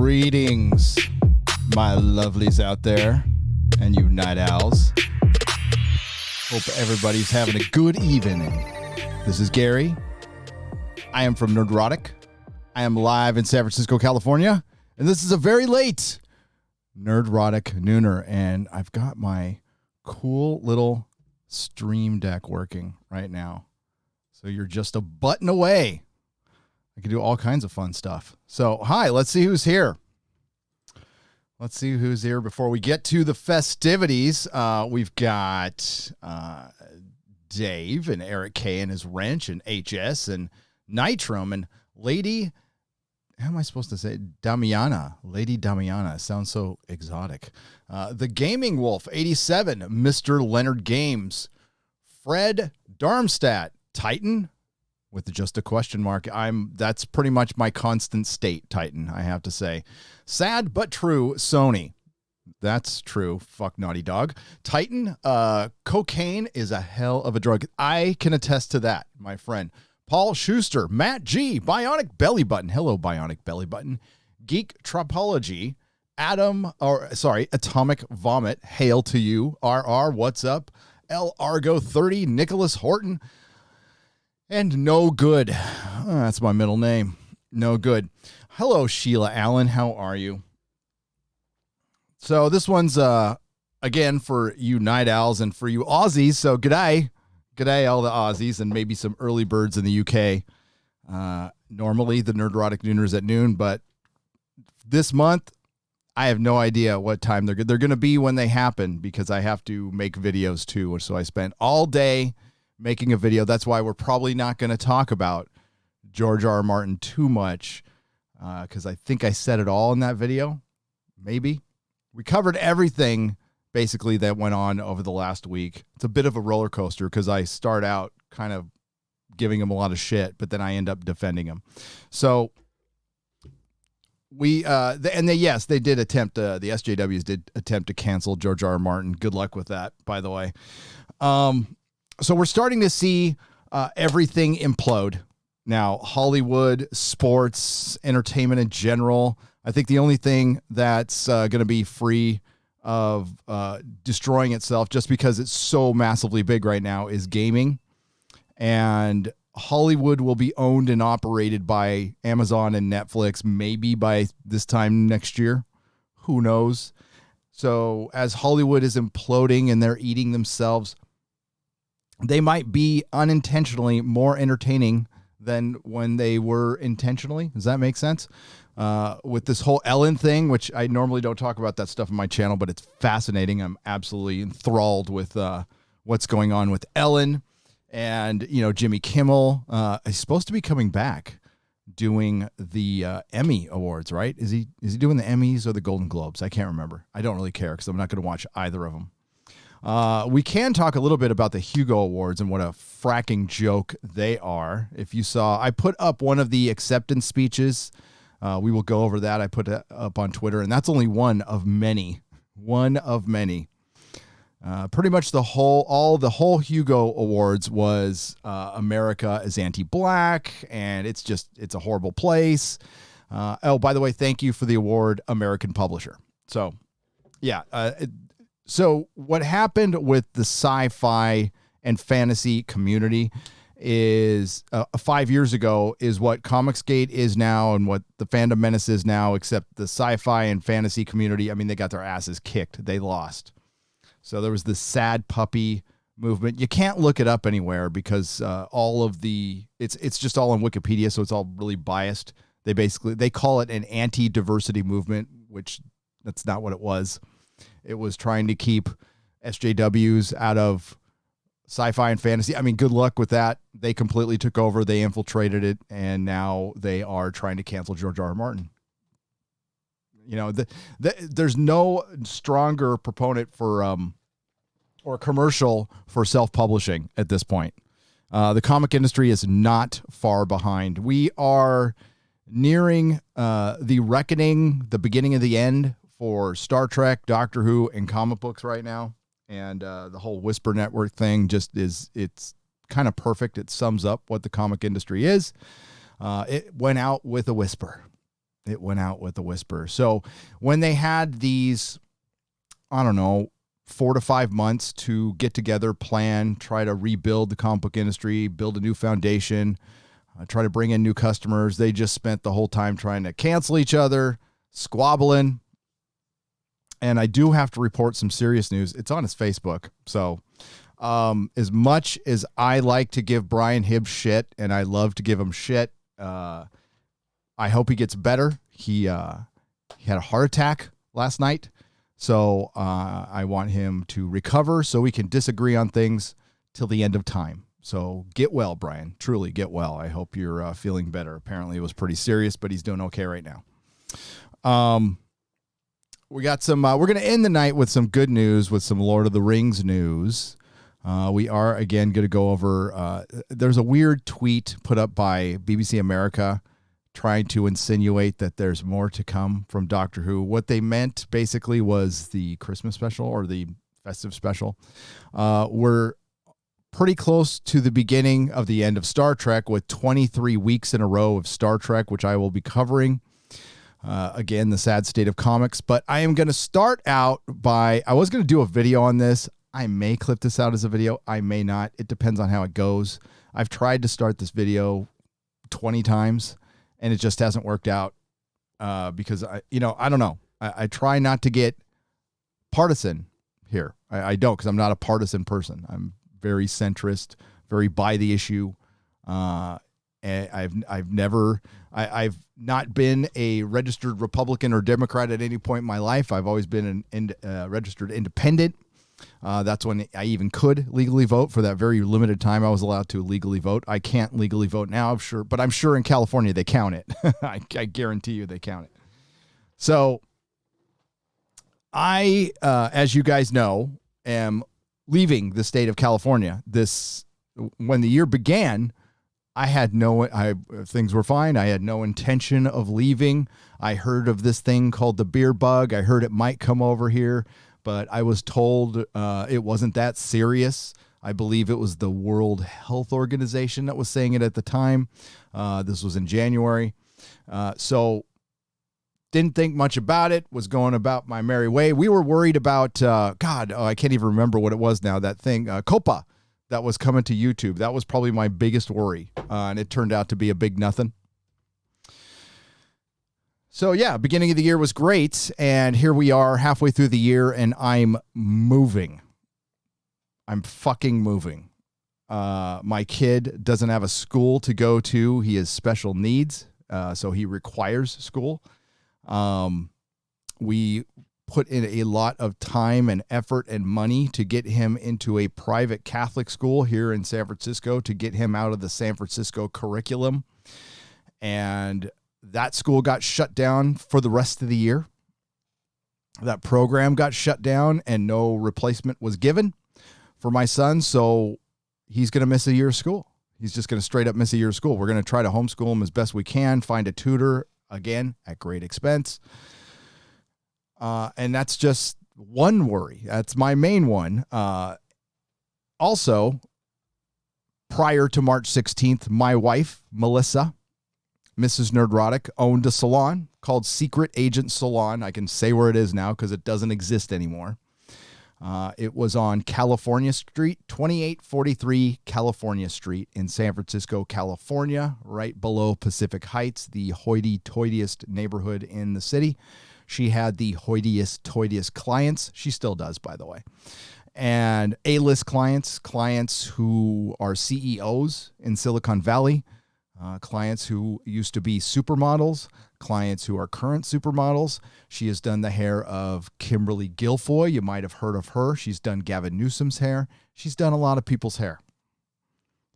Greetings, my lovelies out there, and you night owls. Hope everybody's having a good evening. This is Gary. I am from Nerdrotic. I am live in San Francisco, California, and this is a very late Nerdrotic Nooner, and I've got my cool little stream deck working right now. So you're just a button away. I can do all kinds of fun stuff. So, hi, let's see who's here. Let's see who's here before we get to the festivities. We've got Dave and Eric K and his wrench and HS and Nitrum and Lady, how am I supposed to say? Damiana. Lady Damiana. Sounds so exotic. The Gaming Wolf, 87. Mr. Leonard Games. Fred Darmstadt. Titan. With just a question mark. That's pretty much my constant state, Titan, I have to say. Sad but true, Sony. That's true. Fuck Naughty Dog. Titan, cocaine is a hell of a drug. I can attest to that, my friend. Paul Schuster, Matt G, Bionic Belly Button. Hello, Bionic Belly Button. Geek Tropology, Atomic Vomit. Hail to you. RR, what's up? L Argo 30, Nicholas Horton. And No Good. That's my middle name. No Good. Hello, Sheila Allen. How are you? So this one's, again, for you night owls and for you Aussies. So g'day. G'day, all the Aussies and maybe some early birds in the UK. Normally, the Nerdrotic Nooners at noon, but this month, I have no idea what time they're going to be when they happen because I have to make videos too. So I spent all day making a video. That's why we're probably not going to talk about George R. R. Martin too much because I think I said it all in that video. Maybe. We covered everything basically that went on over the last week. It's a bit of a roller coaster because I start out kind of giving him a lot of shit, but then I end up defending him. So they did attempt, the SJWs did attempt to cancel George R. R. Martin. Good luck with that, by the way. So we're starting to see everything implode now. Hollywood, sports, entertainment in general. I think the only thing that's going to be free of destroying itself just because it's so massively big right now is gaming. And Hollywood will be owned and operated by Amazon and Netflix maybe by this time next year. Who knows? So as Hollywood is imploding and they're eating themselves, they might be unintentionally more entertaining than when they were intentionally. Does that make sense? With this whole Ellen thing, which I normally don't talk about that stuff on my channel, but it's fascinating. I'm absolutely enthralled with what's going on with Ellen and, Jimmy Kimmel. He's supposed to be coming back doing the Emmy Awards, right? Is he doing the Emmys or the Golden Globes? I can't remember. I don't really care because I'm not going to watch either of them. We can talk a little bit about the Hugo Awards and what a fracking joke they are. If you saw, I put up one of the acceptance speeches. We will go over that. I put it up on Twitter, and that's only one of many. One of many. Pretty much the whole Hugo Awards was America is anti-black, and it's a horrible place. Oh, by the way, thank you for the award, American Publisher. So, yeah. So what happened with the sci-fi and fantasy community is 5 years ago is what Comicsgate is now and what the Fandom Menace is now, except the sci-fi and fantasy community, I mean, they got their asses kicked. They lost. So there was this sad puppy movement. You can't look it up anywhere because it's just all on Wikipedia, so it's all really biased. They call it an anti-diversity movement, which that's not what it was. It was trying to keep SJWs out of sci-fi and fantasy. I mean, good luck with that. They completely took over. They infiltrated it, and now they are trying to cancel George R. R. Martin. There's no stronger proponent for or commercial for self-publishing at this point. The comic industry is not far behind. We are nearing the reckoning, the beginning of the end for Star Trek, Doctor Who, and comic books right now. And the whole Whisper Network thing it's kind of perfect. It sums up what the comic industry is. It went out with a whisper. It went out with a whisper. So when they had these, I don't know, 4 to 5 months to get together, plan, try to rebuild the comic book industry, build a new foundation, try to bring in new customers, they just spent the whole time trying to cancel each other, squabbling. And I do have to report some serious news. It's on his Facebook. So as much as I like to give Brian Hibbs shit, and I love to give him shit, I hope he gets better. He had a heart attack last night. So I want him to recover so we can disagree on things till the end of time. So get well, Brian. Truly get well. I hope you're feeling better. Apparently it was pretty serious, but he's doing okay right now. We got some, we're going to end the night with some good news, with some Lord of the Rings news. We are, again, going to go over, there's a weird tweet put up by BBC America trying to insinuate that there's more to come from Doctor Who. What they meant basically was the Christmas special or the festive special. We're pretty close to the beginning of the end of Star Trek, with 23 weeks in a row of Star Trek, which I will be covering. Again, the sad state of comics. But I am going to start out by, I was going to do a video on this. I may clip this out as a video. I may not. It depends on how it goes. I've tried to start this video 20 times. And it just hasn't worked out because I don't know. I try not to get partisan here. I don't, because I'm not a partisan person. I'm very centrist, very by the issue. And I've not been a registered Republican or Democrat at any point in my life. I've always been a registered independent. That's when I even could legally vote. For that very limited time I was allowed to legally vote. I can't legally vote now, I'm sure, but I'm sure in California they count it. I guarantee you they count it. So I, as you guys know, am leaving the state of California. When the year began, things were fine. I had no intention of leaving. I heard of this thing called the beer bug. I heard it might come over here, but I was told it wasn't that serious. I believe it was the World Health Organization that was saying it at the time. This was in January. So didn't think much about it, was going about my merry way. We were worried about, I can't even remember what it was now, that thing, COPA, that was coming to YouTube. That was probably my biggest worry, and it turned out to be a big nothing. So yeah, beginning of the year was great, and here we are halfway through the year, and I'm moving. I'm fucking moving. My kid doesn't have a school to go to. He has special needs, so he requires school. We put in a lot of time and effort and money to get him into a private Catholic school here in San Francisco, to get him out of the San Francisco curriculum. And that school got shut down for the rest of the year. That program got shut down and no replacement was given for my son. So he's going to miss a year of school. He's just going to straight up miss a year of school. We're going to try to homeschool him as best we can, find a tutor, again, at great expense. And that's just one worry. That's my main one. Also, prior to March 16th, my wife, Melissa, Mrs. Nerdrotic, owned a salon called Secret Agent Salon. I can say where it is now because it doesn't exist anymore. It was on California Street, 2843 California Street in San Francisco, California, right below Pacific Heights, the hoity-toityest neighborhood in the city. She had the hoitiest clients. She still does, by the way. And A-list clients who are CEOs in Silicon Valley, clients who used to be supermodels, clients who are current supermodels. She has done the hair of Kimberly Guilfoyle. You might have heard of her. She's done Gavin Newsom's hair. She's done a lot of people's hair.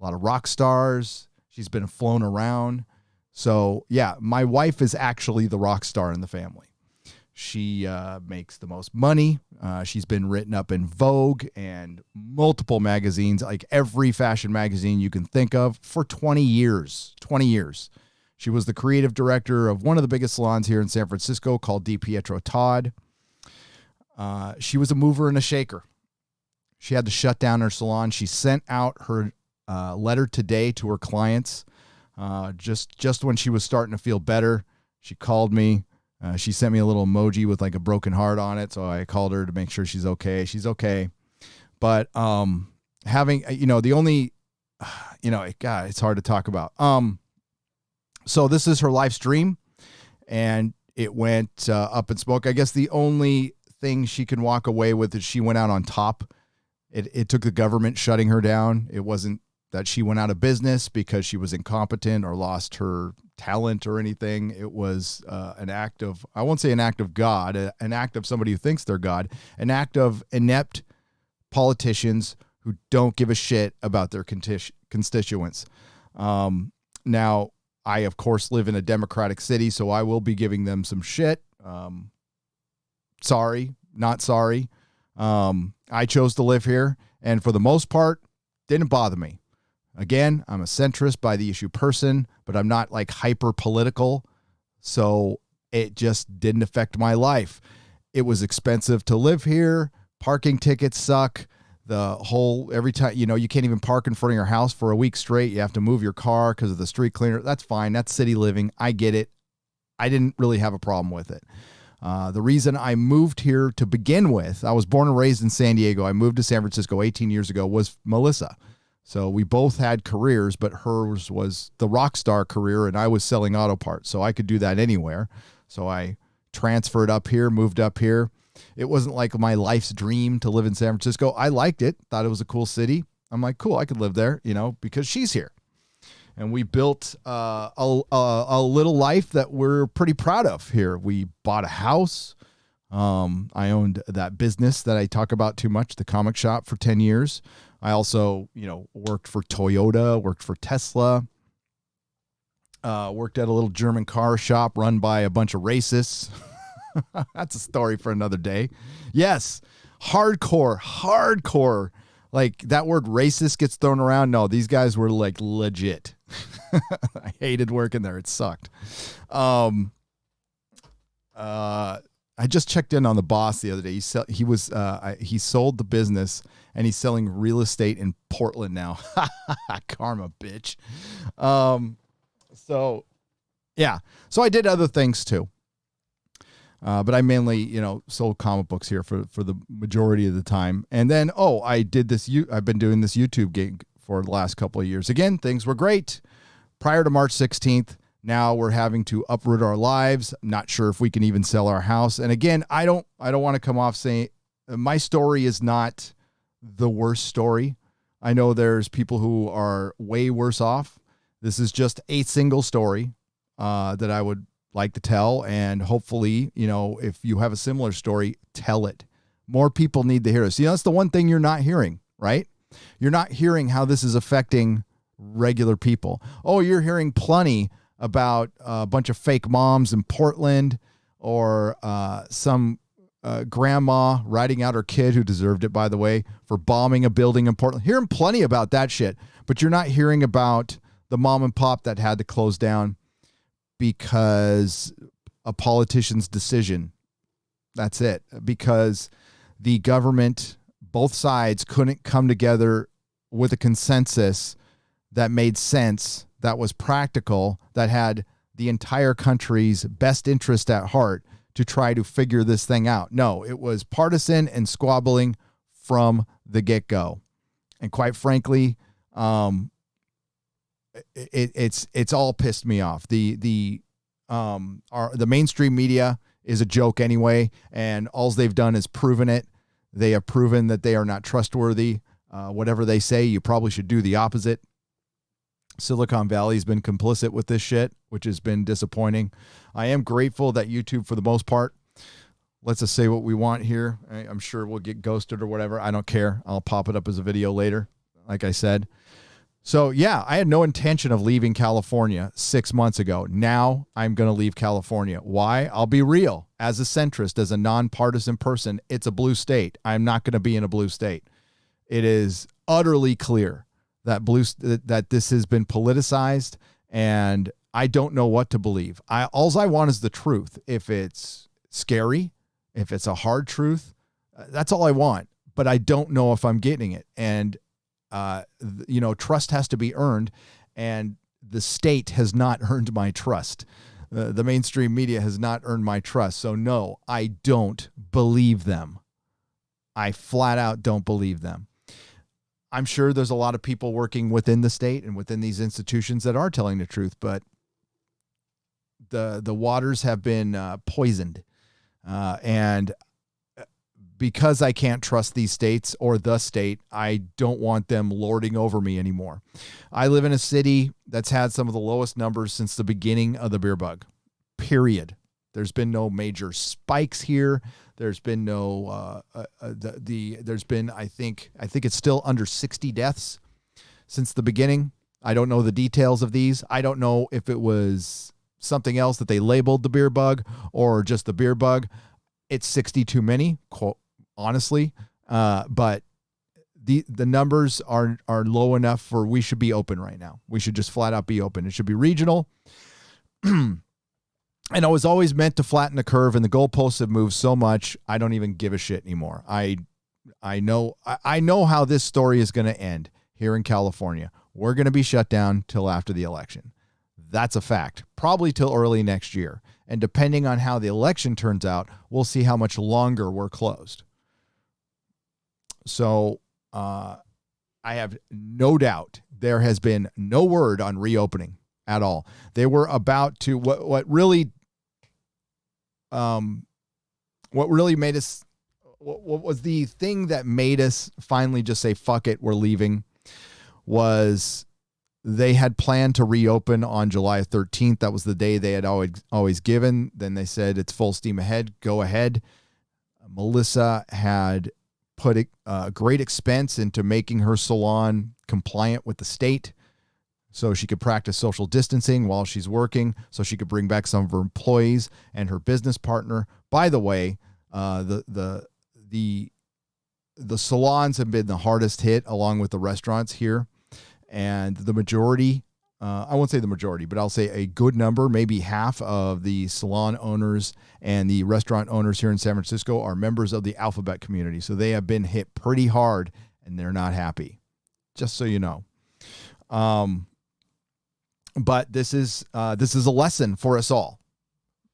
A lot of rock stars. She's been flown around. So, yeah, my wife is actually the rock star in the family. She makes the most money. She's been written up in Vogue and multiple magazines, like every fashion magazine you can think of, for 20 years. 20 years. She was the creative director of one of the biggest salons here in San Francisco called D. Pietro Todd. She was a mover and a shaker. She had to shut down her salon. She sent out her letter today to her clients just when she was starting to feel better. She called me. She sent me a little emoji with like a broken heart on it. So I called her to make sure she's okay. She's okay. But having, the only, God, it's hard to talk about. So this is her live stream, and it went up in smoke. I guess the only thing she can walk away with is she went out on top. It took the government shutting her down. It wasn't that she went out of business because she was incompetent or lost her talent or anything. It was an act of, I won't say an act of God, an act of somebody who thinks they're God, an act of inept politicians who don't give a shit about their constituents. Now, I, of course, live in a Democratic city, so I will be giving them some shit. Sorry, not sorry. I chose to live here, and for the most part, didn't bother me. Again, I'm a centrist by the issue person, but I'm not like hyper political. So it just didn't affect my life. It was expensive to live here. Parking tickets suck. Every time, you can't even park in front of your house for a week straight. You have to move your car because of the street cleaner. That's fine. That's city living. I get it. I didn't really have a problem with it. The reason I moved here to begin with, I was born and raised in San Diego. I moved to San Francisco 18 years ago, was Melissa. So we both had careers, but hers was the rock star career, and I was selling auto parts. So I could do that anywhere. So I transferred up here, moved up here. It wasn't like my life's dream to live in San Francisco. I liked it, thought it was a cool city. I'm like, cool, I could live there, because she's here. And we built a little life that we're pretty proud of here. We bought a house. I owned that business that I talk about too much, the comic shop, for 10 years. I also, worked for Toyota, worked for Tesla, worked at a little German car shop run by a bunch of racists. That's a story for another day. Yes, hardcore. Like that word racist gets thrown around. No, these guys were like legit. I hated working there. It sucked. I just checked in on the boss the other day. He sold the business and he's selling real estate in Portland now. Karma, bitch. So I did other things too. But I mainly, sold comic books here for the majority of the time. And then, I've been doing this YouTube gig for the last couple of years. Again, things were great prior to March 16th. Now we're having to uproot our lives. I'm not sure if we can even sell our house. And again, I don't want to come off saying my story is not the worst story. I know there's people who are way worse off. This is just a single story that I would like to tell. And hopefully, if you have a similar story, tell it. More people need to hear this. That's the one thing you're not hearing, right? You're not hearing how this is affecting regular people. Oh, you're hearing plenty about a bunch of fake moms in Portland or some grandma writing out her kid, who deserved it, by the way, for bombing a building in Portland. Hearing plenty about that shit, but you're not hearing about the mom and pop that had to close down because a politician's decision. That's it. Because the government, both sides, couldn't come together with a consensus that made sense, that was practical, that had the entire country's best interest at heart to try to figure this thing out. No, it was partisan and squabbling from the get-go. And quite frankly, it's all pissed me off. The mainstream media is a joke anyway, and all they've done is proven it. They have proven that they are not trustworthy. Whatever they say, you probably should do the opposite. Silicon Valley's been complicit with this shit, which has been disappointing. I am grateful that YouTube, for the most part, lets us say what we want here. I'm sure we'll get ghosted or whatever. I don't care. I'll pop it up as a video later, like I said. So, yeah, I had no intention of leaving California 6 months ago. Now I'm going to leave California. Why? I'll be real. As a centrist, as a nonpartisan person, it's a blue state. I'm not going to be in a blue state. It is utterly clear that this has been politicized, and I don't know what to believe. All I want is the truth. If it's scary, if it's a hard truth, that's all I want. But I don't know if I'm getting it. And trust has to be earned, and the state has not earned my trust. The mainstream media has not earned my trust. So no, I don't believe them. I flat out don't believe them. I'm sure there's a lot of people working within the state and within these institutions that are telling the truth, but the waters have been poisoned. And because I can't trust these states or the state, I don't want them lording over me anymore. I live in a city that's had some of the lowest numbers since the beginning of the beer bug, period. There's been no major spikes here. There's been no, there's been, I think it's still under 60 deaths since the beginning. I don't know the details of these. I don't know if it was something else that they labeled the beer bug or just the beer bug. It's 60 too many, honestly. But the numbers are low enough for we should be open right now. We should just flat out be open. It should be regional. And I was always meant to flatten the curve, and the goalposts have moved so much, I don't even give a shit anymore. I know how this story is going to end here in California. We're going to be shut down till after the election. That's a fact. Probably till early next year. And depending on how the election turns out, we'll see how much longer we're closed. So I have no doubt there has been no word on reopening at all. They were about to, what really made us, what was the thing that made us finally just say, fuck it, we're leaving, was they had planned to reopen on July 13th. That was the day they had always given. Then they said it's full steam ahead, go ahead. Melissa had put a great expense into making her salon compliant with the state so she could practice social distancing while she's working, so she could bring back some of her employees and her business partner. By the way, the salons have been the hardest hit along with the restaurants here. And the majority, I won't say the majority, but I'll say a good number, maybe half of the salon owners and the restaurant owners here in San Francisco are members of the Alphabet community. So they have been hit pretty hard and they're not happy, just so you know. But this is a lesson for us all.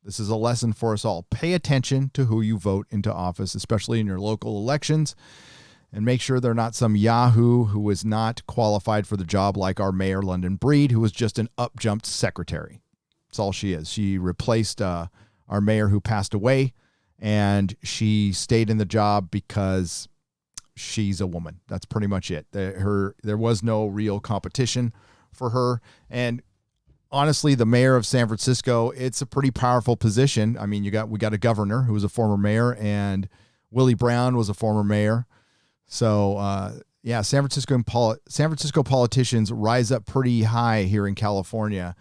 This is a lesson for us all. Pay attention to who you vote into office, especially in your local elections. And make sure they're not some yahoo who is not qualified for the job like our Mayor, London Breed, who was just an up-jumped secretary. That's all she is. She replaced our mayor who passed away, and she stayed in the job because she's a woman. That's pretty much it. There was no real competition for her. And honestly, the mayor of San Francisco, it's a pretty powerful position. I mean, we got a governor who was a former mayor, and Willie Brown was a former mayor. So, San Francisco politicians rise up pretty high here in California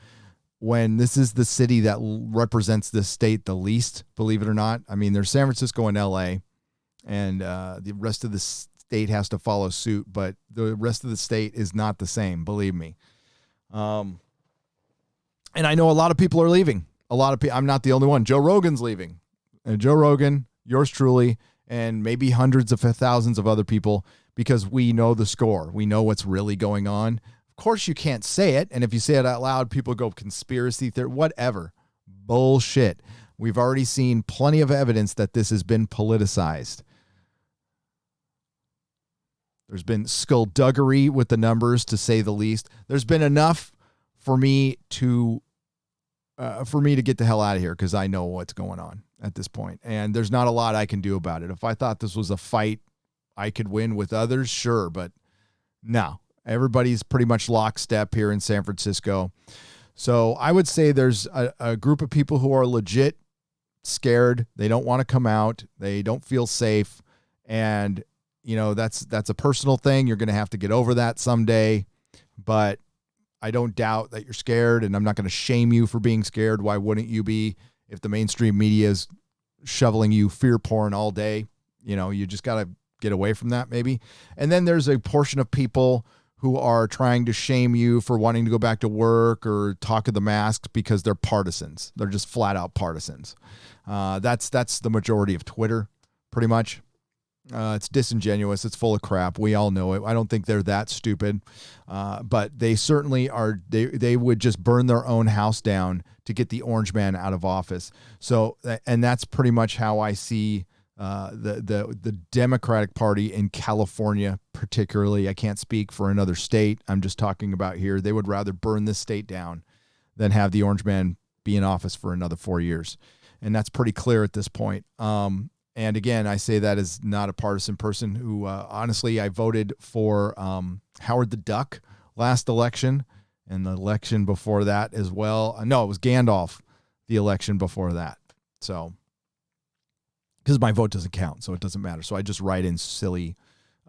when this is the city that represents this state the least, believe it or not. I mean, there's San Francisco and LA, and the rest of the state has to follow suit, but the rest of the state is not the same, believe me. And I know a lot of people are leaving. I'm not the only one. Joe Rogan's leaving. And Joe Rogan, yours truly, and maybe hundreds of thousands of other people, because we know the score. We know what's really going on. Of course, you can't say it. And if you say it out loud, people go conspiracy theory, whatever. Bullshit. We've already seen plenty of evidence that this has been politicized. There's been skullduggery with the numbers, to say the least. There's been enough for me to get the hell out of here, because I know what's going on at this point, and there's not a lot I can do about it. If I thought this was a fight I could win with others, sure, but no, everybody's pretty much lockstep here in San Francisco. So I would say there's a group of people who are legit scared. They don't want to come out. They don't feel safe, and that's a personal thing. You're going to have to get over that someday, but I don't doubt that you're scared, and I'm not going to shame you for being scared. Why wouldn't you be? If the mainstream media is shoveling you fear porn all day, you just got to get away from that maybe. And then there's a portion of people who are trying to shame you for wanting to go back to work or talk of the masks because they're partisans. They're just flat out partisans. That's the majority of Twitter, pretty much. It's disingenuous. It's full of crap. We all know it. I don't think they're that stupid, but they certainly are. They would just burn their own house down to get the orange man out of office. So, and that's pretty much how I see the Democratic Party in California, particularly. I can't speak for another state. I'm just talking about here. They would rather burn this state down than have the orange man be in office for another 4 years. And that's pretty clear at this point. And again, I say that as not a partisan person who, honestly, I voted for Howard the Duck last election and the election before that as well. No, it was Gandalf the election before that. So, because my vote doesn't count, so it doesn't matter. So I just write in silly.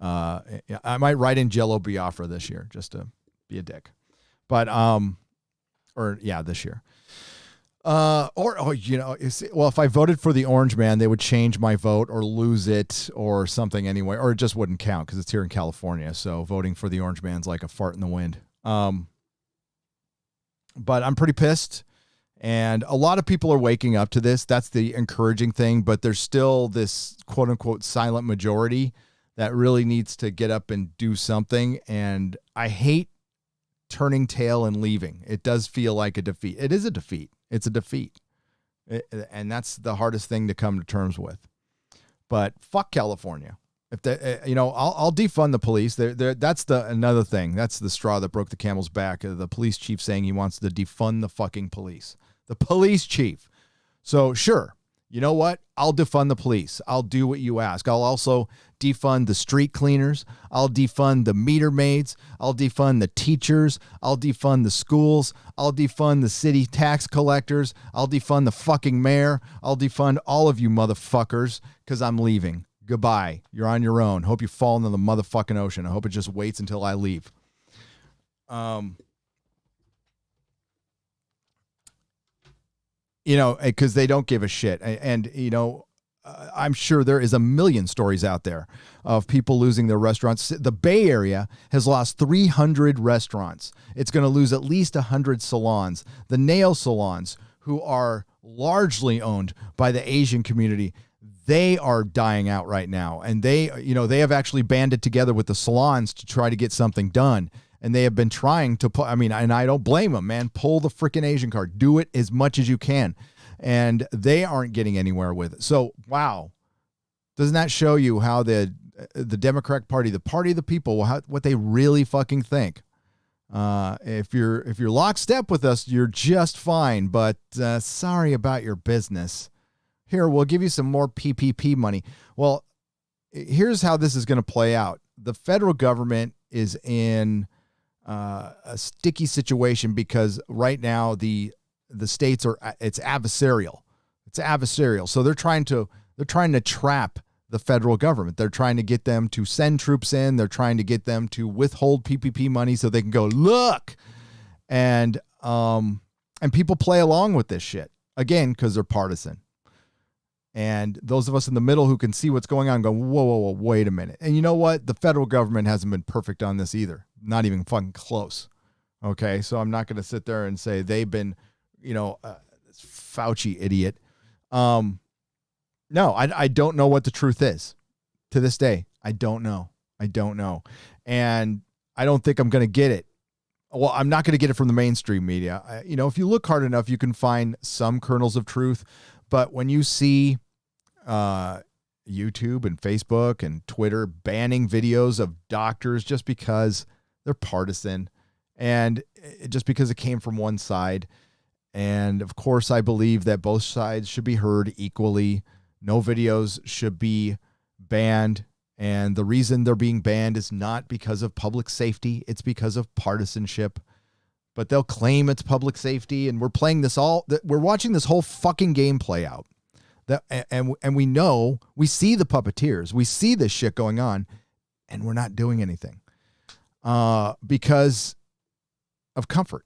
I might write in Jello Biafra this year just to be a dick. But, this year. If I voted for the orange man, they would change my vote or lose it or something anyway, or it just wouldn't count because it's here in California. So voting for the orange man's like a fart in the wind. But I'm pretty pissed, and a lot of people are waking up to this. That's the encouraging thing, but there's still this quote unquote silent majority that really needs to get up and do something. And I hate turning tail and leaving. It does feel like a defeat. It is a defeat. It's a defeat. And that's the hardest thing to come to terms with. But fuck California. If I'll defund the police. That's another thing. That's the straw that broke the camel's back. The police chief saying he wants to defund the fucking police. The police chief. So sure, you know what? I'll defund the police. I'll do what you ask. I'll also defund the street cleaners. I'll defund the meter maids. I'll defund the teachers. I'll defund the schools. I'll defund the city tax collectors. I'll defund the fucking mayor. I'll defund all of you motherfuckers because I'm leaving. Goodbye. You're on your own. Hope you fall into the motherfucking ocean. I hope it just waits until I leave. Because they don't give a shit. And I'm sure there is a million stories out there of people losing their restaurants. The Bay Area has lost 300 restaurants. It's going to lose at least 100 salons. The nail salons, who are largely owned by the Asian community, they are dying out right now. And they have actually banded together with the salons to try to get something done. And they have been trying to and I don't blame them, man. Pull the freaking Asian card. Do it as much as you can. And they aren't getting anywhere with it. So, wow. Doesn't that show you how the Democratic Party, the party of the people, what they really fucking think? If you're lockstep with us, you're just fine. But sorry about your business. Here, we'll give you some more PPP money. Well, here's how this is going to play out. The federal government is in a sticky situation because right now the states it's adversarial. It's adversarial. So they're trying to trap the federal government. They're trying to get them to send troops in. They're trying to get them to withhold PPP money so they can go, look. And people play along with this shit again, because they're partisan. And those of us in the middle who can see what's going on go, whoa, wait a minute. And you know what? The federal government hasn't been perfect on this either. Not even fucking close. Okay. So I'm not going to sit there and say they've been, this Fauci idiot. No, I don't know what the truth is to this day. I don't know. And I don't think I'm going to get it. Well, I'm not going to get it from the mainstream media. If you look hard enough, you can find some kernels of truth. But when you see YouTube and Facebook and Twitter banning videos of doctors just because they're partisan and just because it came from one side. And of course, I believe that both sides should be heard equally. No videos should be banned. And the reason they're being banned is not because of public safety. It's because of partisanship. But they'll claim it's public safety. And we're watching this whole fucking game play out. And we know, we see the puppeteers. We see this shit going on. And we're not doing anything. Because of comfort.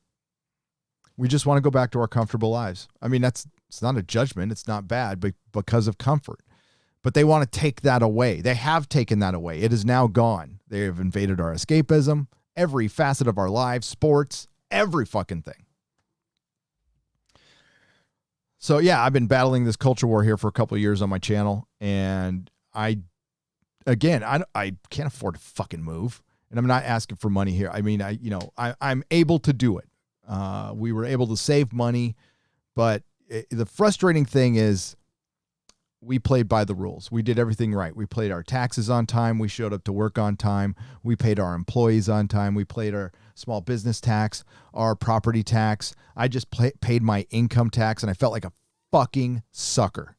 We just want to go back to our comfortable lives. I mean, it's not a judgment. It's not bad, but because of comfort. But they want to take that away. They have taken that away. It is now gone. They have invaded our escapism, every facet of our lives, sports, every fucking thing. So yeah, I've been battling this culture war here for a couple of years on my channel, and I again, I can't afford to fucking move, and I'm not asking for money here. I mean, I'm able to do it. We were able to save money, but the frustrating thing is we played by the rules. We did everything right. We paid our taxes on time. We showed up to work on time. We paid our employees on time. We paid our small business tax, our property tax. I just paid my income tax, and I felt like a fucking sucker.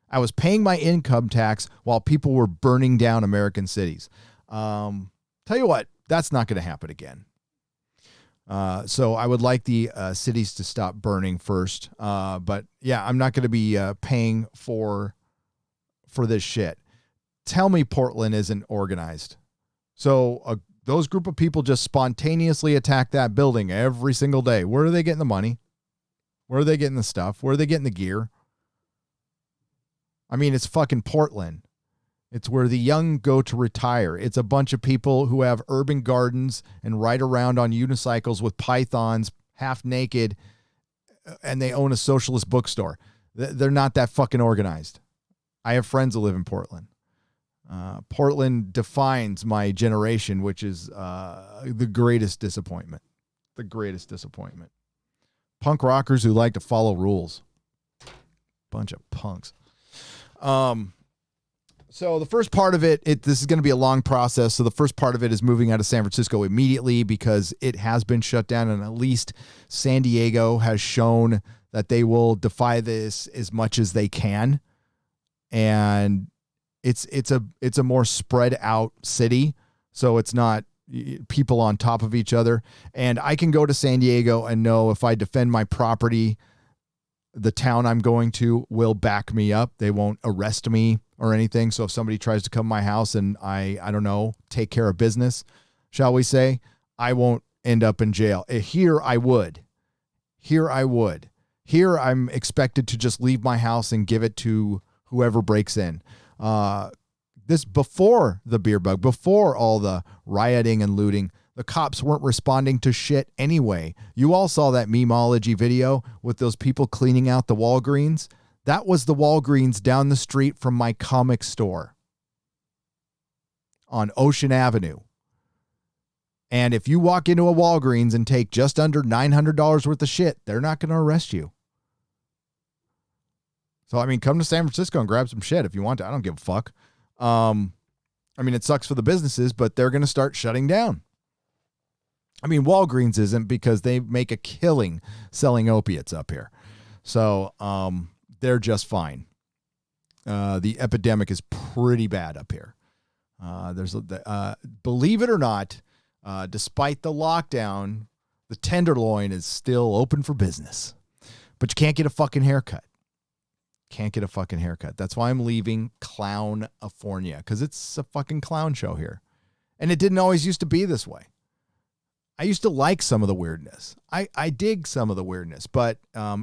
I was paying my income tax while people were burning down American cities. Tell you what, that's not going to happen again. So I would like the cities to stop burning first. But yeah, I'm not going to be paying for this shit. Tell me Portland isn't organized. So those group of people just spontaneously attack that building every single day. Where are they getting the money? Where are they getting the stuff? Where are they getting the gear? I mean, it's fucking Portland. It's where the young go to retire. It's a bunch of people who have urban gardens and ride around on unicycles with pythons, half naked, and they own a socialist bookstore. They're not that fucking organized. I have friends who live in Portland. Portland defines my generation, which is the greatest disappointment. The greatest disappointment. Punk rockers who like to follow rules. Bunch of punks. So the first part of it, this is going to be a long process. So the first part of it is moving out of San Francisco immediately because it has been shut down, and at least San Diego has shown that they will defy this as much as they can. And it's a more spread out city, so it's not people on top of each other. And I can go to San Diego and know if I defend my property, the town I'm going to will back me up. They won't arrest me or anything. So if somebody tries to come to my house and I don't know, take care of business, shall we say, I won't end up in jail. Here I would. Here I'm expected to just leave my house and give it to whoever breaks in. This before the beer bug, before all the rioting and looting, the cops weren't responding to shit anyway. You all saw that memeology video with those people cleaning out the Walgreens. That was the Walgreens down the street from my comic store on Ocean Avenue. And if you walk into a Walgreens and take just under $900 worth of shit, they're not going to arrest you. So, I mean, come to San Francisco and grab some shit if you want to. I don't give a fuck. I mean, it sucks for the businesses, but they're going to start shutting down. I mean, Walgreens isn't, because they make a killing selling opiates up here. So they're just fine. The epidemic is pretty bad up here. Believe it or not, despite the lockdown, the Tenderloin is still open for business. But you can't get a fucking haircut. That's why I'm leaving Clownifornia, because it's a fucking clown show here. And it didn't always used to be this way. I used to like some of the weirdness. I dig some of the weirdness, but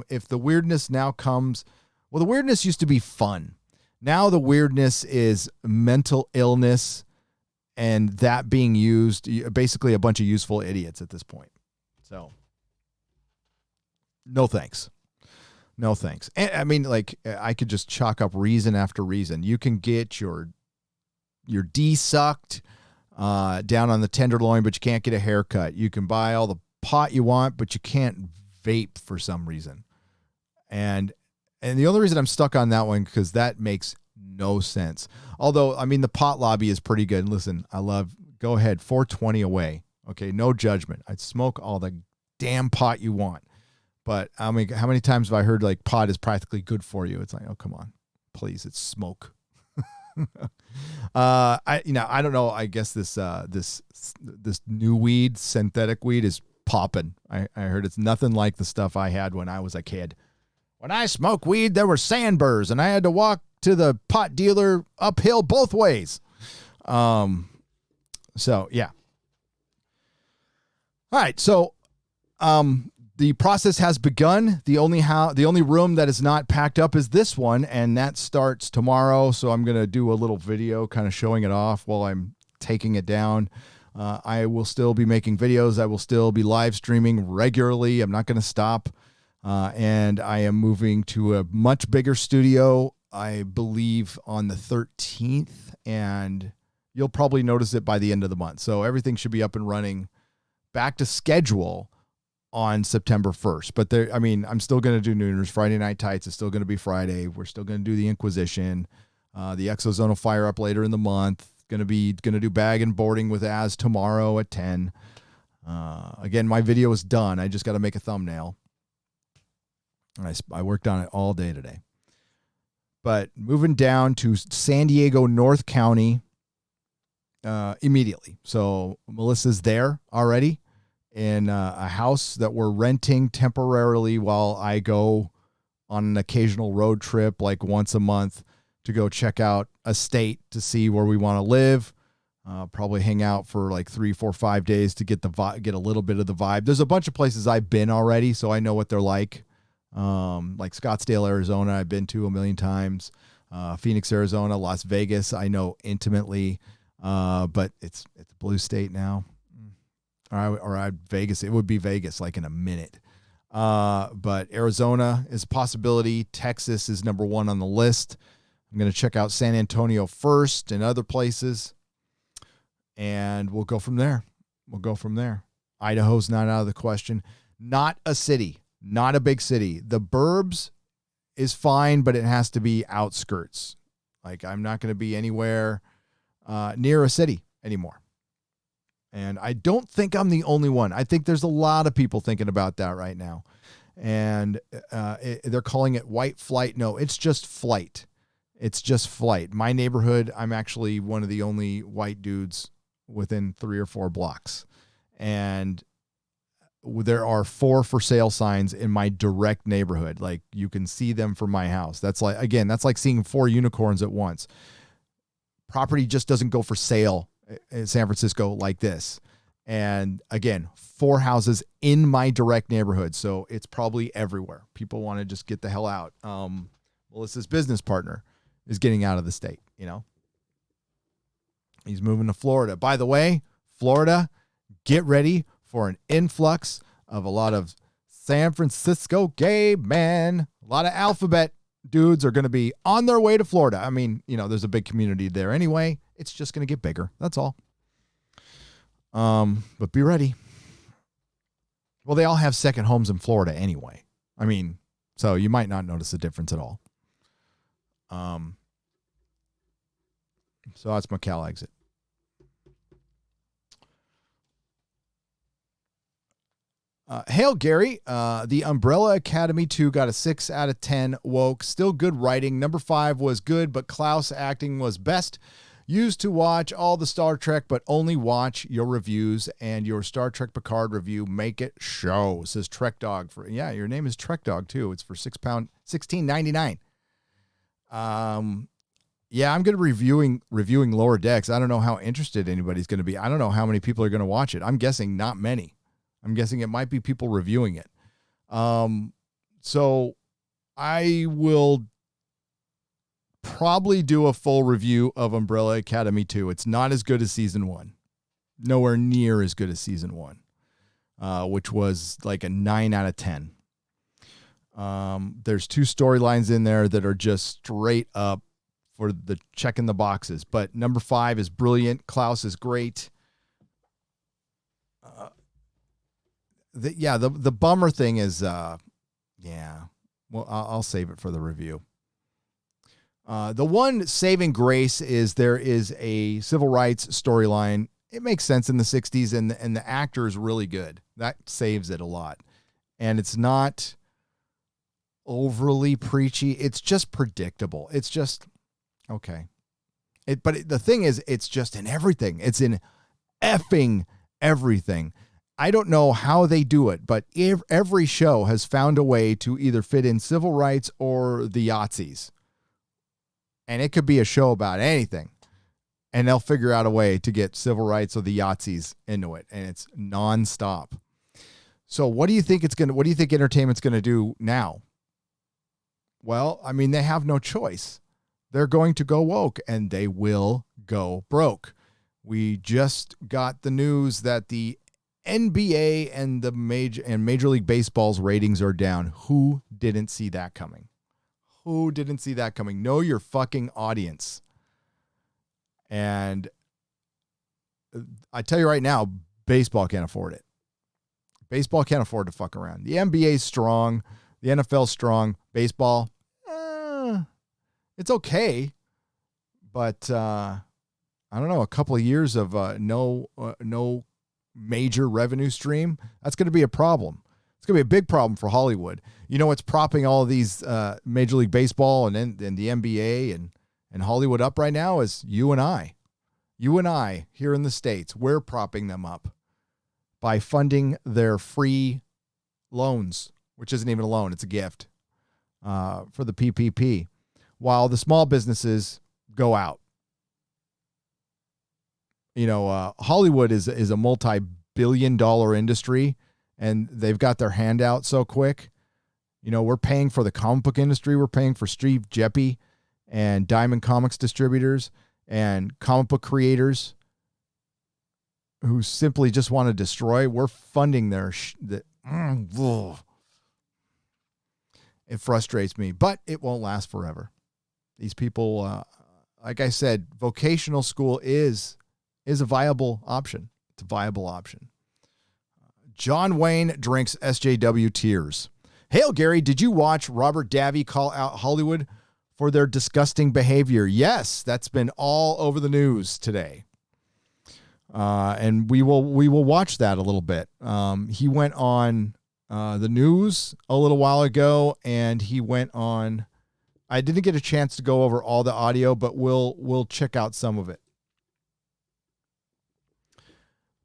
if the weirdness now comes, well, the weirdness used to be fun. Now the weirdness is mental illness, and that being used, basically a bunch of useful idiots at this point. So, no thanks. No thanks. And, I mean, like, I could just chalk up reason after reason. You can get your D sucked down on the Tenderloin, but you can't get a haircut. You can buy all the pot you want, but you can't vape for some reason. And the only reason I'm stuck on that one, because that makes no sense. Although, I mean, the pot lobby is pretty good. Listen, go ahead, 420 away. Okay, no judgment. I'd smoke all the damn pot you want. But I mean, how many times have I heard like pot is practically good for you? It's like, oh, come on, please, it's smoke. I don't know. I guess this new weed, synthetic weed, is popping. I heard it's nothing like the stuff I had when I was a kid. When I smoked weed, there were sandburrs, and I had to walk to the pot dealer uphill both ways. So yeah. All right. So, the process has begun. The only room that is not packed up is this one, and that starts tomorrow. So I'm going to do a little video kind of showing it off while I'm taking it down. I will still be making videos. I will still be live streaming regularly. I'm not going to stop. And I am moving to a much bigger studio I believe, on the 13th, and you'll probably notice it by the end of the month. So everything should be up and running back to schedule on September 1st. But I'm still going to do Nooners. Friday Night Tights is still going to be Friday. We're still going to do the Inquisition. The Exozone will fire up later in the month. Going to do bag and boarding with Az tomorrow at 10. Again, my video is done. I just got to make a thumbnail. I worked on it all day today. But moving down to San Diego, North County, immediately. So Melissa's there already in a house that we're renting temporarily while I go on an occasional road trip, like once a month, to go check out a state to see where we want to live. Probably hang out for like 3, 4, 5 days to get a little bit of the vibe. There's a bunch of places I've been already, so I know what they're like. Like Scottsdale, Arizona, I've been to a million times. Phoenix, Arizona, Las Vegas, I know intimately. But it's a blue state now. Or Vegas, it would be Vegas like in a minute. But Arizona is a possibility. Texas is number 1 on the list. I'm going to check out San Antonio first and other places. And we'll go from there. Idaho's not out of the question. Not a city. Not a big city. The burbs is fine, but it has to be outskirts. Like, I'm not going to be anywhere near a city anymore. And I don't think I'm the only one. I think there's a lot of people thinking about that right now. And they're calling it white flight. No, it's just flight. My neighborhood, I'm actually one of the only white dudes within 3 or 4 blocks. And there are 4 for sale signs in my direct neighborhood. Like, you can see them from my house. That's like seeing 4 unicorns at once. Property just doesn't go for sale in San Francisco like this. And again, 4 houses in my direct neighborhood. So it's probably everywhere. People want to just get the hell out. Melissa's business partner is getting out of the state, He's moving to Florida. By the way, Florida, get ready for an influx of a lot of San Francisco gay men. A lot of alphabet dudes are going to be on their way to Florida. I mean, there's a big community there anyway. It's just going to get bigger. That's all. But be ready. Well, they all have second homes in Florida anyway. I mean, so you might not notice a difference at all. So that's my CalEXIT. Hail, Gary. The Umbrella Academy 2 got a 6 out of 10 woke. Still good writing. Number 5 was good, but Klaus acting was best. Used to watch all the Star Trek, but only watch your reviews and your Star Trek Picard review. Make it show, says Trek Dog. Your name is Trek Dog too. It's for $16.99. Yeah, I'm going to be reviewing Lower Decks. I don't know how interested anybody's going to be. I don't know how many people are going to watch it. I'm guessing not many. I'm guessing it might be people reviewing it. So I will probably do a full review of Umbrella Academy 2. It's not as good as season 1. Nowhere near as good as season 1, which was like a 9 out of 10. There's 2 storylines in there that are just straight up for the checking the boxes. But number 5 is brilliant. Klaus is great. The bummer thing is, well, I'll save it for the review. The one saving grace is there is a civil rights storyline. It makes sense in the 60s, and the actor is really good. That saves it a lot. And it's not overly preachy. It's just predictable. It's just, okay. But the thing is, it's just in everything. It's in effing everything. I don't know how they do it, but every show has found a way to either fit in civil rights or the Yahtzees. And it could be a show about anything. And they'll figure out a way to get civil rights or the Yahtzees into it. And it's nonstop. So what do you think entertainment's going to do now? Well, I mean, they have no choice. They're going to go woke, and they will go broke. We just got the news that the NBA and the Major League Baseball's ratings are down. Who didn't see that coming? Who didn't see that coming? Know your fucking audience. And I tell you right now, baseball can't afford it. Baseball can't afford to fuck around. The NBA's strong. The NFL's strong. Baseball, it's okay. But I don't know, a couple of years of no major revenue stream, that's going to be a problem. It's going to be a big problem for Hollywood. You know what's propping all of these Major League Baseball and the NBA and Hollywood up right now is you and I. You and I here in the States, we're propping them up by funding their free loans, which isn't even a loan, it's a gift for the PPP, while the small businesses go out. You know, Hollywood is a multi-billion-dollar industry, and they've got their hand out so quick. You know, we're paying for the comic book industry. We're paying for Steve Jeppy and Diamond Comics distributors and comic book creators who simply just want to destroy. We're funding their it frustrates me, but it won't last forever. These people, like I said, vocational school is a viable option. It's a viable option. John Wayne drinks SJW tears. Hail, Gary, did you watch Robert Davi call out Hollywood for their disgusting behavior? Yes, that's been all over the news today. And we will watch that a little bit. He went on the news a little while ago, and he went on. I didn't get a chance to go over all the audio, but we'll check out some of it.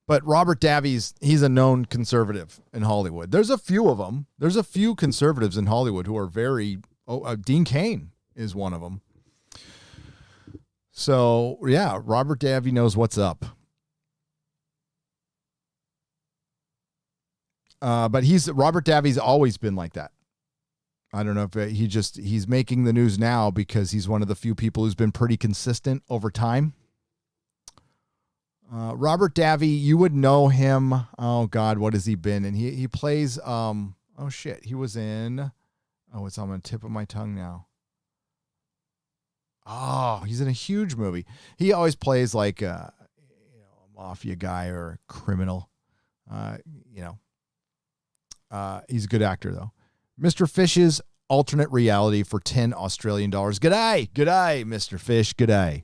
But Robert Davi's, he's a known conservative in Hollywood. There's a few of them. There's a few conservatives in Hollywood who are very, Dean Cain is one of them. So yeah, Robert Davi knows what's up. But Robert Davi's always been like that. I don't know if he's making the news now because he's one of the few people who's been pretty consistent over time. Robert Davi, you would know him. Oh God, what has he been? And he plays, he was in, it's on the tip of my tongue now. Oh, he's in a huge movie. He always plays like a mafia guy or a criminal. He's a good actor though. Mr. Fish's alternate reality for 10 Australian dollars. G'day, Mr. Fish. G'day.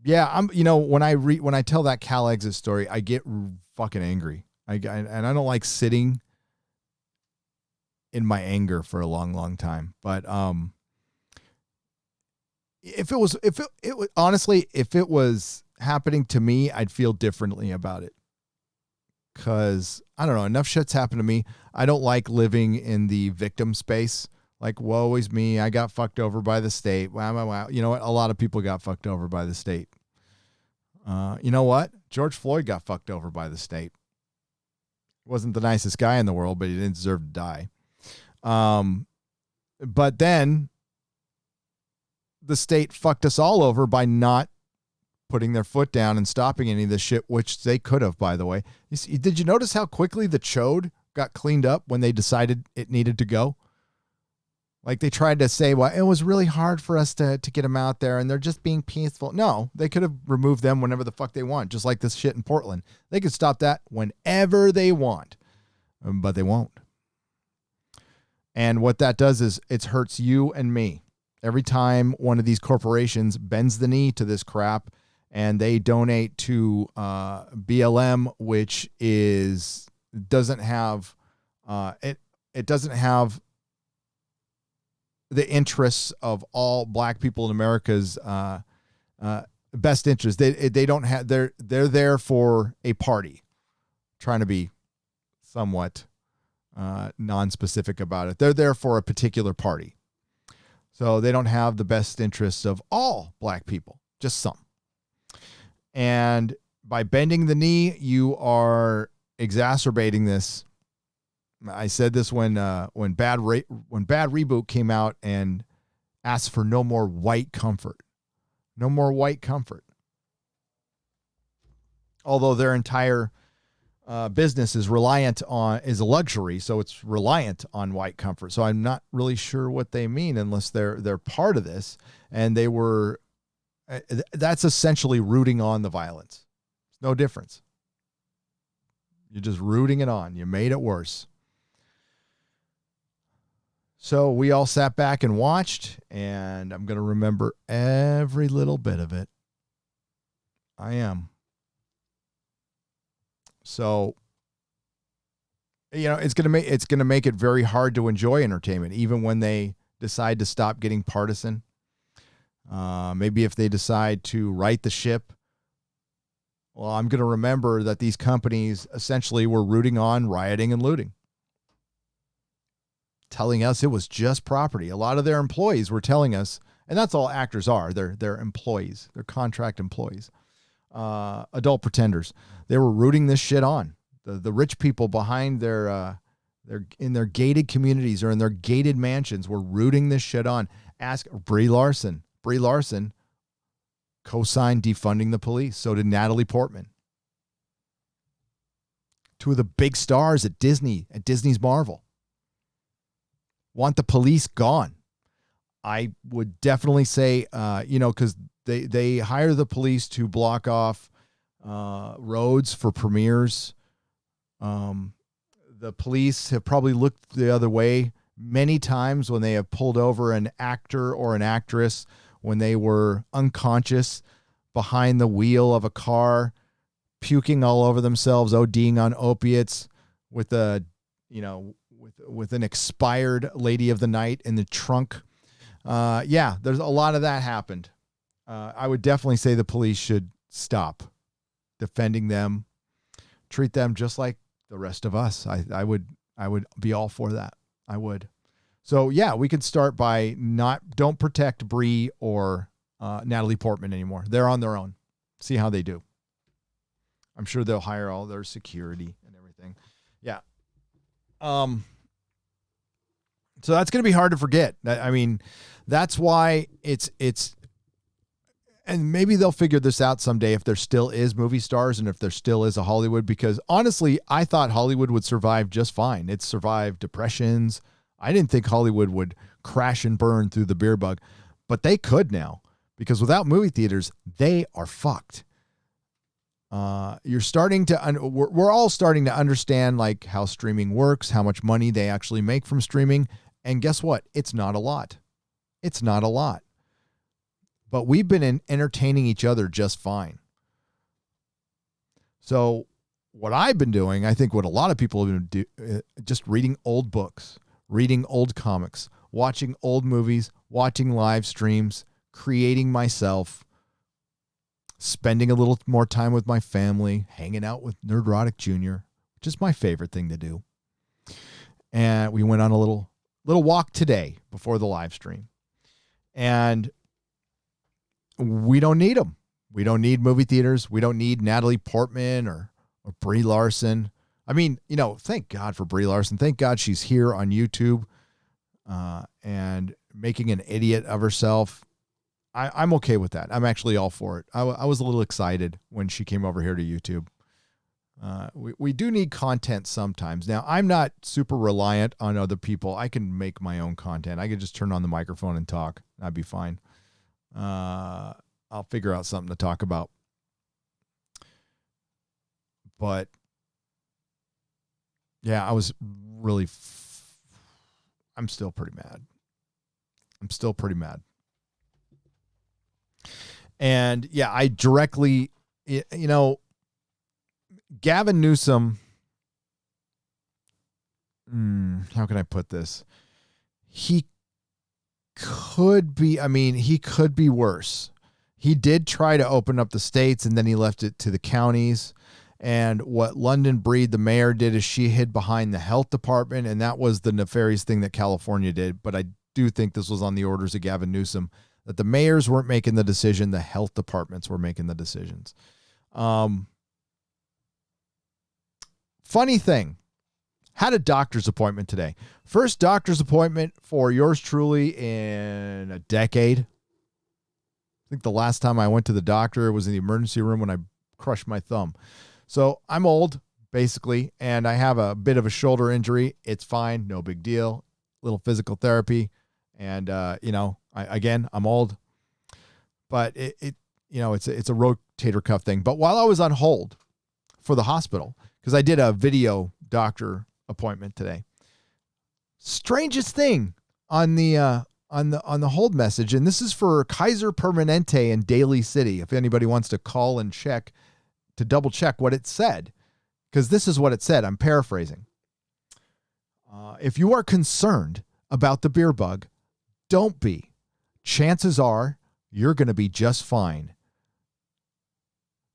Yeah, when I tell that CalEXIT story, I get fucking angry. And I don't like sitting in my anger for a long, long time. But if it was happening to me, I'd feel differently about it. Cause I don't know, enough shit's happened to me. I don't like living in the victim space. Like, woe is me. I got fucked over by the state. Wow. You know what? A lot of people got fucked over by the state. You know what? George Floyd got fucked over by the state. Wasn't the nicest guy in the world, but he didn't deserve to die. But then the state fucked us all over by not putting their foot down and stopping any of this shit, which they could have, by the way. Did you notice how quickly the chode got cleaned up when they decided it needed to go? Like they tried to say, well, it was really hard for us to get them out there and they're just being peaceful. No, they could have removed them whenever the fuck they want, just like this shit in Portland. They could stop that whenever they want, but they won't. And what that does is it hurts you and me. Every time one of these corporations bends the knee to this crap and they donate to BLM, which doesn't have the interests of all black people in America's best interest. They don't have. They're there for a party, trying to be somewhat non-specific about it. They're there for a particular party, so they don't have the best interests of all black people, just some. And by bending the knee, you are exacerbating this. I said this when Bad Reboot came out and asked for no more white comfort. No more white comfort. Although their entire business is a luxury, so it's reliant on white comfort. So I'm not really sure what they mean unless they're part of this, and they were. That's essentially rooting on the violence. It's no difference. You're just rooting it on. You made it worse. So we all sat back and watched, and I'm going to remember every little bit of it. I am. So, it's going to make it very hard to enjoy entertainment, even when they decide to stop getting partisan. Maybe if they decide to right the ship. Well, I'm going to remember that these companies essentially were rooting on rioting and looting, telling us it was just property. A lot of their employees were telling us, and that's all actors are. They're employees. They're contract employees. Adult pretenders. They were rooting this shit on. The rich people behind in their gated communities or in their gated mansions were rooting this shit on. Ask Brie Larson. Brie Larson co-signed defunding the police. So did Natalie Portman. Two of the big stars at Disney's Marvel. Want the police gone. I would definitely say, because they hire the police to block off roads for premieres. The police have probably looked the other way many times when they have pulled over an actor or an actress when they were unconscious behind the wheel of a car, puking all over themselves, ODing on opiates with an expired lady of the night in the trunk. There's a lot of that happened. I would definitely say the police should stop defending them, treat them just like the rest of us. I would be all for that. I would. So yeah, we could start by don't protect Brie or Natalie Portman anymore. They're on their own. See how they do. I'm sure they'll hire all their security and everything. Yeah. So that's going to be hard to forget. I mean, that's why it's, and maybe they'll figure this out someday if there still is movie stars and if there still is a Hollywood, because honestly, I thought Hollywood would survive just fine. It survived depressions. I didn't think Hollywood would crash and burn through the beer bug, but they could now, because without movie theaters, they are fucked. We're all starting to understand like how streaming works, how much money they actually make from streaming. And guess what? It's not a lot. It's not a lot. But we've been entertaining each other just fine. So what I've been doing, I think what a lot of people have been doing, just reading old books, reading old comics, watching old movies, watching live streams, creating myself, spending a little more time with my family, hanging out with Nerdrotic Jr., which is my favorite thing to do. And we went on a little walk today before the live stream. And we don't need them. We don't need movie theaters. We don't need Natalie Portman or Brie Larson. I mean, thank God for Brie Larson. Thank God she's here on YouTube and making an idiot of herself. I'm okay with that. I'm actually all for it. I was a little excited when she came over here to YouTube. We do need content sometimes. Now, I'm not super reliant on other people. I can make my own content. I could just turn on the microphone and talk. I'd be fine. I'll figure out something to talk about. But yeah, I was really, I'm still pretty mad. And yeah, I directly, Gavin Newsom, how can I put this? He could be worse. He did try to open up the states and then he left it to the counties. And what London Breed, the mayor, did is she hid behind the health department. And that was the nefarious thing that California did. But I do think this was on the orders of Gavin Newsom, that the mayors weren't making the decision. The health departments were making the decisions. Funny thing, had a doctor's appointment today. First doctor's appointment for yours truly in a decade. I think the last time I went to the doctor was in the emergency room when I crushed my thumb. So I'm old, basically, and I have a bit of a shoulder injury. It's fine, no big deal. Little physical therapy, and I'm old, but it's a rotator cuff thing. But while I was on hold for the hospital, because I did a video doctor appointment today, strangest thing on the hold message, and this is for Kaiser Permanente in Daly City. If anybody wants to call and check to double check what it said, because this is what it said. I'm paraphrasing. If you are concerned about the beer bug, don't be. Chances are you're going to be just fine.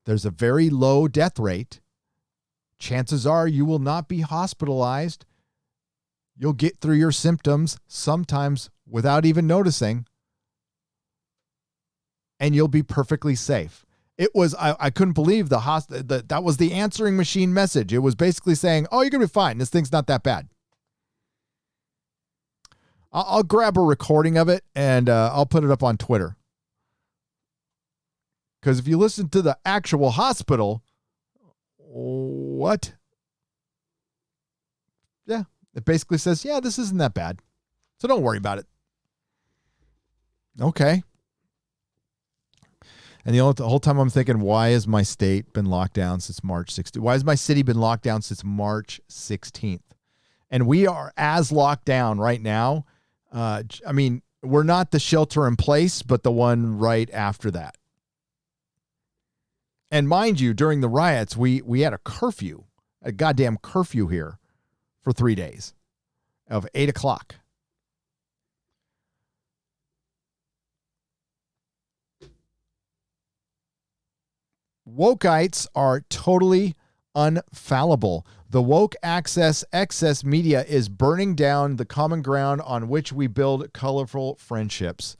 There's a very low death rate. Chances are you will not be hospitalized. You'll get through your symptoms sometimes without even noticing, and you'll be perfectly safe. It was, I couldn't believe that was the answering machine message. It was basically saying, oh, you're going to be fine. This thing's not that bad. I'll grab a recording of it and I'll put it up on Twitter. Because if you listen to the actual hospital, what? Yeah, it basically says, yeah, this isn't that bad. So don't worry about it. Okay. And the whole time I'm thinking, why has my state been locked down since March 16th? Why has my city been locked down since March 16th? And we are as locked down right now. We're not the shelter in place, but the one right after that. And mind you, during the riots, we had a goddamn curfew here for 3 days of 8 o'clock. Wokeites are totally unfallible. The woke excess media is burning down the common ground on which we build colorful friendships.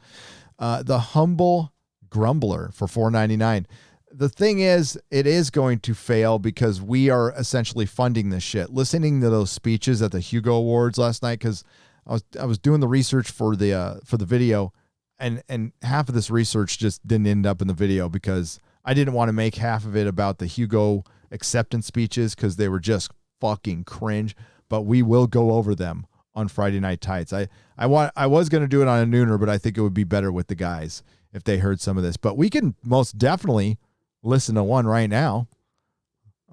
The humble grumbler for $4.99. The thing is, it is going to fail because we are essentially funding this shit. Listening to those speeches at the Hugo Awards last night, because I was doing the research for the video, and half of this research just didn't end up in the video because I didn't want to make half of it about the Hugo acceptance speeches because they were just fucking cringe. But we will go over them on Friday Night Tights. I was going to do it on a nooner, but I think it would be better with the guys if they heard some of this. But we can most definitely listen to one right now.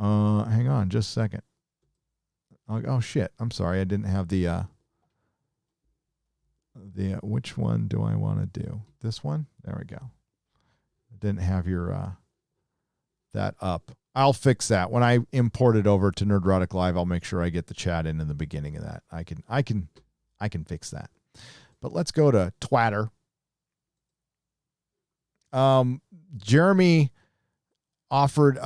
Hang on just a second. Oh shit. I'm sorry. I didn't have the which one do I want to do? This one? There we go. I didn't have your that up. I'll fix that. When I import it over to Nerdrotic Live, I'll make sure I get the chat in the beginning of that. I can fix that. But let's go to Twitter. Jeremy offered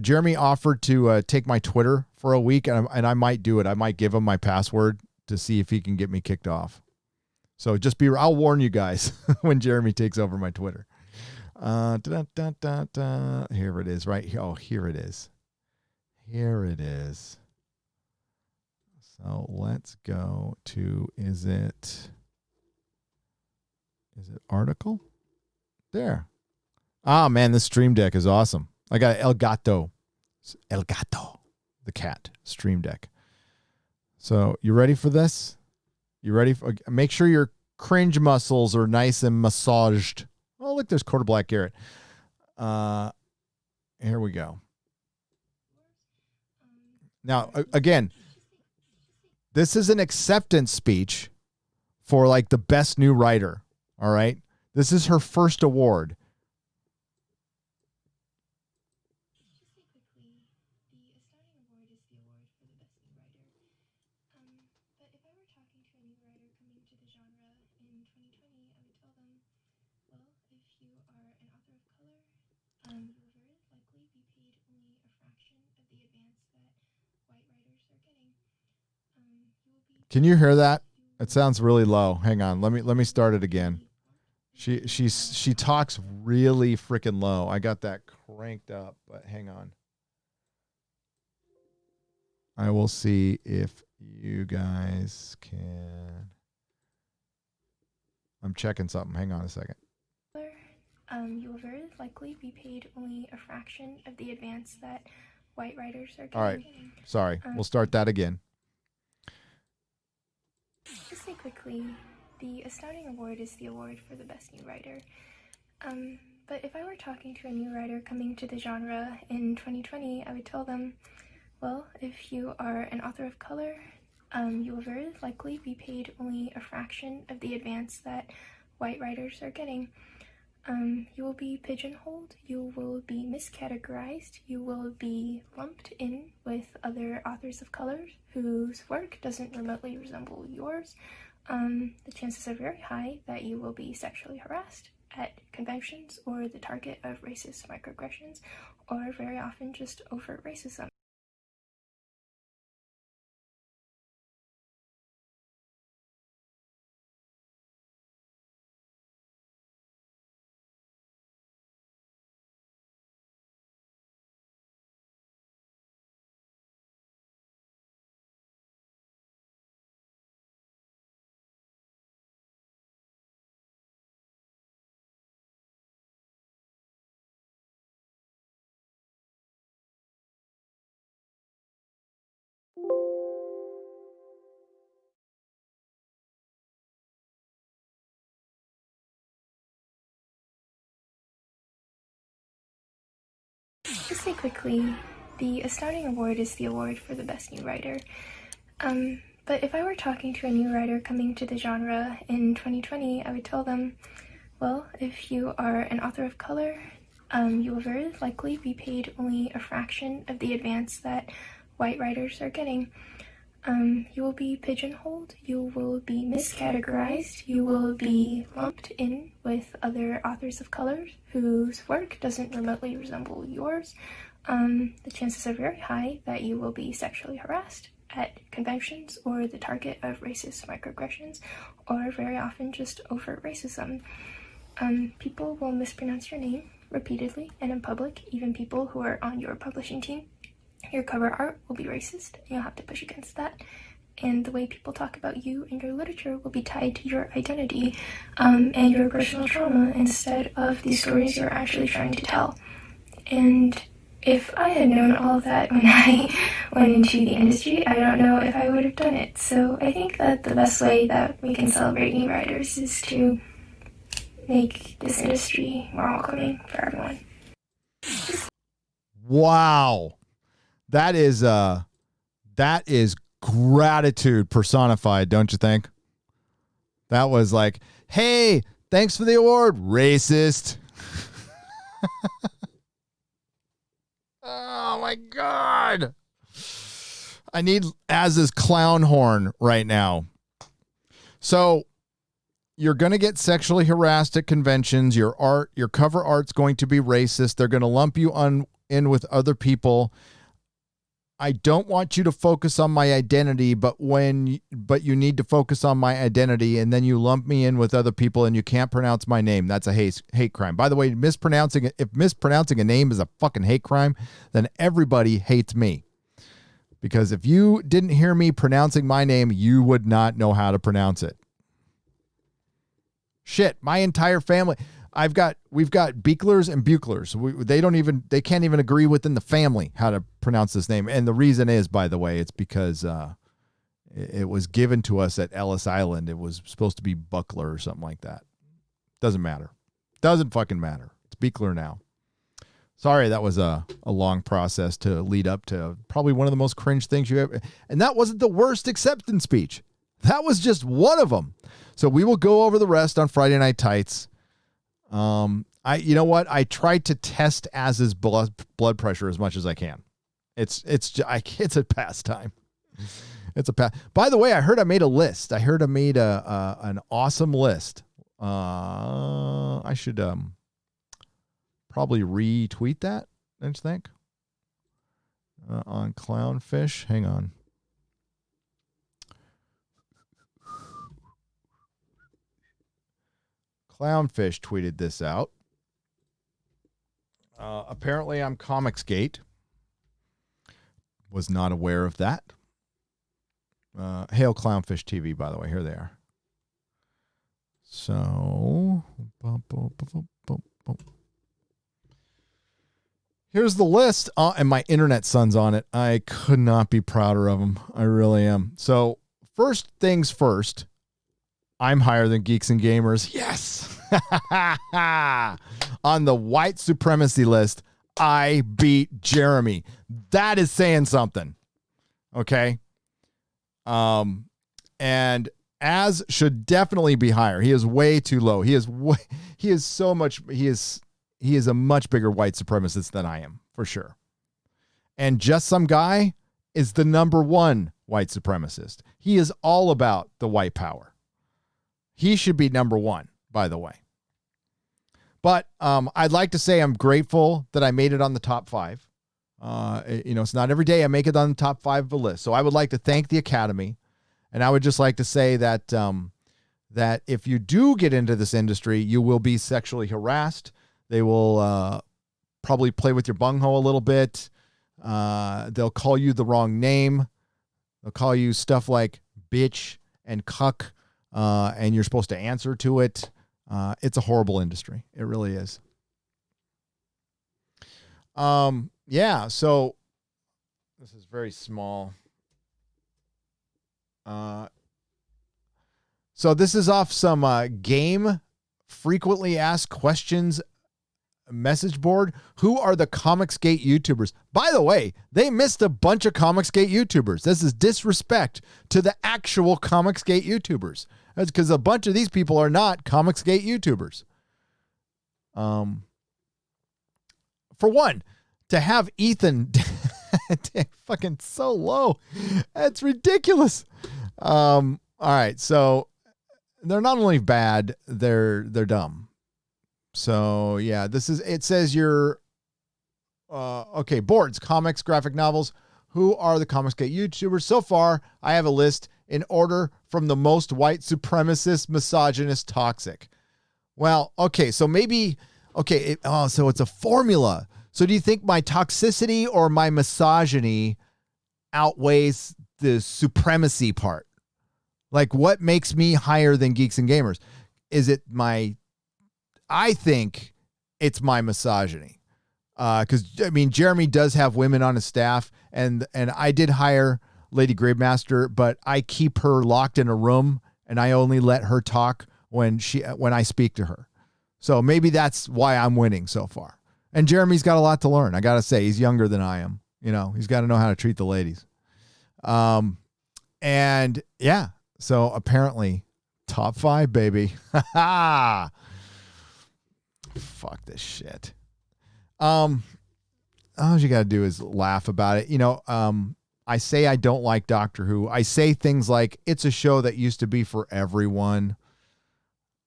Jeremy offered to take my Twitter for a week, and I might do it. I might give him my password to see if he can get me kicked off. So I'll warn you guys when Jeremy takes over my Twitter. Here it is right here. Oh, here it is. Here it is. So let's go to, is it article? There. Ah, man, this Stream Deck is awesome. I got El Gato, the cat Stream Deck. So you ready for this? You ready for? Make sure your cringe muscles are nice and massaged. Oh, look, there's Quarter Black Garrett. Here we go. Now, again, this is an acceptance speech for like the best new writer. All right. This is her first award. Can you hear that? It sounds really low. Hang on. Let me start it again. She talks really freaking low. I got that cranked up, but hang on. I will see if you guys can. I'm checking something. Hang on a second. You will very likely be paid only a fraction of the advance that white writers are getting. All right. Sorry. We'll start that again. Just say quickly, the Astounding Award is the award for the best new writer. But if I were talking to a new writer coming to the genre in 2020, I would tell them, well, if you are an author of color, you will very likely be paid only a fraction of the advance that white writers are getting. You will be pigeonholed, you will be miscategorized, you will be lumped in with other authors of color whose work doesn't remotely resemble yours. The chances are very high that you will be sexually harassed at conventions or the target of racist microaggressions, or very often just overt racism. Just say quickly, the Astounding Award is the award for the best new writer. But if I were talking to a new writer coming to the genre in 2020, I would tell them, well, if you are an author of color, you will very likely be paid only a fraction of the advance that white writers are getting. You will be pigeonholed, you will be miscategorized, you will be lumped in with other authors of color whose work doesn't remotely resemble yours. The chances are very high that you will be sexually harassed at conventions or the target of racist microaggressions, or very often just overt racism. People will mispronounce your name repeatedly and in public, even people who are on your publishing team. Your cover art will be racist, and you'll have to push against that. And the way people talk about you and your literature will be tied to your identity and your personal trauma instead of the stories you're actually trying to tell. And if I had known all of that when I went into the industry, I don't know if I would have done it. So I think that the best way that we can celebrate new writers is to make this industry more welcoming for everyone. Wow. That is gratitude personified, don't you think? That was like, hey, thanks for the award, racist. Oh my God. I need Az's clown horn right now. So you're going to get sexually harassed at conventions. Your cover art's going to be racist. They're going to lump you in with other people. I don't want you to focus on my identity, but you need to focus on my identity, and then you lump me in with other people and you can't pronounce my name. That's a hate crime. By the way, if mispronouncing a name is a fucking hate crime, then everybody hates me. Because if you didn't hear me pronouncing my name, you would not know how to pronounce it. Shit, my entire family. We've got Beeklers and Buchlers. They can't even agree within the family how to pronounce this name. And the reason is, by the way, it's because it was given to us at Ellis Island. It was supposed to be Buckler or something like that. Doesn't matter. Doesn't fucking matter. It's Beekler now. Sorry, that was a long process to lead up to probably one of the most cringe things you ever. And that wasn't the worst acceptance speech. That was just one of them. So we will go over the rest on Friday Night Tights. You know what? I tried to test Az's blood pressure as much as I can. It's a pastime. It's a pass. By the way, I heard I made a list. I heard I made an awesome list. I should probably retweet that. Don't you think? On Clownfish. Hang on. Clownfish tweeted this out. Apparently, I'm Comicsgate. Was not aware of that. Hail Clownfish TV, by the way. Here they are. So, Here's the list, and my internet son's on it. I could not be prouder of him. I really am. So first things first, I'm higher than Geeks and Gamers. Yes. On the white supremacy list, I beat Jeremy. That is saying something. Okay. And Az should definitely be higher. He is way too low. He is a much bigger white supremacist than I am, for sure. And Just Some Guy is the number one white supremacist. He is all about the white power. He should be number one, by the way. But I'd like to say I'm grateful that I made it on the top 5. It's not every day I make it on the top 5 of a list. So I would like to thank the Academy. And I would just like to say that that if you do get into this industry, you will be sexually harassed. They will probably play with your bunghole a little bit. They'll call you the wrong name. They'll call you stuff like bitch and cuck, and you're supposed to answer to it. It's a horrible industry. It really is. Yeah, so this is very small. So this is off some game frequently asked questions message board. Who are the Comicsgate YouTubers? By the way, they missed a bunch of Comicsgate YouTubers. This is disrespect to the actual Comicsgate YouTubers. That's because a bunch of these people are not Comicsgate YouTubers. For one, to have Ethan fucking so low, that's ridiculous. All right, so they're not only bad, they're dumb. So yeah, it says you're okay, boards, comics, graphic novels. Who are the Comicsgate YouTubers? So far, I have a list in order from the most white supremacist, misogynist, toxic. Well, okay, so maybe, so it's a formula. So do you think my toxicity or my misogyny outweighs the supremacy part? Like, what makes me higher than Geeks and Gamers? Is it I think it's my misogyny. Because, Jeremy does have women on his staff, and I did hire Lady Gravemaster, but I keep her locked in a room, and I only let her talk when I speak to her. So maybe that's why I'm winning so far. And Jeremy's got a lot to learn. I got to say, he's younger than I am. He's got to know how to treat the ladies. And yeah, so apparently top 5, baby. Fuck this shit. All you got to do is laugh about it. I say I don't like Doctor Who. I say things like, it's a show that used to be for everyone.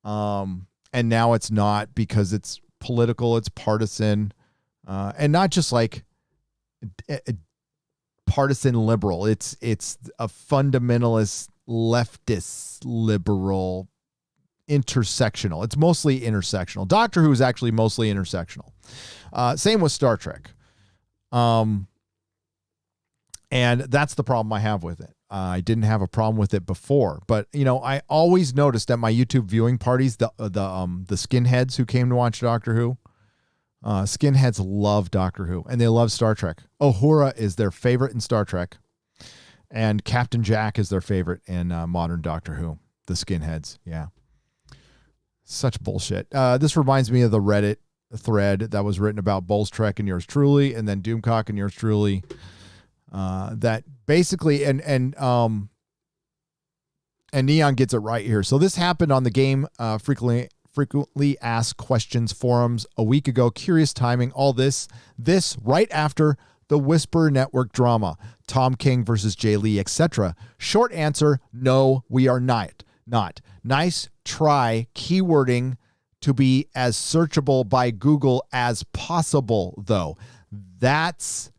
And now it's not, because it's political, it's partisan, and not just like a partisan liberal. It's a fundamentalist, leftist, liberal, intersectional. It's mostly intersectional. Doctor Who is actually mostly intersectional. Same with Star Trek. And that's the problem I have with it. I didn't have a problem with it before, but I always noticed at my YouTube viewing parties, the skinheads who came to watch Doctor Who, skinheads love Doctor Who and they love Star Trek. Uhura is their favorite in Star Trek, and Captain Jack is their favorite in modern Doctor Who. The skinheads, yeah, such bullshit. This reminds me of the Reddit thread that was written about Bowles Trek and yours truly, and then Doomcock and yours truly. That basically, and Neon gets it right here. So this happened on the game frequently asked questions forums a week ago. Curious timing. All this right after the Whisper Network drama, Tom King versus Jay Lee, etc. Short answer: no, we are not. Nice try keywording to be as searchable by Google as possible, though. That's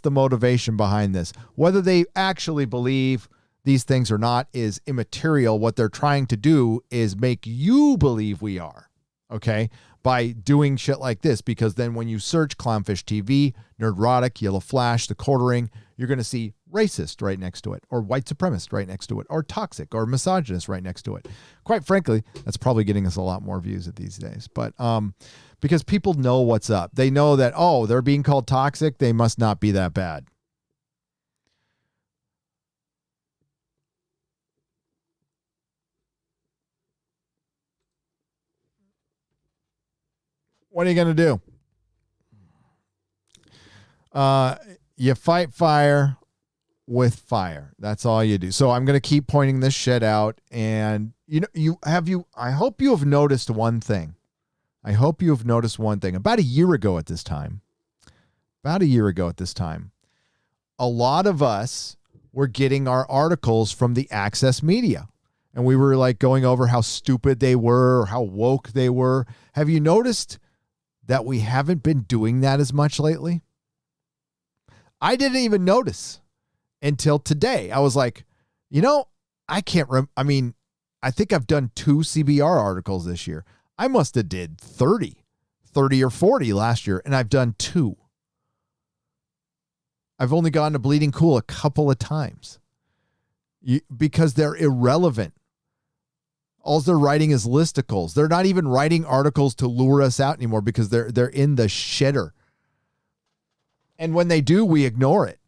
the motivation behind this. Whether they actually believe these things or not is immaterial. What they're trying to do is make you believe we are, okay, by doing shit like this, because then when you search Clownfish TV, Nerdrotic, Yellow Flash, The Quartering, you're going to see racist right next to it, or white supremacist right next to it, or toxic or misogynist right next to it. Quite frankly, that's probably getting us a lot more views these days. But because people know what's up. They know that, oh, they're being called toxic. They must not be that bad. What are you going to do? You fight fire with fire. That's all you do. So I'm going to keep pointing this shit out. And I hope you have noticed one thing. About a year ago at this time, a lot of us were getting our articles from the Access media. And we were like going over how stupid they were, or how woke they were. Have you noticed that we haven't been doing that as much lately? I didn't even notice until today. I was like, I can't I think I've done 2 CBR articles this year. I must have did 30 or 40 last year, and I've done 2. I've only gone to Bleeding Cool a couple of times because they're irrelevant. All they're writing is listicles. They're not even writing articles to lure us out anymore because they're in the shitter. And when they do, we ignore it.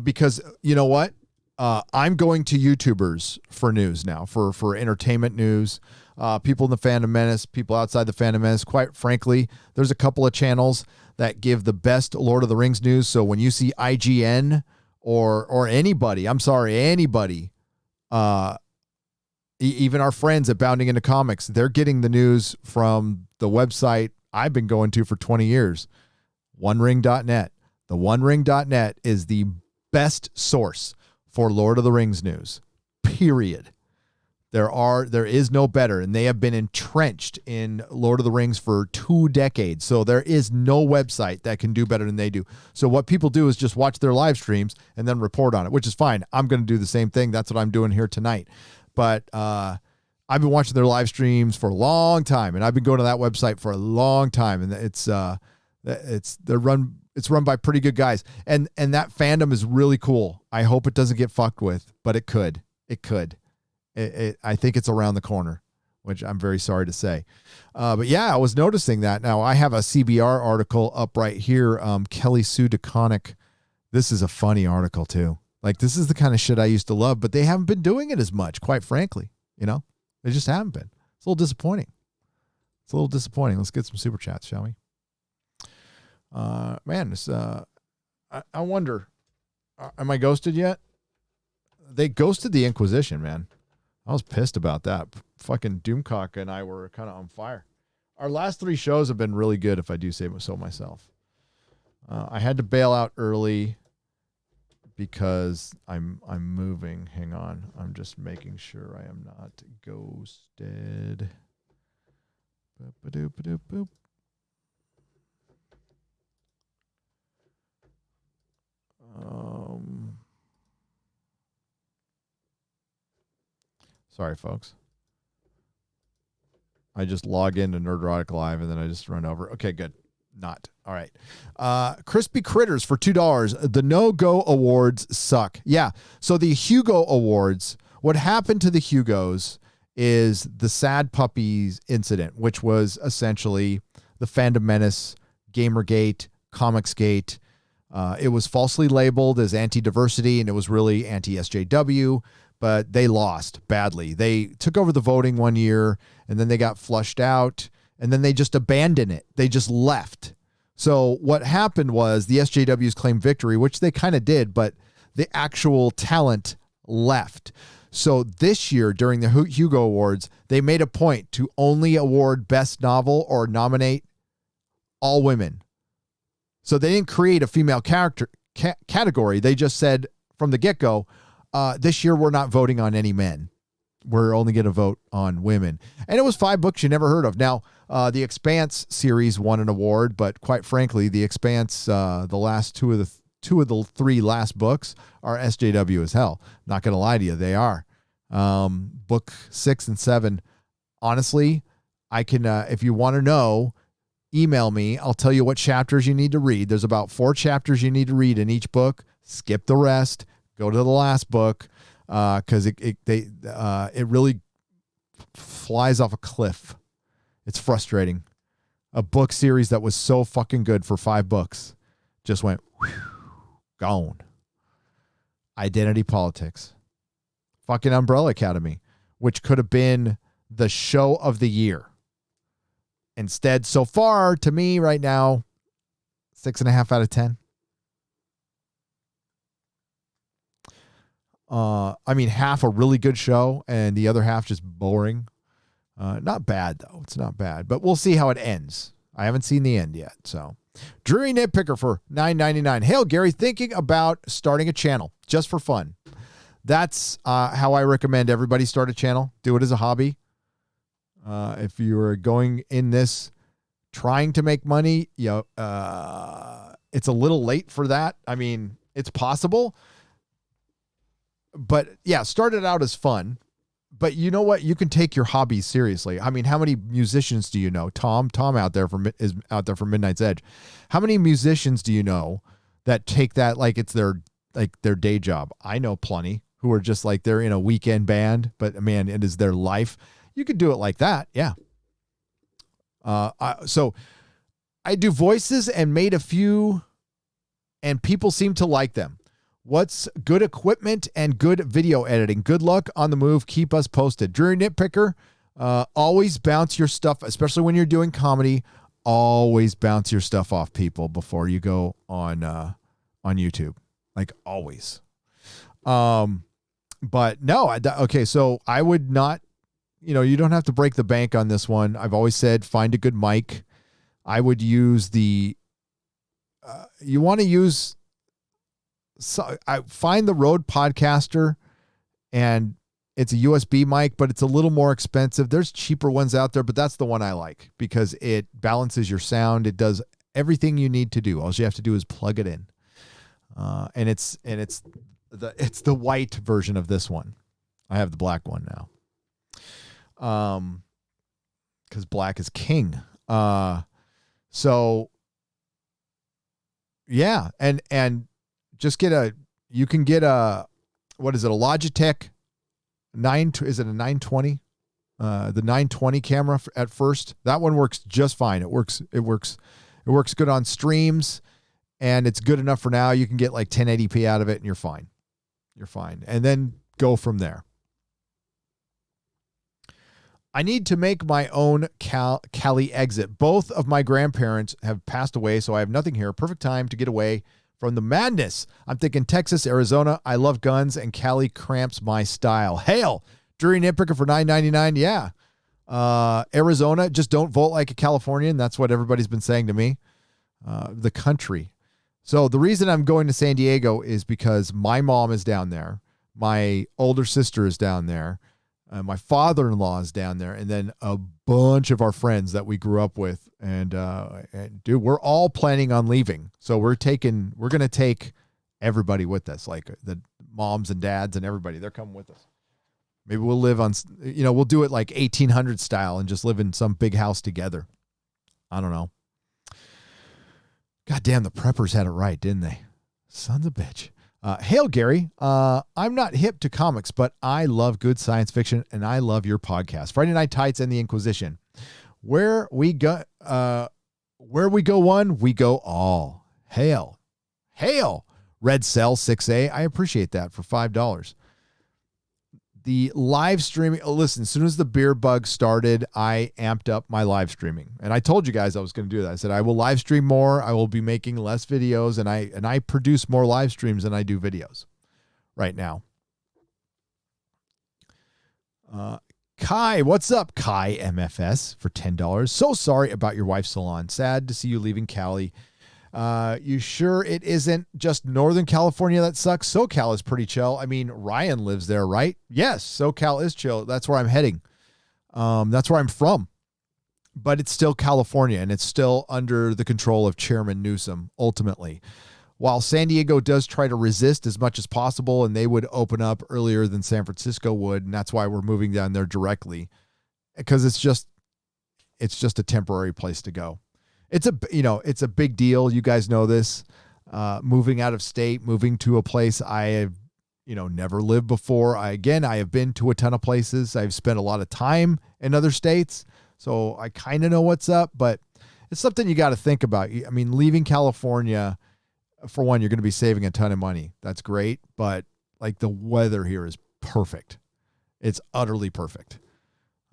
Because you know what? I'm going to YouTubers for news now, for entertainment news. People in the Phantom Menace, people outside the Phantom Menace. Quite frankly, there's a couple of channels that give the best Lord of the Rings news. So when you see IGN or anybody, even our friends at Bounding Into Comics, they're getting the news from the website I've been going to for 20 years, OneRing.net. The OneRing.net is the best source for Lord of the Rings news, period. There is no better, and they have been entrenched in Lord of the Rings for 2 decades. So there is no website that can do better than they do. So what people do is just watch their live streams and then report on it, which is fine. I'm going to do the same thing. That's what I'm doing here tonight. But I've been watching their live streams for a long time, and I've been going to that website for a long time, and it's run by pretty good guys, and that fandom is really cool. I hope it doesn't get fucked with, but it could. I think it's around the corner, which I'm very sorry to say. But yeah, I was noticing that. Now I have a CBR article up right here. Kelly Sue DeConnick. This is a funny article too. Like, this is the kind of shit I used to love, but they haven't been doing it as much, quite frankly. They just haven't been. It's a little disappointing. Let's get some super chats, shall we? Man, it's, I wonder, am I ghosted yet? They ghosted the Inquisition, man. I was pissed about that. Fucking Doomcock and I were kind of on fire. Our last 3 shows have been really good, if I do say so myself. I had to bail out early because I'm moving. Hang on. I'm just making sure I am not ghosted. Boop-a-doop-a-doop-boop. Sorry, folks. I just log into Nerdrotic Live and then I just run over. Okay, good. Not. All right. Crispy Critters for $2. The No-Go Awards suck. Yeah. So the Hugo Awards, what happened to the Hugos is the Sad Puppies incident, which was essentially the Fandom Menace, Gamergate, Comicsgate. It was falsely labeled as anti-diversity, and it was really anti-SJW, but they lost badly. They took over the voting one year, and then they got flushed out, and then they just abandoned it. They just left. So what happened was the SJWs claimed victory, which they kind of did, but the actual talent left. So this year, during the Hugo Awards, they made a point to only award Best Novel or nominate all women. So they didn't create a female character category. They just said from the get-go, this year we're not voting on any men. We're only going to vote on women. And it was 5 books you never heard of. Now, the Expanse series won an award, but quite frankly, the Expanse, the last two of the 3 last books are SJW as hell. Not going to lie to you, they are. Book 6 and 7, honestly, I can, if you want to know, email me. I'll tell you what chapters you need to read. There's about 4 chapters you need to read in each book. Skip the rest. Go to the last book, because it really flies off a cliff. It's frustrating. A book series that was so fucking good for 5 books just went whew, gone. Identity Politics. Fucking Umbrella Academy, which could have been the show of the year. Instead, so far, to me right now, 6.5 out of 10. I mean, half a really good show and the other half just boring. Not bad, though. It's not bad. But we'll see how it ends. I haven't seen the end yet. So, Dreary Nitpicker for $9.99. Hail, Gary, thinking about starting a channel just for fun. That's how I recommend everybody start a channel. Do it as a hobby. If you are going in this trying to make money, it's a little late for that. I mean, it's possible. But yeah, start it out as fun. But you know what? You can take your hobbies seriously. I mean, how many musicians do you know? Tom is out there for Midnight's Edge. How many musicians do you know that take that like it's their day job? I know plenty who are just like they're in a weekend band, but man, it is their life. You could do it like that, yeah. So I do voices and made a few, and people seem to like them. What's good equipment and good video editing? Good luck on the move. Keep us posted. Dreary Nitpicker, always bounce your stuff, especially when you're doing comedy. Always bounce your stuff off people before you go on YouTube. Like always. But no, okay. So I would not, you don't have to break the bank on this one. I've always said, find a good mic. I would use you want to use, I find the Rode Podcaster, and it's a USB mic, but it's a little more expensive. There's cheaper ones out there, but that's the one I like because it balances your sound. It does everything you need to do. All you have to do is plug it in. And it's the white version of this one. I have the black one now. Because black is king. So yeah, and just you can get a Logitech 9, is it a 920? The 920 camera at first. That one works just fine. It works good on streams, and it's good enough for now. You can get like 1080p out of it and you're fine. And then go from there. I need to make my own CalEXIT. Both of my grandparents have passed away, so I have nothing here. Perfect time to get away from the madness. I'm thinking Texas, Arizona. I love guns, and Cali cramps my style. Hail! Dreary Nitpicker for $9.99. Yeah. Arizona, just don't vote like a Californian. That's what everybody's been saying to me. The country. So the reason I'm going to San Diego is because my mom is down there. My older sister is down there. My father-in-law is down there, and then a bunch of our friends that we grew up with. And dude, we're all planning on leaving. So we're going to take everybody with us, like the moms and dads and everybody. They're coming with us. Maybe we'll live on, we'll do it like 1800 style and just live in some big house together. I don't know. God damn, the preppers had it right, didn't they? Sons of a bitch. Hail, Gary. I'm not hip to comics, but I love good science fiction, and I love your podcast. Friday Night Tights and the Inquisition. Where we go one, we go all. Hail. Red Cell 6A. I appreciate that for $5. The live streaming. Oh, listen, as soon as the beer bug started, I amped up my live streaming. And I told you guys I was going to do that. I said, I will live stream more. I will be making less videos. And I produce more live streams than I do videos right now. Kai, what's up? Kai MFS for $10. So sorry about your wife's salon. Sad to see you leaving Cali. You sure it isn't just Northern California that sucks? SoCal is pretty chill. I mean, Ryan lives there, right? Yes, SoCal is chill. That's where I'm heading. That's where I'm from. But it's still California, and it's still under the control of Chairman Newsom, ultimately. While San Diego does try to resist as much as possible, and they would open up earlier than San Francisco would, and that's why we're moving down there directly. Because it's just it's just a temporary place to go. It's a big deal. You guys know this. Moving out of state, moving to a place I have, never lived before. I have been to a ton of places. I've spent a lot of time in other states, so I kind of know what's up, but it's something you got to think about. I mean, leaving California, for one, you're going to be saving a ton of money. That's great, but like the weather here is perfect. It's utterly perfect.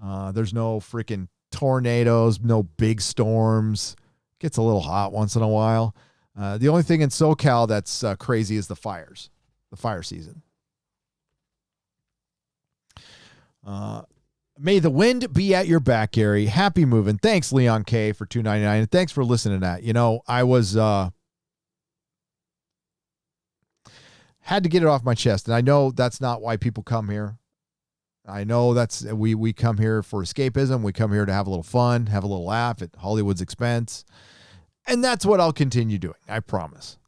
There's no freaking tornadoes, no big storms. Gets a little hot once in a while. The only thing in SoCal that's crazy is the fires, the fire season. May the wind be at your back, Gary. Happy moving. Thanks, Leon K, for $2.99, and thanks for listening to that. I was had to get it off my chest, and I know that's not why people come here. I know that's we come here for escapism. We come here to have a little fun, have a little laugh at Hollywood's expense. And that's what I'll continue doing, I promise.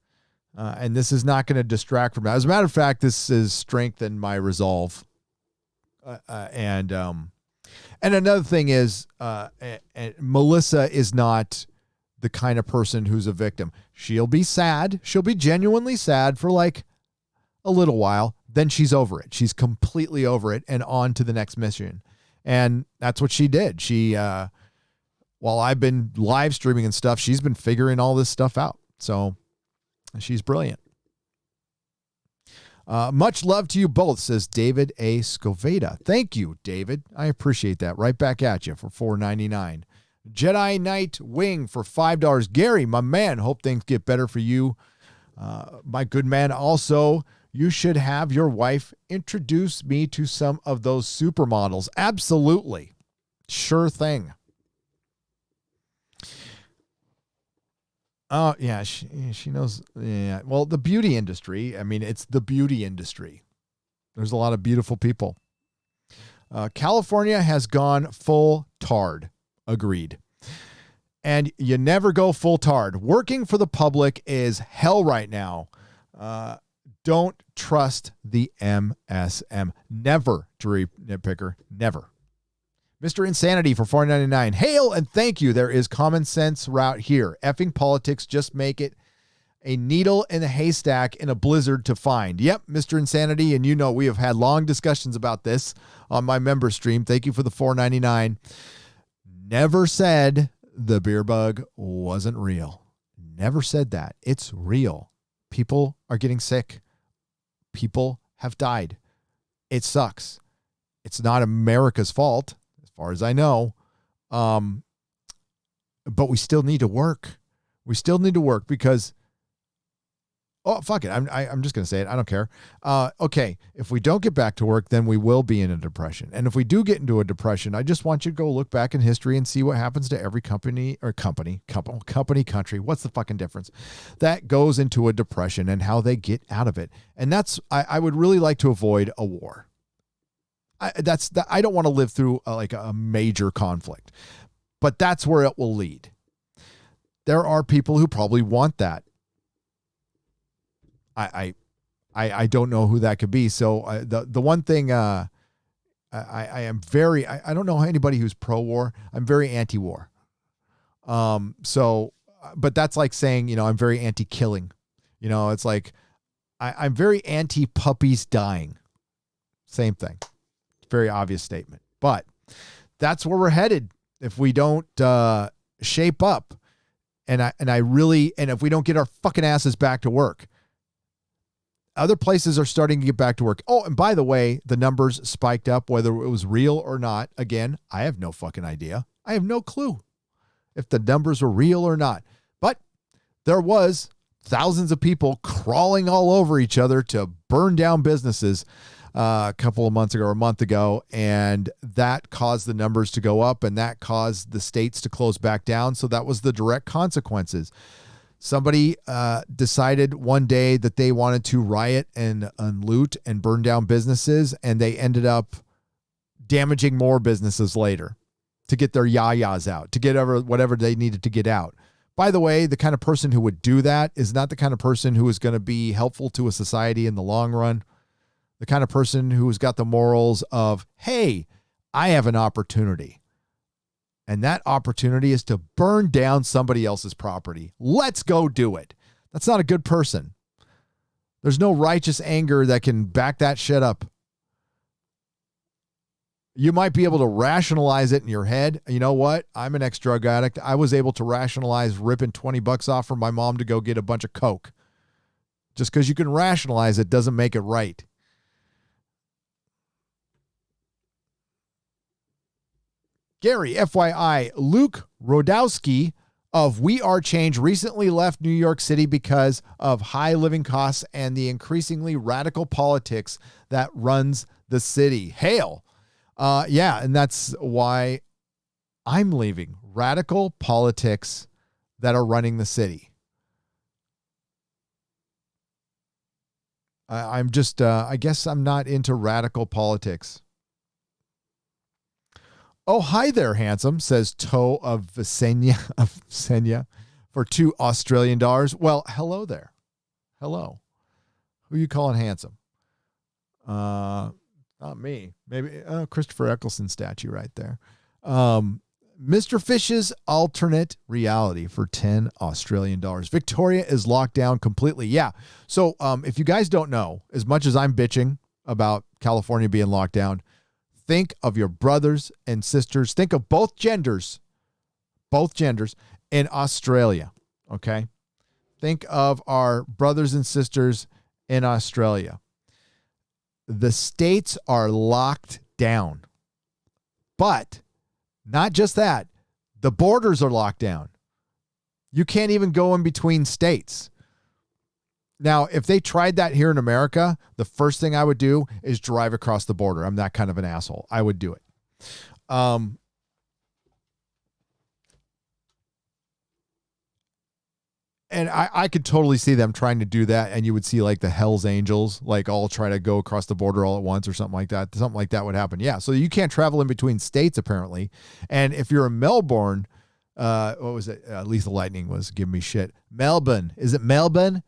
And this is not going to distract from that. As a matter of fact, this has strengthened my resolve. And another thing is, Melissa is not the kind of person who's a victim. She'll be sad. She'll be genuinely sad for like a little while. Then she's over it. She's completely over it and on to the next mission. And that's what she did. She, while I've been live streaming and stuff, she's been figuring all this stuff out. So she's brilliant. Much love to you both, says David A. Scoveda. Thank you, David. I appreciate that. Right back at you for $4.99. Jedi Knight Wing for $5. Gary, my man, hope things get better for you. My good man, also, you should have your wife introduce me to some of those supermodels. Absolutely. Sure thing. Oh, yeah, she knows. Yeah. Well, the beauty industry, I mean, it's the beauty industry. There's a lot of beautiful people. California has gone full tard. Agreed. And you never go full tard. Working for the public is hell right now. Don't trust the MSM. Never, Drew Nitpicker. Never. Mr. Insanity for $4.99. Hail and thank you. There is common sense route here. Effing politics just make it a needle in a haystack in a blizzard to find. Yep, Mr. Insanity, and we have had long discussions about this on my member stream. Thank you for the $4.99. Never said the beer bug wasn't real. Never said that. It's real. People are getting sick. People have died. It sucks. It's not America's fault, as far as I know. But we still need to work. We still need to work because, oh, fuck it. I'm just going to say it. I don't care. Okay. If we don't get back to work, then we will be in a depression. And if we do get into a depression, I just want you to go look back in history and see what happens to every country. What's the fucking difference? That goes into a depression and how they get out of it. And that's, I would really like to avoid a war. I don't want to live through a major conflict, but that's where it will lead. There are people who probably want that. I don't know who that could be. So the one thing I am very, I don't know anybody who's pro-war. I'm very anti-war. But that's like saying, I'm very anti-killing. It's like I'm very anti-puppies dying. Same thing. Very obvious statement, but that's where we're headed if we don't shape up. And if we don't get our fucking asses back to work. Other places are starting to get back to work. Oh, and by the way, the numbers spiked up, whether it was real or not. Again, I have no fucking idea. I have no clue if the numbers were real or not. But there was thousands of people crawling all over each other to burn down businesses a couple of months ago or a month ago, and that caused the numbers to go up, and that caused the states to close back down. So that was the direct consequences. Somebody decided one day that they wanted to riot and loot and burn down businesses, and they ended up damaging more businesses later to get their yayas out, to get whatever they needed to get out. By the way, the kind of person who would do that is not the kind of person who is going to be helpful to a society in the long run. The kind of person who's got the morals of, hey, I have an opportunity. And that opportunity is to burn down somebody else's property. Let's go do it. That's not a good person. There's no righteous anger that can back that shit up. You might be able to rationalize it in your head. You know what? I'm an ex-drug addict. I was able to rationalize ripping $20 off from my mom to go get a bunch of coke. Just because you can rationalize it doesn't make it right. Gary, FYI, Luke Rodowski of We Are Change recently left New York City because of high living costs and the increasingly radical politics that runs the city. Hail. Yeah, and that's why I'm leaving. Radical politics that are running the city. I'm just, I guess I'm not into radical politics. Oh, hi there, handsome, says Toe of Visenya for $2 Australian. Well, hello there. Hello. Who you calling handsome? Not me. Maybe Christopher Eccleston statue right there. Mr. Fish's alternate reality for $10 Australian. Victoria is locked down completely. Yeah. So if you guys don't know, as much as I'm bitching about California being locked down, think of your brothers and sisters. Think of both genders in Australia. Okay. Think of our brothers and sisters in Australia. The states are locked down, but not just that. The borders are locked down. You can't even go in between states. Now, if they tried that here in America, the first thing I would do is drive across the border. I'm that kind of an asshole. I would do it. And I could totally see them trying to do that, and you would see like the Hells Angels, like all try to go across the border all at once or something like that. Something like that would happen. Yeah, so you can't travel in between states, apparently. And if you're in Melbourne, what was it? Lethal Lightning was giving me shit. Melbourne. Is it Melbourne?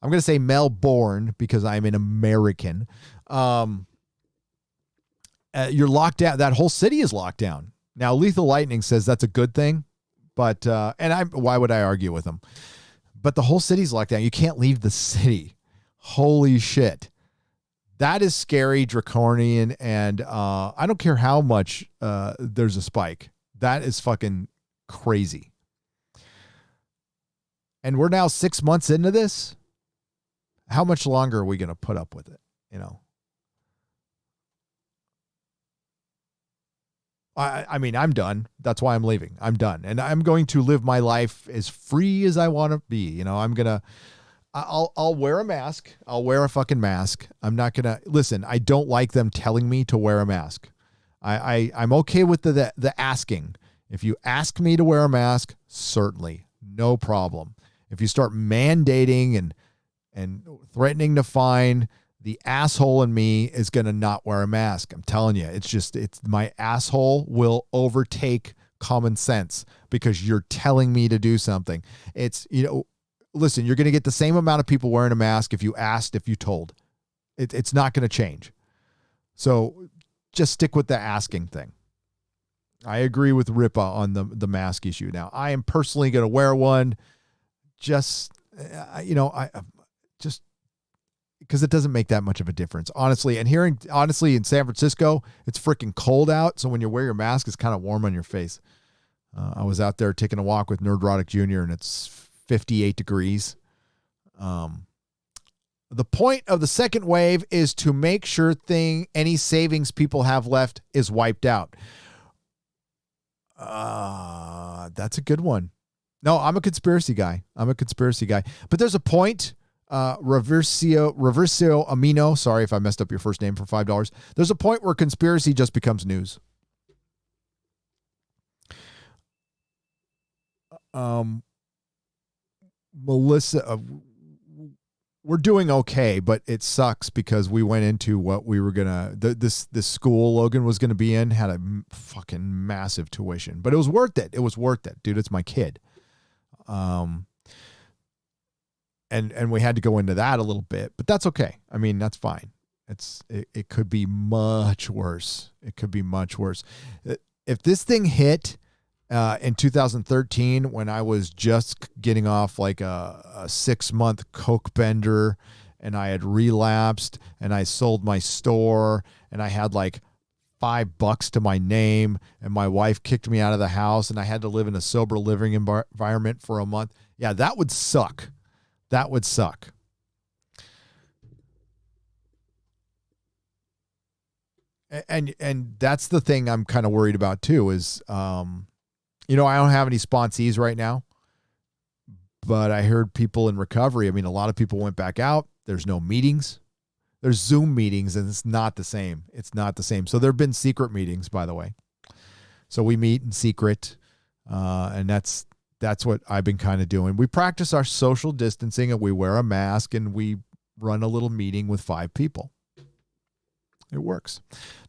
I'm going to say Melbourne because I'm an American. You're locked down. That whole city is locked down. Now, Lethal Lightning says that's a good thing, but why would I argue with him? But the whole city's locked down. You can't leave the city. Holy shit. That is scary, draconian, and I don't care how much there's a spike. That is fucking crazy. And we're now 6 months into this. How much longer are we going to put up with it? You know, I mean, I'm done. That's why I'm leaving. I'm done. And I'm going to live my life as free as I want to be. You know, I'll wear a mask. I'll wear a fucking mask. I'm not going to listen. I don't like them telling me to wear a mask. I'm okay with the asking. If you ask me to wear a mask, certainly no problem. If you start mandating and threatening to fine, the asshole in me is going to not wear a mask. I'm telling you, it's my asshole will overtake common sense because you're telling me to do something. It's, you know, listen, you're going to get the same amount of people wearing a mask if you asked, if you told. It's not going to change. So just stick with the asking thing. I agree with Ripa on the mask issue. Now, I am personally going to wear one just, you know, just because it doesn't make that much of a difference, honestly. And honestly, in San Francisco, it's freaking cold out. So when you wear your mask, it's kind of warm on your face. I was out there taking a walk with Nerdrotic Jr. and it's 58 degrees. The point of the second wave is to make sure any savings people have left is wiped out. That's a good one. No, I'm a conspiracy guy. But there's a point. Reversio Amino. Sorry if I messed up your first name for $5. There's a point where conspiracy just becomes news. Melissa, we're doing okay, but it sucks because we went into what we were gonna. This school Logan was gonna be in had a fucking massive tuition, but it was worth it. It was worth it, dude. It's my kid. And we had to go into that a little bit, but that's okay. I mean, that's fine. It could be much worse. It could be much worse. If this thing hit in 2013 when I was just getting off like a 6-month coke bender, and I had relapsed, and I sold my store, and I had like $5 to my name, and my wife kicked me out of the house, and I had to live in a sober living environment for a month. Yeah, that would suck. That would suck. And that's the thing I'm kind of worried about too is, I don't have any sponsees right now, but I heard people in recovery. I mean, a lot of people went back out. There's no meetings. There's Zoom meetings, and it's not the same. It's not the same. So there have been secret meetings, by the way. So we meet in secret, and that's what I've been kind of doing. We practice our social distancing, and we wear a mask, and we run a little meeting with 5 people. It works.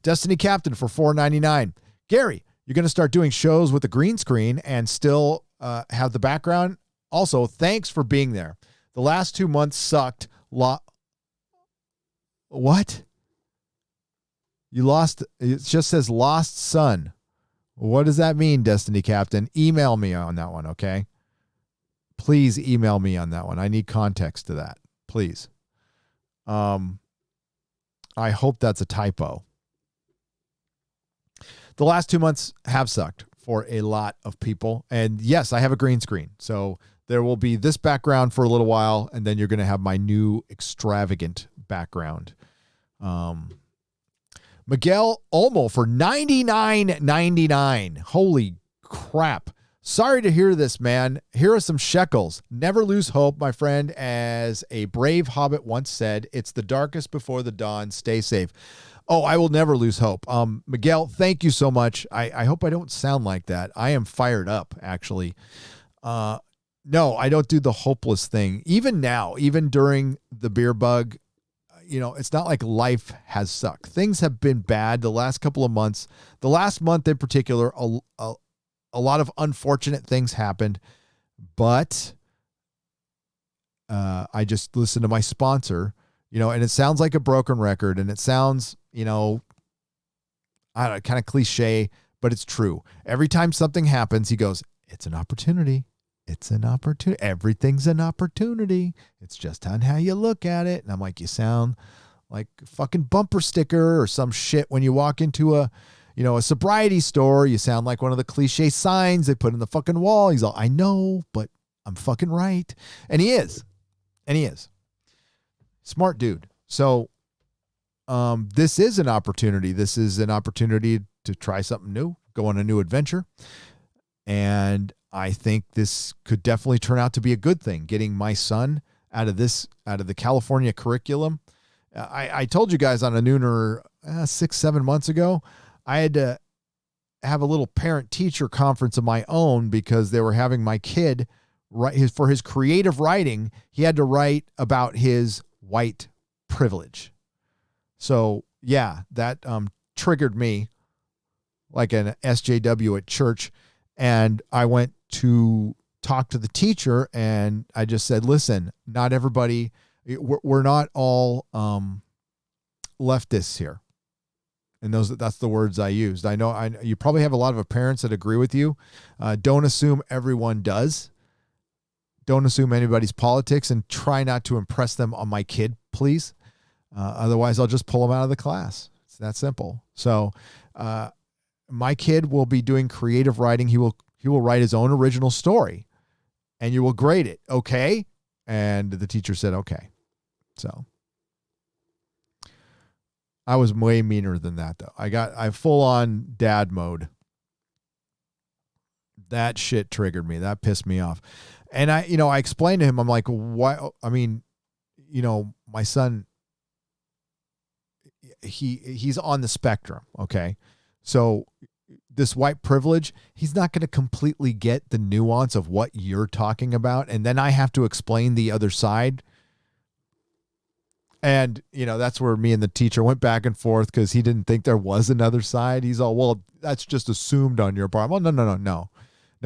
Destiny Captain for $4.99. Gary, you're going to start doing shows with the green screen and still have the background. Also, thanks for being there. The last 2 months sucked. What? You lost, it just says lost son. What does that mean, Destiny Captain? Email me on that one, okay? Please email me on that one. I need context to that, please. I hope that's a typo. The last 2 months have sucked for a lot of people. And yes, I have a green screen. So there will be this background for a little while, and then you're going to have my new extravagant background. Miguel Olmo for $99.99. Holy crap. Sorry to hear this, man. Here are some shekels. Never lose hope, my friend. As a brave hobbit once said, it's the darkest before the dawn. Stay safe. Oh, I will never lose hope. Miguel, thank you so much. I hope I don't sound like that. I am fired up, actually. No, I don't do the hopeless thing. Even now, even during the beer bug, it's not like life has sucked. Things have been bad the last couple of months. The last month in particular, a lot of unfortunate things happened, but I just listened to my sponsor, and it sounds like a broken record, and it sounds, I don't know, kind of cliche, but it's true. Every time something happens, he goes, it's an opportunity. It's an opportunity. Everything's an opportunity. It's just on how you look at it. And I'm like, you sound like a fucking bumper sticker or some shit when you walk into a sobriety store. You sound like one of the cliche signs they put in the fucking wall. He's all, I know, but I'm fucking right. And he is. Smart dude. So this is an opportunity. This is an opportunity to try something new, go on a new adventure. And I think this could definitely turn out to be a good thing, getting my son out of the California curriculum. I told you guys on a nooner 6-7 months ago, I had to have a little parent-teacher conference of my own because they were having my kid write for his creative writing. He had to write about his white privilege. So yeah, that triggered me like an SJW at church. And I went to talk to the teacher, and I just said, listen, not everybody, we're not all leftists here. And that's the words I used. I know you probably have a lot of parents that agree with you. Don't assume everyone does. Don't assume anybody's politics, and try not to impress them on my kid, please. Otherwise, I'll just pull them out of the class. It's that simple. So my kid will be doing creative writing. He will write his own original story, and you will grade it. Okay. And the teacher said, okay. So I was way meaner than that, though. I full on dad mode. That shit triggered me. That pissed me off. And I explained to him, I'm like, why? I mean, my son, he's on the spectrum. Okay. So this white privilege, he's not going to completely get the nuance of what you're talking about. And then I have to explain the other side. And, that's where me and the teacher went back and forth because he didn't think there was another side. He's all, well, that's just assumed on your part. Well, no.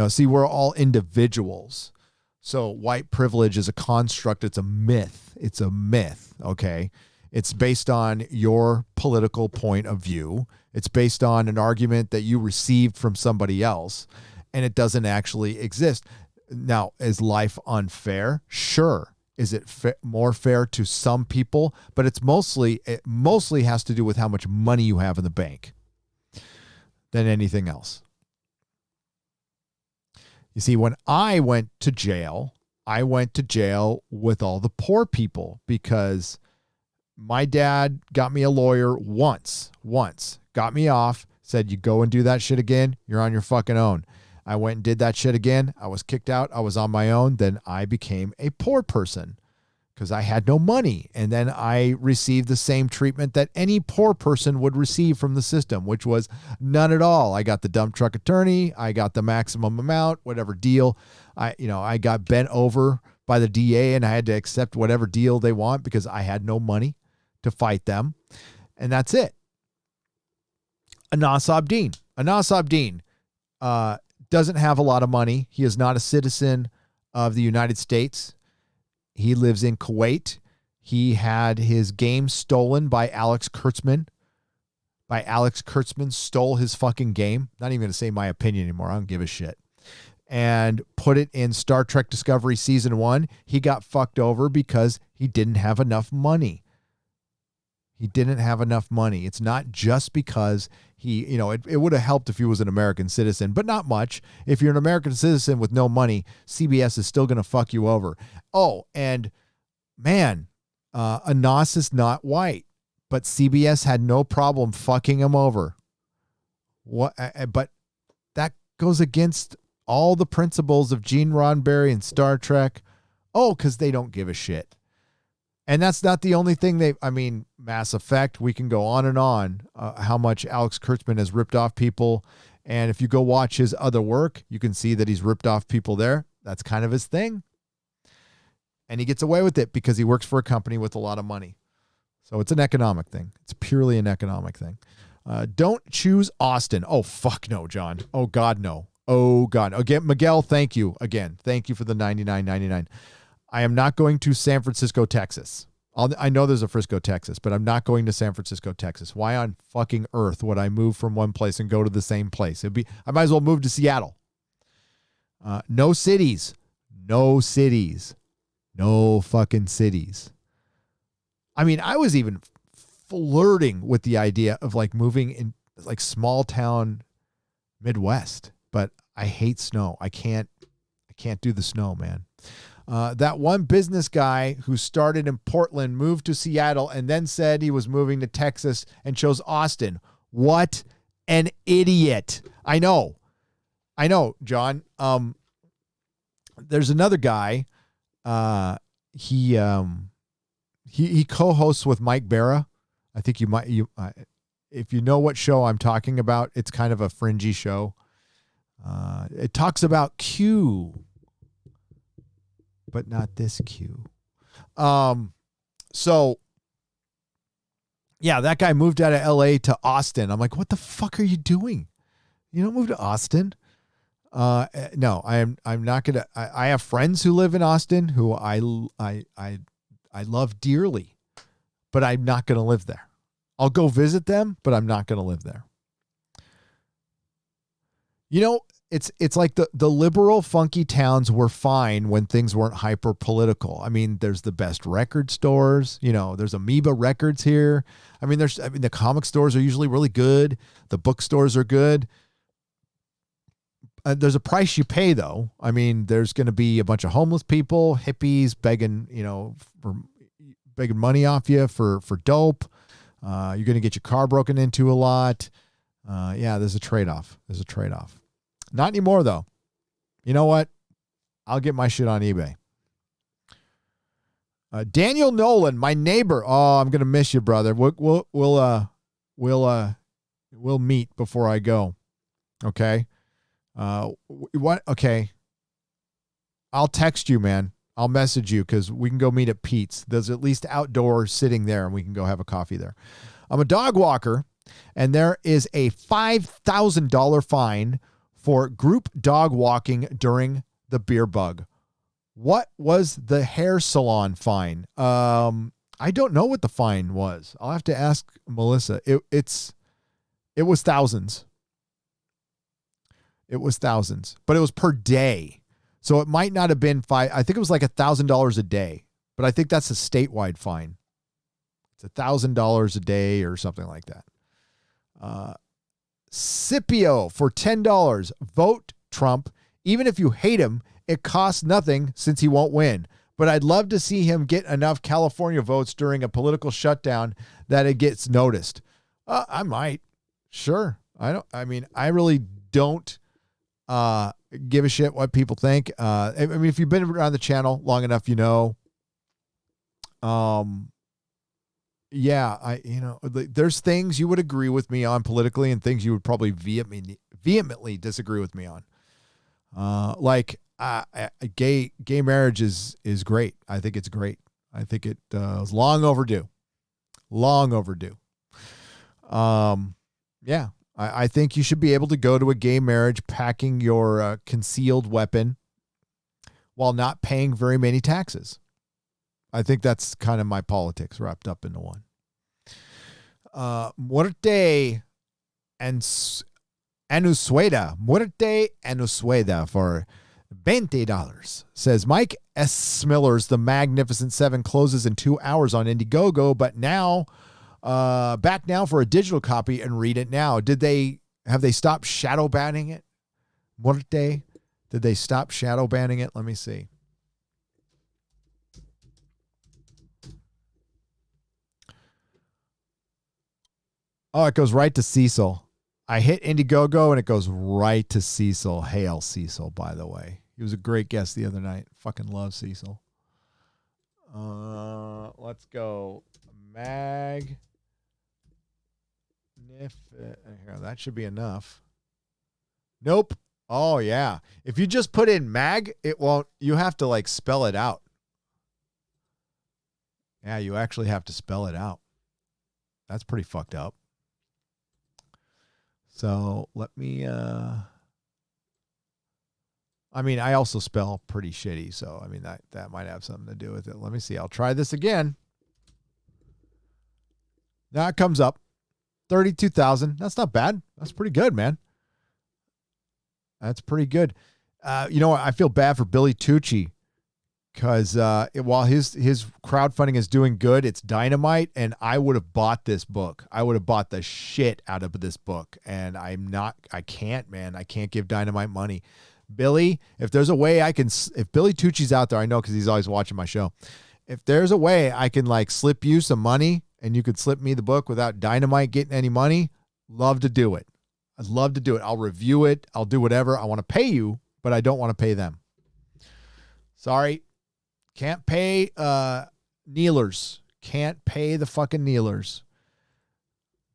See, we're all individuals. So white privilege is a construct. It's a myth. Okay. It's based on your political point of view. It's based on an argument that you received from somebody else. and it doesn't actually exist. Now, is life unfair? Sure. Is it more fair to some people? But it mostly has to do with how much money you have in the bank than anything else. You see, when I went to jail with all the poor people because my dad got me a lawyer once, got me off, said, you go and do that shit again, you're on your fucking own. I went and did that shit again. I was kicked out. I was on my own. Then I became a poor person because I had no money. And then I received the same treatment that any poor person would receive from the system, which was none at all. I got the dump truck attorney. I got the maximum amount, whatever deal. I got bent over by the DA and I had to accept whatever deal they want because I had no money to fight them. And that's it. Anas Abdeen, doesn't have a lot of money. He is not a citizen of the United States. He lives in Kuwait. He had his game stolen by Alex Kurtzman. Alex Kurtzman stole his fucking game. Not even going to say my opinion anymore. I don't give a shit. And put it in Star Trek Discovery Season 1. He got fucked over because he didn't have enough money. It's not just because it would have helped if he was an American citizen, but not much. If you're an American citizen with no money, CBS is still going to fuck you over. Oh, and man, Anas is not white, but CBS had no problem fucking him over. But that goes against all the principles of Gene Roddenberry and Star Trek. Oh, because they don't give a shit. And that's not the only thing Mass Effect, we can go on and on how much Alex Kurtzman has ripped off people. And if you go watch his other work, you can see that he's ripped off people there. That's kind of his thing. And he gets away with it because he works for a company with a lot of money. So it's an economic thing. It's purely an economic thing. Don't choose Austin. Oh, fuck no, John. Oh, God, no. Oh, God. Again, Miguel, thank you. Again, thank you for the $99.99. I am not going to San Francisco, Texas. I know there's a Frisco, Texas, but I'm not going to San Francisco, Texas. Why on fucking earth would I move from one place and go to the same place? I might as well move to Seattle. No cities. No fucking cities. I was even flirting with the idea of moving in small town Midwest, but I hate snow. I can't do the snow, man. That one business guy who started in Portland moved to Seattle and then said he was moving to Texas and chose Austin. What an idiot. I know, John. There's another guy. He co-hosts with Mike Barra. I think if you know what show I'm talking about, it's kind of a fringy show. It talks about Q, but not this Q. So yeah, that guy moved out of LA to Austin. I'm like, what the fuck are you doing? You don't move to Austin. No, I'm not going to, I have friends who live in Austin who I love dearly, but I'm not going to live there. I'll go visit them, but I'm not going to live there. It's like the liberal funky towns were fine when things weren't hyper political. There's the best record stores, there's Amoeba Records here. The comic stores are usually really good. The bookstores are good. There's a price you pay though. There's going to be a bunch of homeless people, hippies begging money off you for dope. You're going to get your car broken into a lot. There's a trade-off. Not anymore, though. You know what? I'll get my shit on eBay. Daniel Nolan, my neighbor. Oh, I'm gonna miss you, brother. We'll meet before I go. Okay. What? Okay. I'll text you, man. I'll message you because we can go meet at Pete's. There's at least outdoor sitting there, and we can go have a coffee there. I'm a dog walker, and there is a $5,000 fine for group dog walking during the beer bug. What was the hair salon fine? I don't know what the fine was. I'll have to ask Melissa. It was thousands. It was thousands, but it was per day. So it might not have been five. I think it was like $1,000 a day, but I think that's a statewide fine. It's $1,000 a day or something like that. Scipio for $10. Vote Trump. Even if you hate him, it costs nothing since he won't win. But I'd love to see him get enough California votes during a political shutdown that it gets noticed. I might. Sure. I really don't give a shit what people think. If you've been around the channel long enough, you know. There's things you would agree with me on politically and things you would probably vehemently disagree with me on. Gay marriage is great. I think it's great. I think it is long overdue. Long overdue. I think you should be able to go to a gay marriage packing your concealed weapon while not paying very many taxes. I think that's kind of my politics wrapped up into one. Muerte Anusueda for $20, says Mike S. Miller's The Magnificent Seven closes in 2 hours on Indiegogo, but now back now for a digital copy and read it now. Have they stopped shadow banning it? Muerte, did they stop shadow banning it? Let me see. Oh, it goes right to Cecil. I hit Indiegogo and it goes right to Cecil. Hail Cecil, by the way. He was a great guest the other night. Fucking love Cecil. Let's go. Mag. Here, that should be enough. Nope. Oh, yeah. If you just put in mag, it won't. You have to like spell it out. Yeah, you actually have to spell it out. That's pretty fucked up. So let me, I also spell pretty shitty. So, that might have something to do with it. Let me see. I'll try this again. Now it comes up. 32,000. That's not bad. That's pretty good, man. That's pretty good. You know what? I feel bad for Billy Tucci because while his crowdfunding is doing good, it's dynamite, and I would have bought this book. I would have bought the shit out of this book, and I can't, man. I can't give dynamite money. Billy, if there's a way I can, if Billy Tucci's out there, I know because he's always watching my show. If there's a way I can like slip you some money and you could slip me the book without dynamite getting any money, love to do it. I'd love to do it. I'll review it. I'll do whatever. I want to pay you, but I don't want to pay them. Sorry. Can't pay kneelers. Can't pay the fucking kneelers.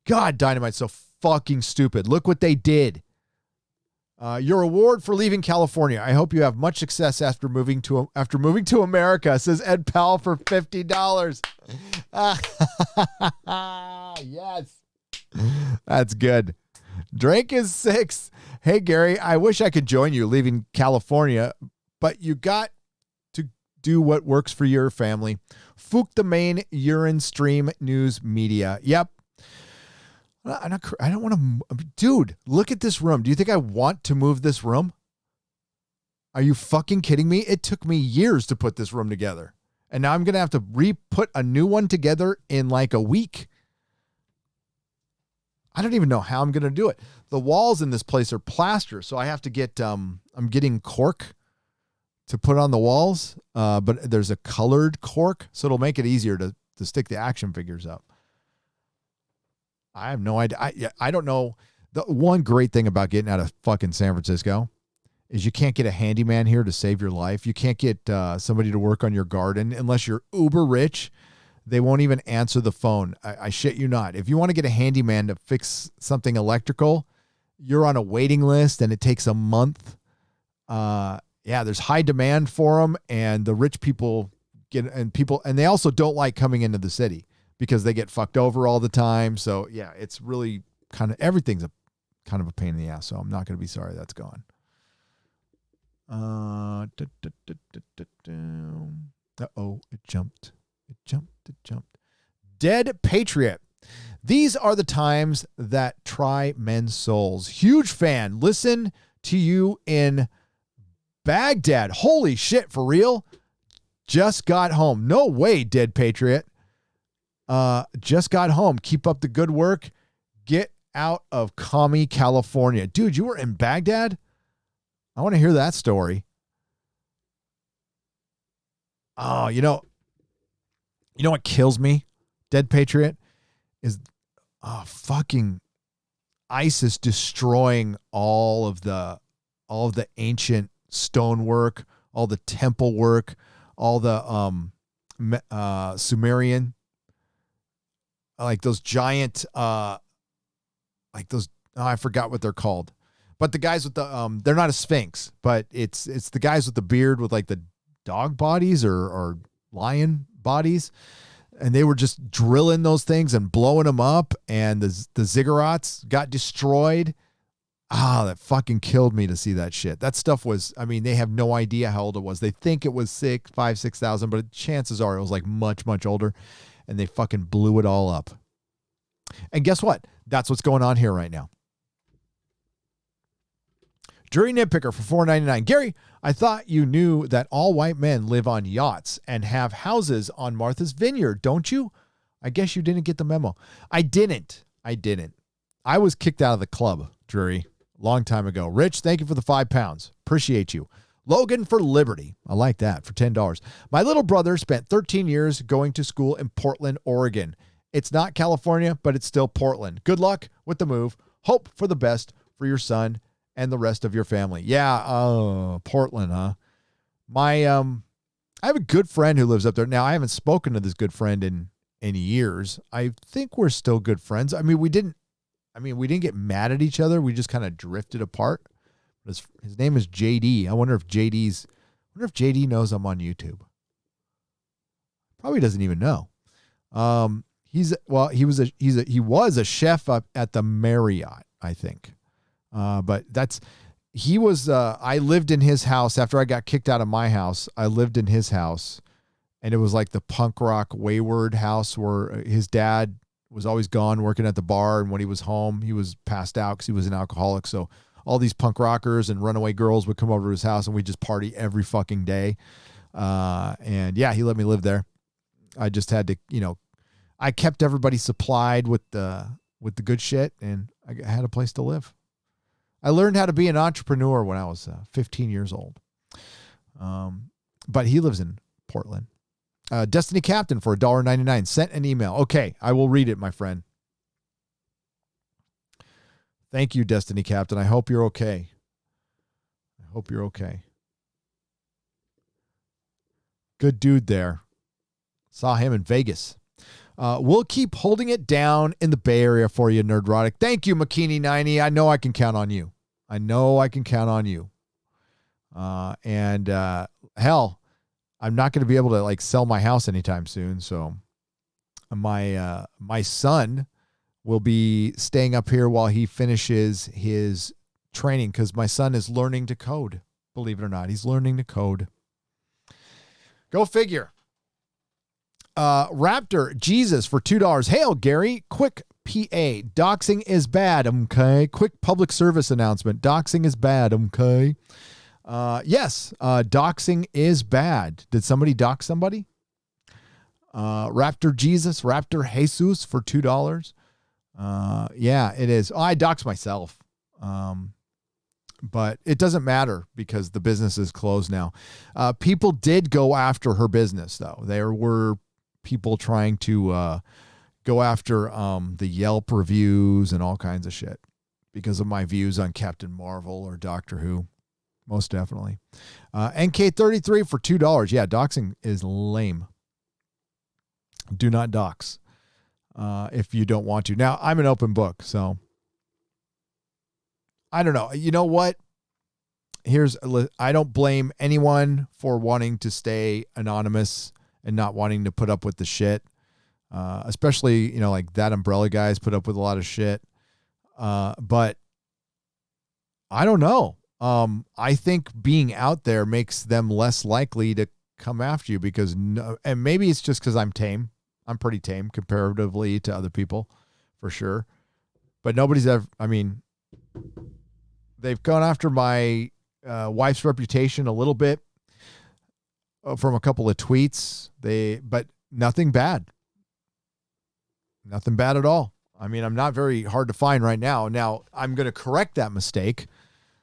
God, Dynamite's so fucking stupid. Look what they did. Your award for leaving California. I hope you have much success after moving to America, says Ed Powell for $50. Yes. That's good. Drake is 6. Hey, Gary, I wish I could join you leaving California, but you got to do what works for your family. Fook the main urine stream news media. Yep. I don't want to. Dude, look at this room. Do you think I want to move this room? Are you fucking kidding me? It took me years to put this room together. And now I'm going to have to re-put a new one together in like a week. I don't even know how I'm going to do it. The walls in this place are plaster, so I have to get, I'm getting cork to put on the walls, but there's a colored cork, so it'll make it easier to stick the action figures up. I have no idea. I don't know. The one great thing about getting out of fucking San Francisco is you can't get a handyman here to save your life. You can't get somebody to work on your garden unless you're uber rich. They won't even answer the phone. I shit you not. If you want to get a handyman to fix something electrical, you're on a waiting list and it takes a month. There's high demand for them, and the rich people and they also don't like coming into the city because they get fucked over all the time. So yeah, it's really kind of, everything's a kind of a pain in the ass. So I'm not going to be sorry that's gone. It jumped. It jumped. Dead Patriot. These are the times that try men's souls. Huge fan. Listen to you in Baghdad. Holy shit, for real? Just got home. No way, Dead Patriot. Just got home. Keep up the good work. Get out of commie California. Dude, you were in Baghdad? I want to hear that story. Oh, you know what kills me, Dead Patriot, is fucking ISIS destroying all of the ancient stonework, all the temple work, all the Sumerian, like those giant I forgot what they're called. But the guys with the they're not a sphinx, but it's the guys with the beard with like the dog bodies or lion bodies, and they were just drilling those things and blowing them up, and the ziggurats got destroyed. That fucking killed me to see that shit. That stuff was, I mean, they have no idea how old it was. They think it was 6,000, but chances are it was like much, much older, and they fucking blew it all up. And guess what? That's what's going on here right now. Jury Nitpicker for $4.99. Gary, I thought you knew that all white men live on yachts and have houses on Martha's Vineyard, don't you? I guess you didn't get the memo. I didn't. I was kicked out of the club, Drury, long time ago. Rich, thank you for the £5. Appreciate you. Logan for Liberty. I like that, for $10. My little brother spent 13 years going to school in Portland, Oregon. It's not California, but it's still Portland. Good luck with the move. Hope for the best for your son and the rest of your family. Yeah, Portland, huh? I have a good friend who lives up there. Now, I haven't spoken to this good friend in years. I think we're still good friends. We didn't get mad at each other. We just kind of drifted apart. His name is JD. I wonder if JD knows I'm on YouTube. Probably doesn't even know. He was a chef up at the Marriott, I think. But I lived in his house after I got kicked out of my house. I lived in his house, and it was like the punk rock wayward house where his dad was always gone working at the bar. And when he was home, he was passed out because he was an alcoholic. So all these punk rockers and runaway girls would come over to his house, and we'd just party every fucking day. And yeah, he let me live there. I just had to, I kept everybody supplied with the good shit, and I had a place to live. I learned how to be an entrepreneur when I was 15 years old. But he lives in Portland. Destiny Captain for $1.99 sent an email. Okay, I will read it, my friend. Thank you, Destiny Captain. I hope you're okay. Good dude there. Saw him in Vegas. We'll keep holding it down in the Bay Area for you, Nerdrotic. Thank you, McKinney90. I know I can count on you. Hell, I'm not going to be able to sell my house anytime soon. So my son will be staying up here while he finishes his training, because my son is learning to code. Believe it or not, he's learning to code. Go figure. Raptor Jesus for $2. Hail, Gary. Quick PA. Doxing is bad. Okay. Quick public service announcement. Doxing is bad. Okay. Yes. Doxing is bad. Did somebody dox somebody? Raptor Jesus. Raptor Jesus for $2. Yeah, it is. I dox myself. But it doesn't matter because the business is closed now. People did go after her business, though. There were people trying to go after the Yelp reviews and all kinds of shit because of my views on Captain Marvel or Doctor Who. Most definitely. NK33 for $2. Yeah, doxing is lame. Do not dox if you don't want to. Now, I'm an open book, so I don't know. You know what? I don't blame anyone for wanting to stay anonymous and not wanting to put up with the shit. Especially, that Umbrella guys put up with a lot of shit. But I don't know. I think being out there makes them less likely to come after you and maybe it's just because I'm tame. I'm pretty tame comparatively to other people, for sure. But nobody's ever, They've gone after my wife's reputation a little bit from a couple of tweets. But nothing bad. Nothing bad at all. I mean, I'm not very hard to find right now. Now, I'm going to correct that mistake.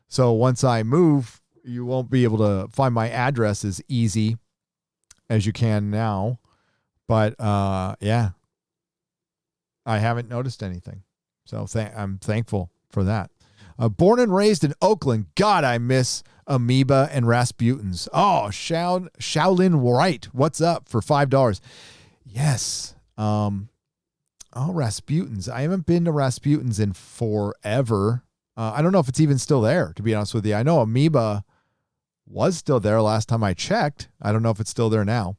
So once I move, you won't be able to find my address as easy as you can now. But yeah, I haven't noticed anything. So I'm thankful for that. Born and raised in Oakland. God, I miss Amoeba and Rasputin's. Oh, Shaolin Wright. What's up for $5? Yes. Oh, Rasputin's. I haven't been to Rasputin's in forever. I don't know if it's even still there, to be honest with you. I know Amoeba was still there last time I checked. I don't know if it's still there now.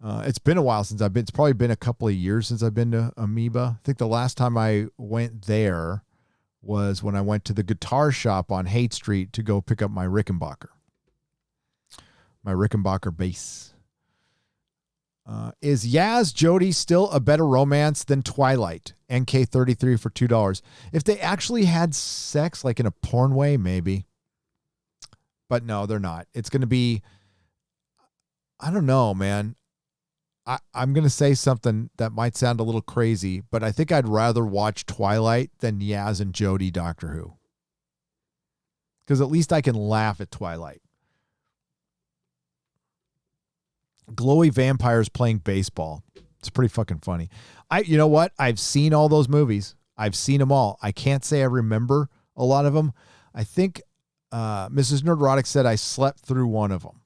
It's been a while since I've been. It's probably been a couple of years since I've been to Amoeba. I think the last time I went there was when I went to the guitar shop on Haight Street to go pick up my Rickenbacker bass. Is Yaz Jody still a better romance than Twilight? NK33 for $2. If they actually had sex, like in a porn way, maybe. But no, they're not. It's going to be, I don't know, man. I'm going to say something that might sound a little crazy, but I think I'd rather watch Twilight than Yaz and Jody Doctor Who. Because at least I can laugh at Twilight. Glowy vampires playing baseball. It's pretty fucking funny. You know what? I've seen all those movies. I've seen them all. I can't say I remember a lot of them. I think Mrs. Nerdrotic said I slept through one of them.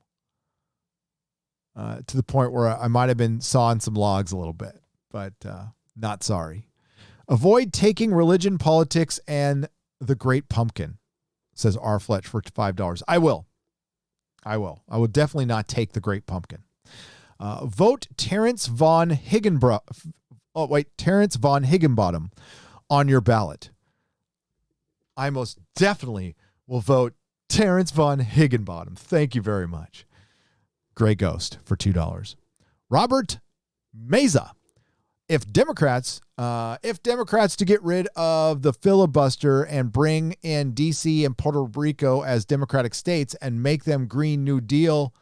To the point where I might have been sawing some logs a little bit, but not sorry. Avoid taking religion, politics, and the Great Pumpkin, says R. Fletch for $5. I will. I will definitely not take the Great Pumpkin. Vote Terrence Von Higginbottom on your ballot. I most definitely will vote Terrence Von Higginbottom. Thank you very much. Gray Ghost for $2. Robert Meza. If Democrats to get rid of the filibuster and bring in DC and Puerto Rico as Democratic states and make them Green New Deal,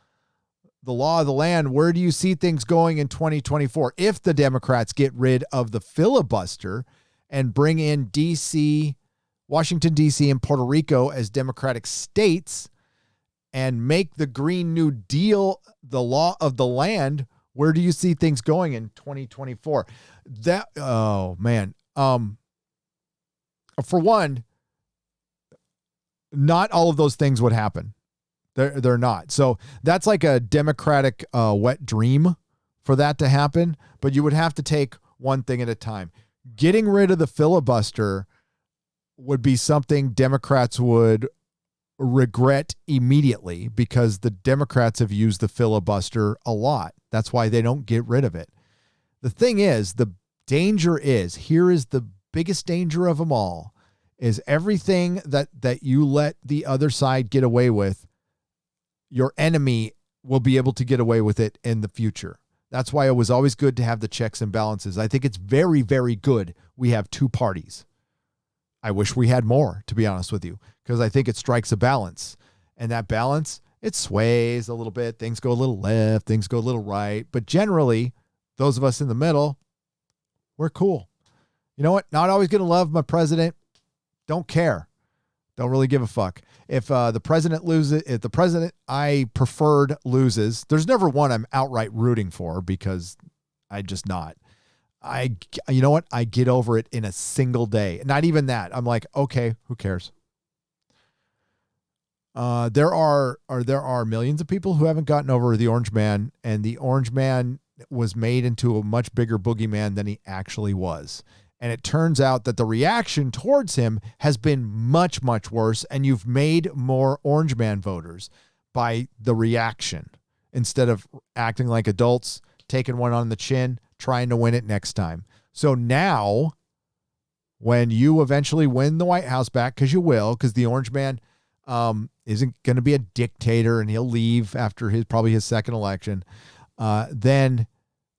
the law of the land, where do you see things going in 2024? If the Democrats get rid of the filibuster and bring in DC, Washington, D.C. and Puerto Rico as Democratic states and make the Green New Deal the law of the land, where do you see things going in 2024? Oh man. For one, not all of those things would happen. They're not. So that's like a Democratic wet dream for that to happen, but you would have to take one thing at a time. Getting rid of the filibuster would be something Democrats would regret immediately because the Democrats have used the filibuster a lot. That's why they don't get rid of it. The thing is, the danger is, here is the biggest danger of them all, is everything that you let the other side get away with, your enemy will be able to get away with it in the future. That's why it was always good to have the checks and balances. I think it's very, very good we have two parties. I wish we had more, to be honest with you, because I think it strikes a balance. And that balance, it sways a little bit. Things go a little left, things go a little right. But generally, those of us in the middle, we're cool. You know what? Not always going to love my president. Don't care. Don't really give a fuck. If the president loses, if the president I preferred loses, there's never one I'm outright rooting for because I just not. You know what? I get over it in a single day. Not even that. I'm like, okay, who cares? There are millions of people who haven't gotten over the Orange Man, and the Orange Man was made into a much bigger boogeyman than he actually was. And it turns out that the reaction towards him has been much, much worse. And you've made more Orange Man voters by the reaction instead of acting like adults, taking one on the chin, trying to win it next time. So now when you eventually win the White House back, because you will, because the Orange Man isn't going to be a dictator and he'll leave after probably his second election, then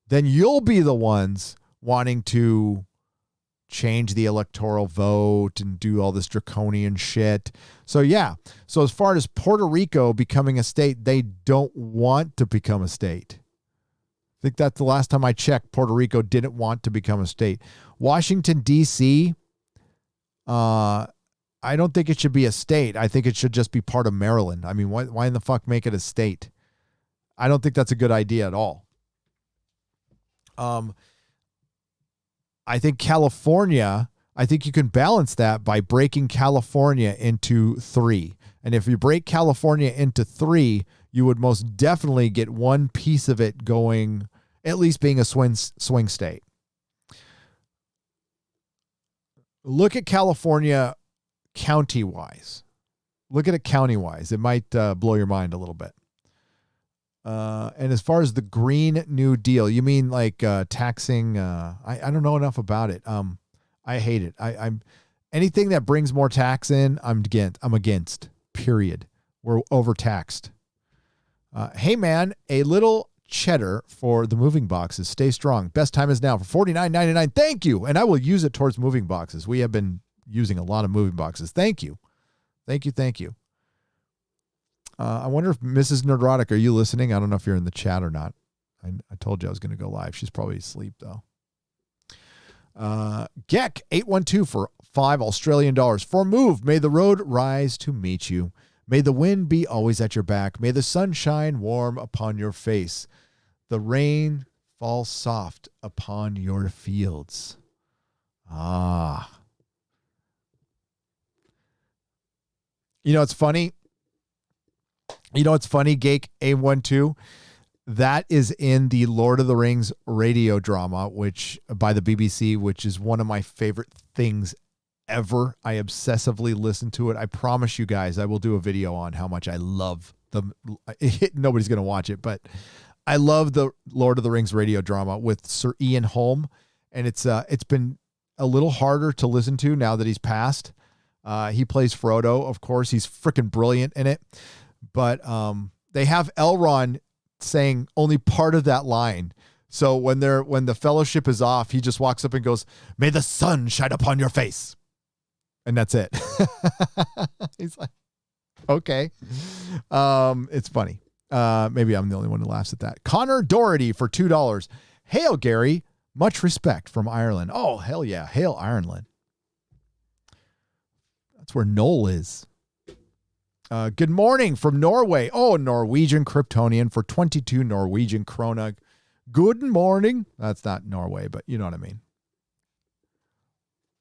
you'll be the ones wanting to change the electoral vote and do all this draconian shit. So yeah. So as far as Puerto Rico becoming a state, they don't want to become a state. I think that's the last time I checked. Puerto Rico didn't want to become a state. Washington, D.C., I don't think it should be a state. I think it should just be part of Maryland. I mean, why in the fuck make it a state? I don't think that's a good idea at all. I think California, I think you can balance that by breaking California into 3. And if you break California into 3, you would most definitely get one piece of it going, at least being a swing state. Look at California county-wise. Look at it county-wise. It might blow your mind a little bit. And as far as the Green New Deal, you mean like taxing? I don't know enough about it. I hate it. I'm anything that brings more tax in, I'm against. Period. We're overtaxed. Hey man, a little cheddar for the moving boxes. Stay strong. Best time is now for $49.99. Thank you, and I will use it towards moving boxes. We have been using a lot of moving boxes. Thank you. I wonder if Mrs. Nerdrotic, are you listening? I don't know if you're in the chat or not. I told you I was going to go live. She's probably asleep, though. Geck, 812 for $5 For move, may the road rise to meet you. May the wind be always at your back. May the sun shine warm upon your face. The rain fall soft upon your fields. Ah. You know, it's funny. Gake A12? That is in the Lord of the Rings radio drama, which by the BBC, which is one of my favorite things ever. I obsessively listen to it. I promise you guys, I will do a video on how much I love them. Nobody's going to watch it, but I love the Lord of the Rings radio drama with Sir Ian Holm. And it's been a little harder to listen to now that he's passed. He plays Frodo. Of course, he's freaking brilliant in it. But they have Elrond saying only part of that line. So when the fellowship is off, he just walks up and goes, "May the sun shine upon your face." And that's it. He's like, okay. It's funny. Maybe I'm the only one who laughs at that. Connor Doherty for $2. Hail, Gary. Much respect from Ireland. Oh, hell yeah. Hail, Ireland. That's where Noel is. Good morning from Norway. Oh, Norwegian Kryptonian for 22 Norwegian krona. Good morning. That's not Norway, but you know what I mean.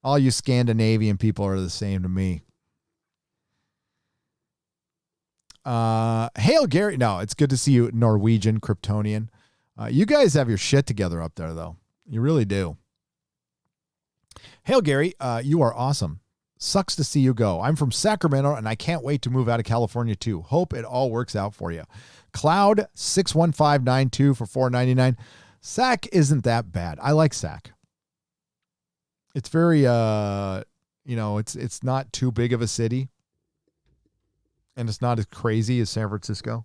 All you Scandinavian people are the same to me. Hail, Gary. No, it's good to see you, Norwegian Kryptonian. You guys have your shit together up there, though. You really do. Hail, Gary. You are awesome. Sucks to see you go. I'm from Sacramento, and I can't wait to move out of California, too. Hope it all works out for you. Cloud 61592 for $4.99. Sac isn't that bad. I like Sac. It's very, it's not too big of a city, and it's not as crazy as San Francisco.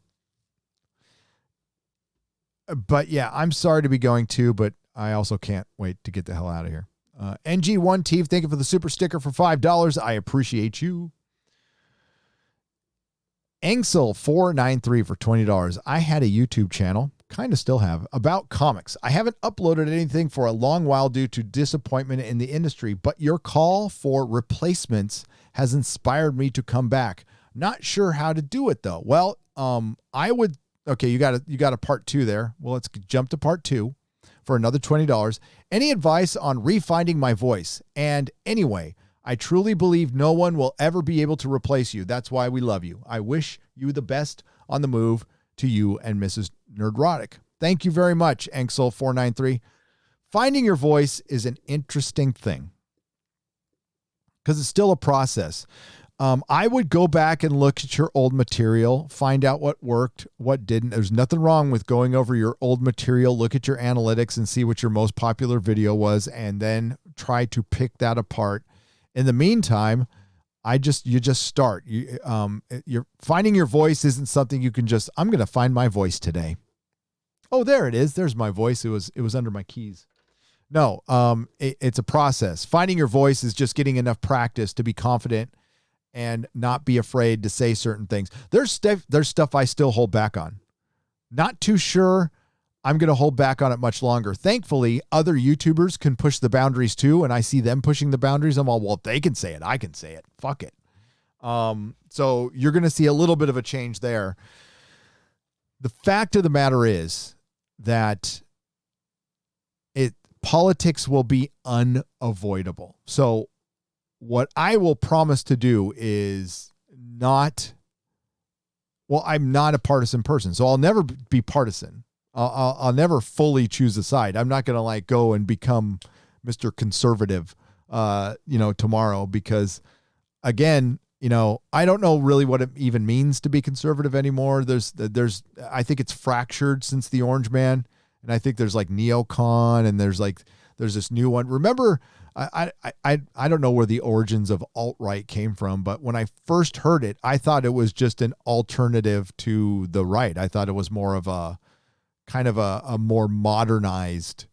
But yeah, I'm sorry to be going too, but I also can't wait to get the hell out of here. NG1 Teeve, thank you for the super sticker for $5. I appreciate you. Angsel 493 for $20. I had a YouTube channel, kind of still have, about comics. I haven't uploaded anything for a long while due to disappointment in the industry, but your call for replacements has inspired me to come back. Not sure how to do it though. Well, okay, you got a part 2 there. Well, let's jump to part 2 for another $20. Any advice on refinding my voice? And anyway, I truly believe no one will ever be able to replace you. That's why we love you. I wish you the best on the move to you and Mrs. Nerdrotic. Thank you very much, Angsel493. Finding your voice is an interesting thing because it's still a process. I would go back and look at your old material, find out what worked, what didn't. There's nothing wrong with going over your old material, look at your analytics and see what your most popular video was, and then try to pick that apart. In the meantime, you just start. You're finding your voice isn't something you can just, I'm going to find my voice today. Oh, there it is. There's my voice. It was under my keys. No, it's a process. Finding your voice is just getting enough practice to be confident and not be afraid to say certain things. There's stuff I still hold back on. Not too sure I'm going to hold back on it much longer. Thankfully, other YouTubers can push the boundaries too, and I see them pushing the boundaries. I'm all, well, if they can say it, I can say it. Fuck it. So you're going to see a little bit of a change there. The fact of the matter is that politics will be unavoidable. So what I will promise to do is I'm not a partisan person, so I'll never be partisan. I'll never fully choose a side. I'm not going to like go and become Mr. Conservative, tomorrow, because again, I don't know really what it even means to be conservative anymore. I think it's fractured since the Orange Man. And I think there's like neocon, and there's this new one. Remember, I don't know where the origins of alt-right came from, but when I first heard it, I thought it was just an alternative to the right. I thought it was more of a kind of a more modernized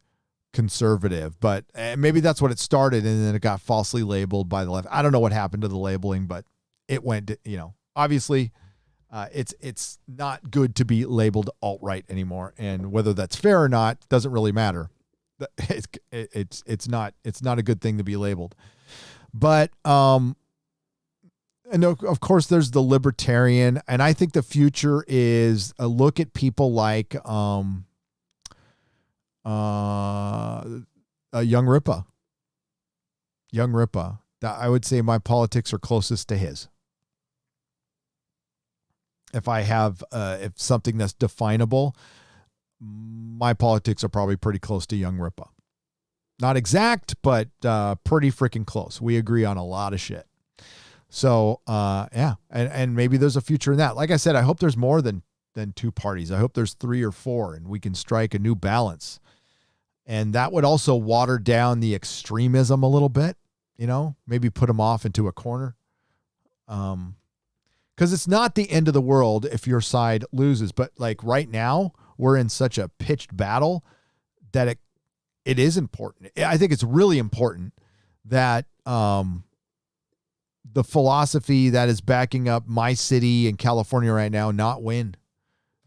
conservative, but maybe that's what it started, and then it got falsely labeled by the left. I don't know what happened to the labeling, but it went, obviously. It's not good to be labeled alt-right anymore, and whether that's fair or not doesn't really matter. It's not a good thing to be labeled. But and of course there's the libertarian, and I think the future is a look at people like Young Ripa. Young Ripa. I would say my politics are closest to his. If I have if something that's definable, my politics are probably pretty close to Young Ripa. Not exact, but pretty freaking close. We agree on a lot of shit. So yeah, and maybe there's a future in that. Like I said, I hope there's more than two parties. I hope there's 3 or 4, and we can strike a new balance. And that would also water down the extremism a little bit. Maybe put them off into a corner. Because it's not the end of the world if your side loses. But like right now, we're in such a pitched battle that it is important. I think it's really important that the philosophy that is backing up my city in California right now not win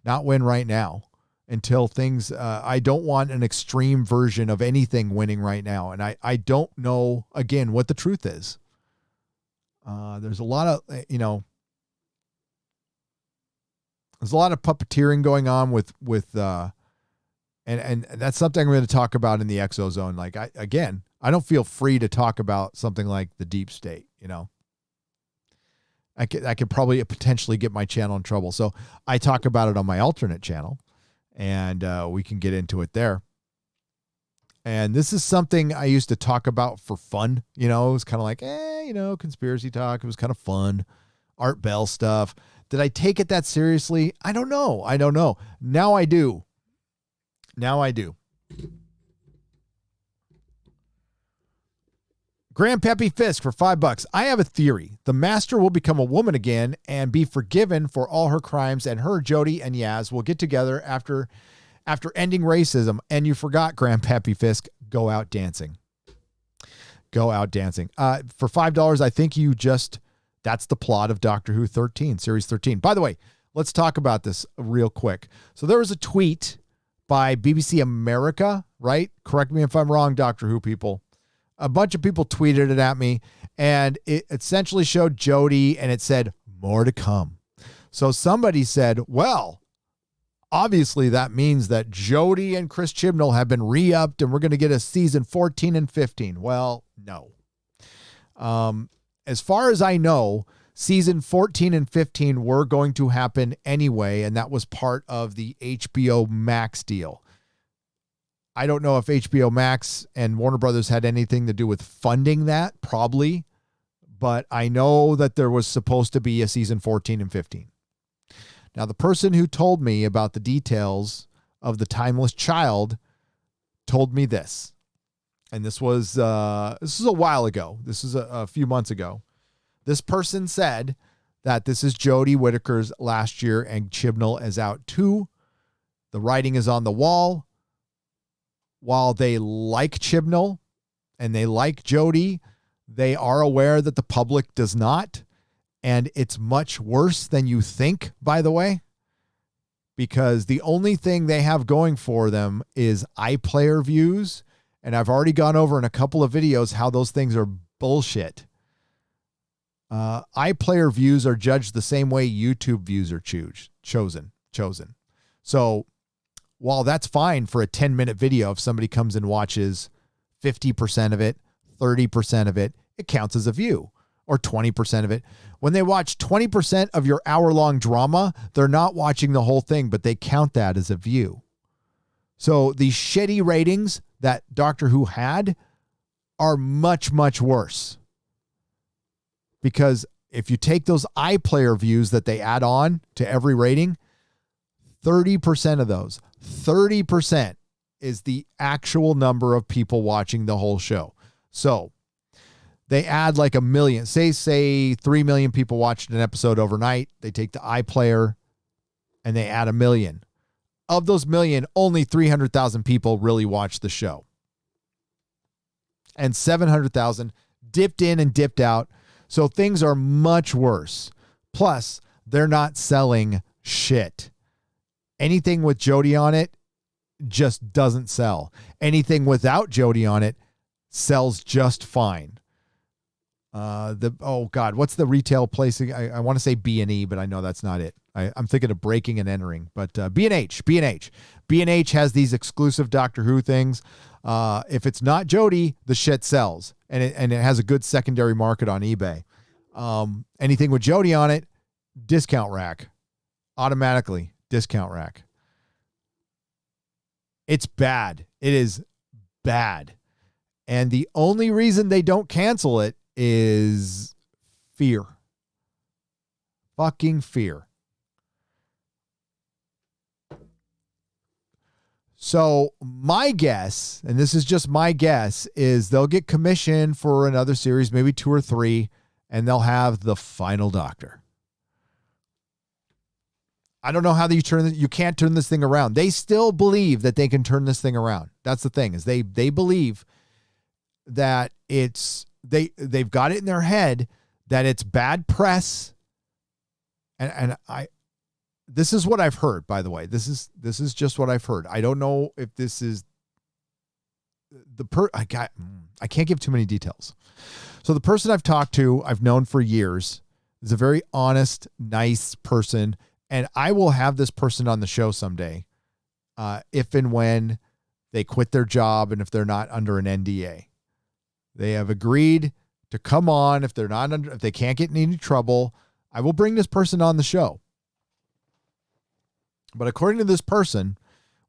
right now until things. I don't want an extreme version of anything winning right now. And I don't know, again, what the truth is. There's a lot of, there's a lot of puppeteering going on with and that's something I'm going to talk about in the Exozone. Like I don't feel free to talk about something like the deep state. I could probably potentially get my channel in trouble. So I talk about it on my alternate channel, and we can get into it there. And this is something I used to talk about for fun. It was kind of like, conspiracy talk. It was kind of fun. Art Bell stuff. Did I take it that seriously? I don't know. Now I do. Grandpappy Fisk for $5. I have a theory. The master will become a woman again and be forgiven for all her crimes, and her, Jody, and Yaz will get together after ending racism. And you forgot, Grandpappy Fisk, go out dancing. For $5, I think that's the plot of Doctor Who 13, Series 13. By the way, let's talk about this real quick. So there was a tweet by BBC America, right? Correct me if I'm wrong, Doctor Who people. A bunch of people tweeted it at me, and it essentially showed Jodie, and it said, more to come. So somebody said, well, obviously that means that Jodie and Chris Chibnall have been re-upped, and we're going to get a season 14 and 15. Well, no. As far as I know, season 14 and 15 were going to happen anyway, and that was part of the HBO Max deal. I don't know if HBO Max and Warner Brothers had anything to do with funding that, probably, but I know that there was supposed to be a season 14 and 15. Now, the person who told me about the details of The Timeless Child told me this, and this is a while ago. This is a few months ago. This person said that this is Jodie Whittaker's last year, and Chibnall is out too. The writing is on the wall. while they like Chibnall and they like Jody, they are aware that the public does not. And it's much worse than you think, by the way, because the only thing they have going for them is iPlayer views. And I've already gone over in a couple of videos how those things are bullshit. iPlayer views are judged the same way YouTube views are chosen. So while that's fine for a 10-minute video, if somebody comes and watches 50% of it, 30% of it, it counts as a view, or 20% of it. When they watch 20% of your hour-long drama, they're not watching the whole thing, but they count that as a view. So the shitty ratings that Doctor Who had are much, much worse. Because if you take those iPlayer views that they add on to every rating, 30% of those, 30% is the actual number of people watching the whole show. So they add like 1 million, say 3 million people watched an episode overnight. They take the iPlayer and they add 1 million. Of those million, only 300,000 people really watched the show. And 700,000 dipped in and dipped out. So things are much worse. Plus, they're not selling shit. Anything with Jodie on it just doesn't sell. Anything without Jodie on it sells just fine. What's the retail place? I want to say B&E, but I know that's not it. I'm thinking of Breaking and Entering, but B&H has these exclusive Doctor Who things. If it's not Jodie, the shit sells, and it has a good secondary market on eBay. Anything with Jodie on it, discount rack, automatically discount rack. It's bad. It is bad. And the only reason they don't cancel it is fear. Fucking fear. So my guess, and this is just my guess, is they'll get commission for another series, maybe 2 or 3, and they'll have the final Doctor. I don't know how you can't turn this thing around. They still believe that they can turn this thing around. That's the thing, is they believe that they've got it in their head that it's bad press. This is what I've heard, by the way. This is just what I've heard. I don't know if this is I can't give too many details. So the person I've talked to, I've known for years, is a very honest, nice person. And I will have this person on the show someday, if and when they quit their job and if they're not under an NDA. They have agreed to come on if they can't get in any trouble. I will bring this person on the show. But according to this person,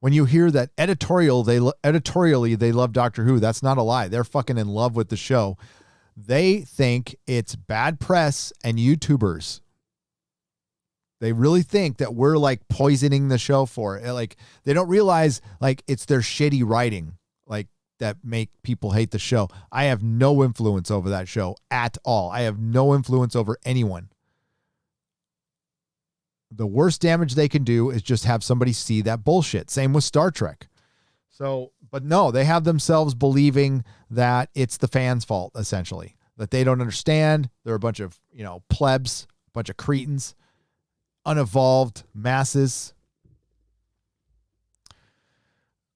when you hear that editorially they love Doctor Who, that's not a lie. They're fucking in love with the show. They think it's bad press and YouTubers. They really think that we're like poisoning the show for it. Like, they don't realize like it's their shitty writing like that make people hate the show. I have no influence over that show at all. I have no influence over anyone. The worst damage they can do is just have somebody see that bullshit. Same with Star Trek. So, but no, they have themselves believing that it's the fans' fault, essentially. That they don't understand. They're a bunch of, plebs, a bunch of cretins. Unevolved masses.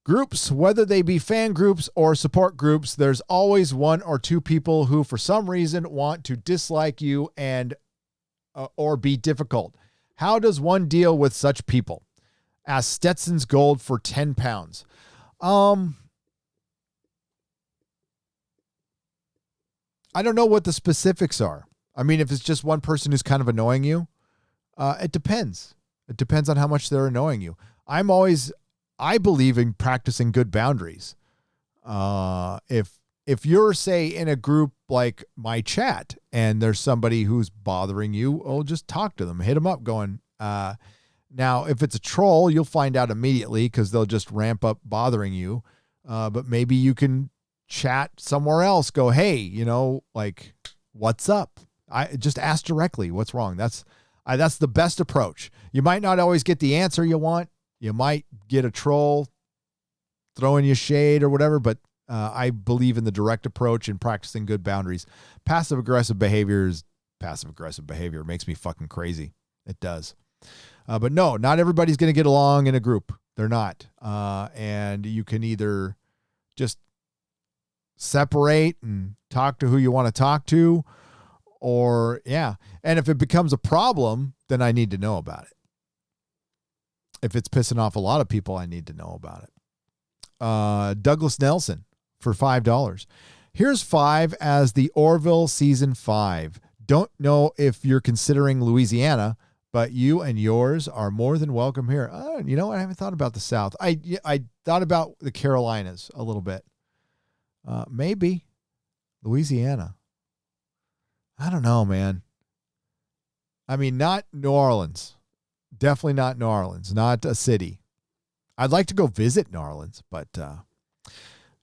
Groups, whether they be fan groups or support groups, there's always 1 or 2 people who for some reason want to dislike you and or be difficult. How does one deal with such people? Ask Stetson's Gold for 10 pounds. I don't know what the specifics are. I mean, if it's just one person who's kind of annoying you, it depends. It depends on how much they're annoying you. I believe in practicing good boundaries. If you're, say, in a group like my chat and there's somebody who's bothering you, just talk to them, hit them up going, now, if it's a troll, you'll find out immediately because they'll just ramp up bothering you. But maybe you can chat somewhere else, go, hey, what's up? I just ask directly what's wrong. That's the best approach. You might not always get the answer you want. You might get a troll. throwing you shade or whatever, but I believe in the direct approach and practicing good boundaries. Passive-aggressive behavior is passive-aggressive behavior. It makes me fucking crazy. It does. But no, not everybody's going to get along in a group. They're not. And you can either just separate and talk to who you want to talk to, or, yeah. And if it becomes a problem, then I need to know about it. If it's pissing off a lot of people, I need to know about it. Douglas Nelson for $5. Here's 5 as the Orville season 5. Don't know if you're considering Louisiana, but you and yours are more than welcome here. You know what? I haven't thought about the South. I thought about the Carolinas a little bit. Maybe Louisiana. I don't know, man. I mean, not New Orleans. Definitely not New Orleans. Not a city. I'd like to go visit New Orleans, but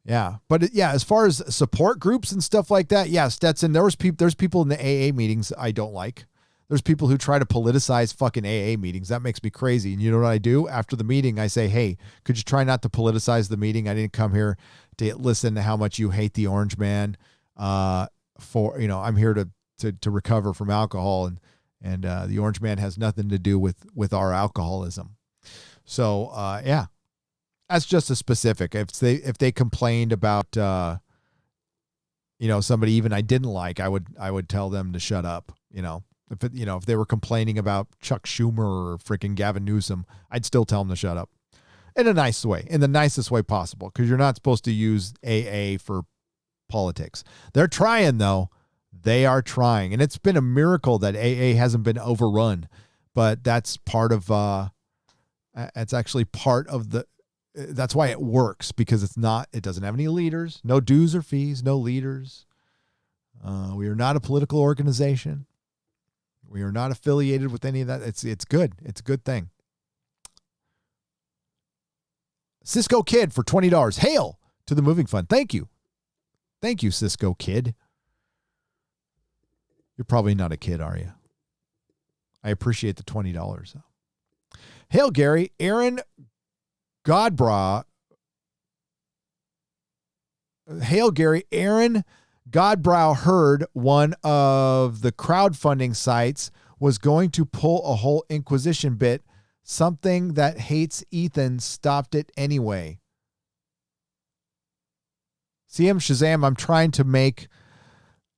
yeah. But yeah, as far as support groups and stuff like that, yeah, Stetson, there's people in the AA meetings I don't like. There's people who try to politicize fucking AA meetings. That makes me crazy. And you know what I do? After the meeting, I say, hey, could you try not to politicize the meeting? I didn't come here to listen to how much you hate the Orange Man. I'm here to recover from alcohol, and the Orange Man has nothing to do with our alcoholism. So, yeah, that's just a specific. If they complained about, somebody even I didn't like, I would tell them to shut up. If they were complaining about Chuck Schumer or freaking Gavin Newsom, I'd still tell them to shut up in a nice way, in the nicest way possible, because you're not supposed to use AA for politics. They're trying, though. They are trying. And it's been a miracle that AA hasn't been overrun, but that's part of, it's actually part of that's why it works, because it doesn't have any leaders, no dues or fees, no leaders. We are not a political organization. We are not affiliated with any of that. It's good. It's a good thing. Cisco Kid for $20. Hail to the Moving Fund. Thank you. Thank you, Cisco Kid. You're probably not a kid, are you? I appreciate the $20. Hail, Gary. Aaron Godbra. Hail, Gary. Aaron Godbrow heard one of the crowdfunding sites was going to pull a whole Inquisition bit. Something that hates Ethan stopped it anyway. CM Shazam, I'm trying to make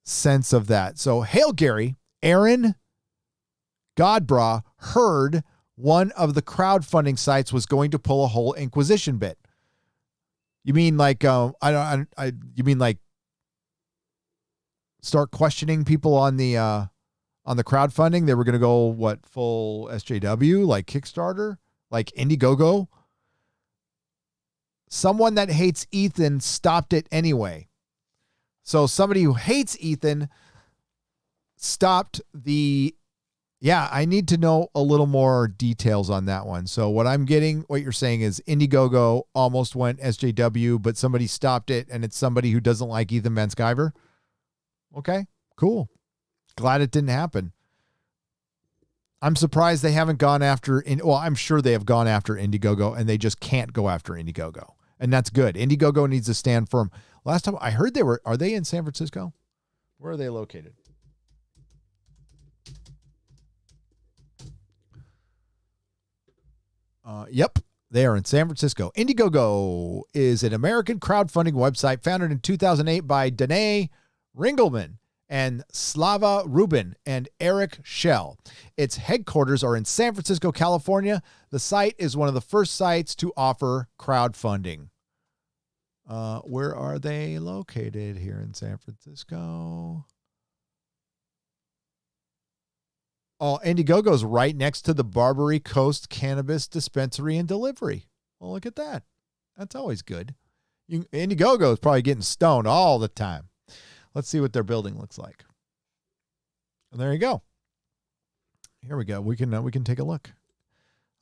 sense of that. So, hail, Gary. Aaron Godbra heard one of the crowdfunding sites was going to pull a whole Inquisition bit. You mean like you mean like start questioning people on the crowdfunding? They were going to go full SJW, like Kickstarter, like Indiegogo. Someone that hates Ethan stopped it anyway. So somebody who hates Ethan stopped the. Yeah, I need to know a little more details on that one. So what you're saying is Indiegogo almost went SJW, but somebody stopped it, and it's somebody who doesn't like Ethan Van Sciver. Okay, cool. Glad it didn't happen. I'm surprised they haven't gone after. I'm sure they have gone after Indiegogo, and they just can't go after Indiegogo, and that's good. Indiegogo needs to stand firm. Last time I heard are they in San Francisco? Where are they located? Yep, they are in San Francisco. Indiegogo is an American crowdfunding website founded in 2008 by Danae Ringelman and Slava Rubin and Eric Schell. Its headquarters are in San Francisco, California. The site is one of the first sites to offer crowdfunding. Where are they located? Here in San Francisco. Oh, Indiegogo is right next to the Barbary Coast Cannabis Dispensary and Delivery. Well, look at that. That's always good. Indiegogo is probably getting stoned all the time. Let's see what their building looks like. And there you go. Here we go. We can take a look.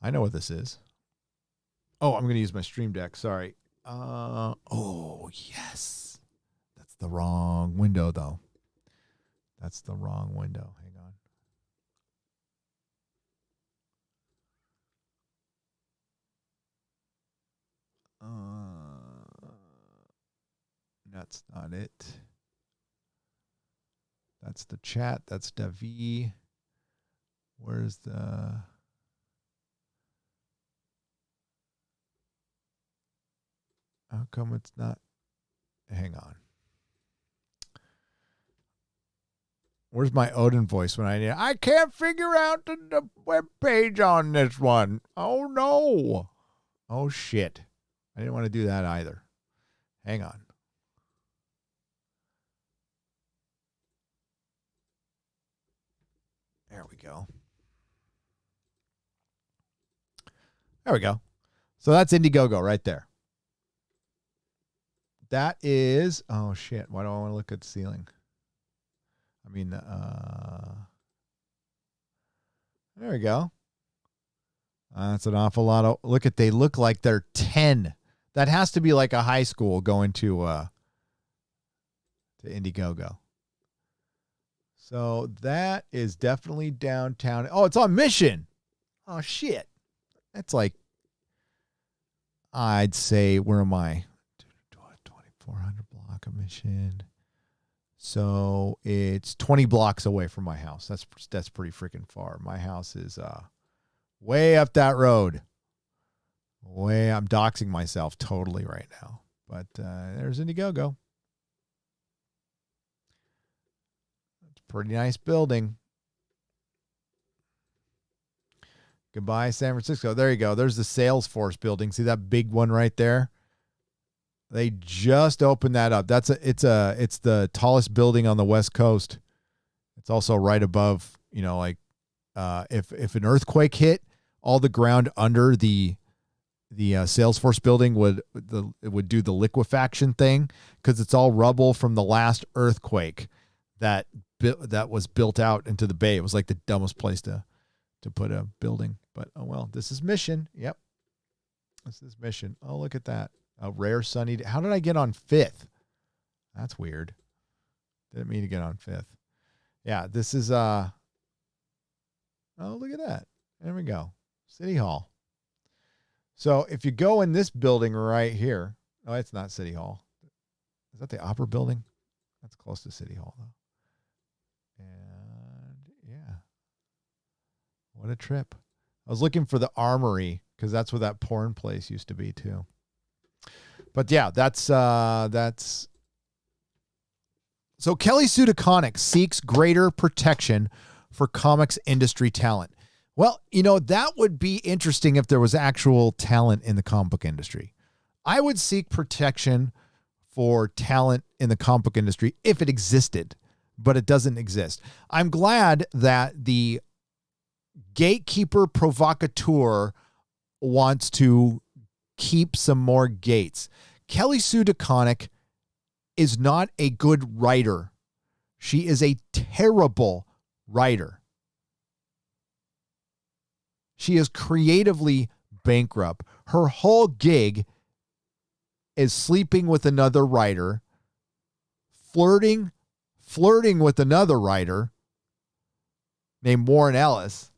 I know what this is. Oh, I'm going to use my Stream Deck. Sorry. Oh, yes. That's the wrong window, though. That's the wrong window. Hang on. That's not it. That's the chat. That's Davi. Where's the... How come it's not? Hang on. Where's my Odin voice when I need it? I can't figure out the web page on this one. Oh, no. Oh, shit. I didn't want to do that either. Hang on. There we go. There we go. So that's Indiegogo right there. That is, oh shit, why do I want to look at the ceiling? I mean, there we go. That's an awful lot of, look at, they look like they're 10. That has to be like a high school going to Indiegogo. So that is definitely downtown. Oh, it's on Mission. Oh shit. That's like, I'd say, where am I? 2400 block of Mission. So it's 20 blocks away from my house. That's pretty freaking far. My house is way up that road. I'm doxing myself totally right now. But there's Indiegogo. It's a pretty nice building. Goodbye, San Francisco. There you go. There's the Salesforce building. See that big one right there? They just opened that up. It's the tallest building on the West Coast. It's also right above, like if an earthquake hit, all the ground under the Salesforce building would do the liquefaction thing, because it's all rubble from the last earthquake that was built out into the bay. It was like the dumbest place to put a building, but oh well. This is Mission. Yep, this is Mission. Oh, look at that. A rare sunny day. How did I get on 5th? That's weird. Didn't mean to get on 5th. Yeah, this is oh, look at that. There we go. City Hall. So if you go in this building right here, oh, it's not City Hall. Is that the Opera Building? That's close to City Hall though. And yeah. What a trip. I was looking for the Armory, because that's where that porn place used to be too. But yeah, that's so Kelly Sue DeConnick seeks greater protection for comics industry talent. Well, that would be interesting if there was actual talent in the comic book industry. I would seek protection for talent in the comic book industry if it existed, but it doesn't exist. I'm glad that the gatekeeper provocateur wants to keep some more gates. Kelly Sue DeConnick is not a good writer. She is a terrible writer. She is creatively bankrupt. Her whole gig is sleeping with another writer, flirting with another writer named Warren Ellis,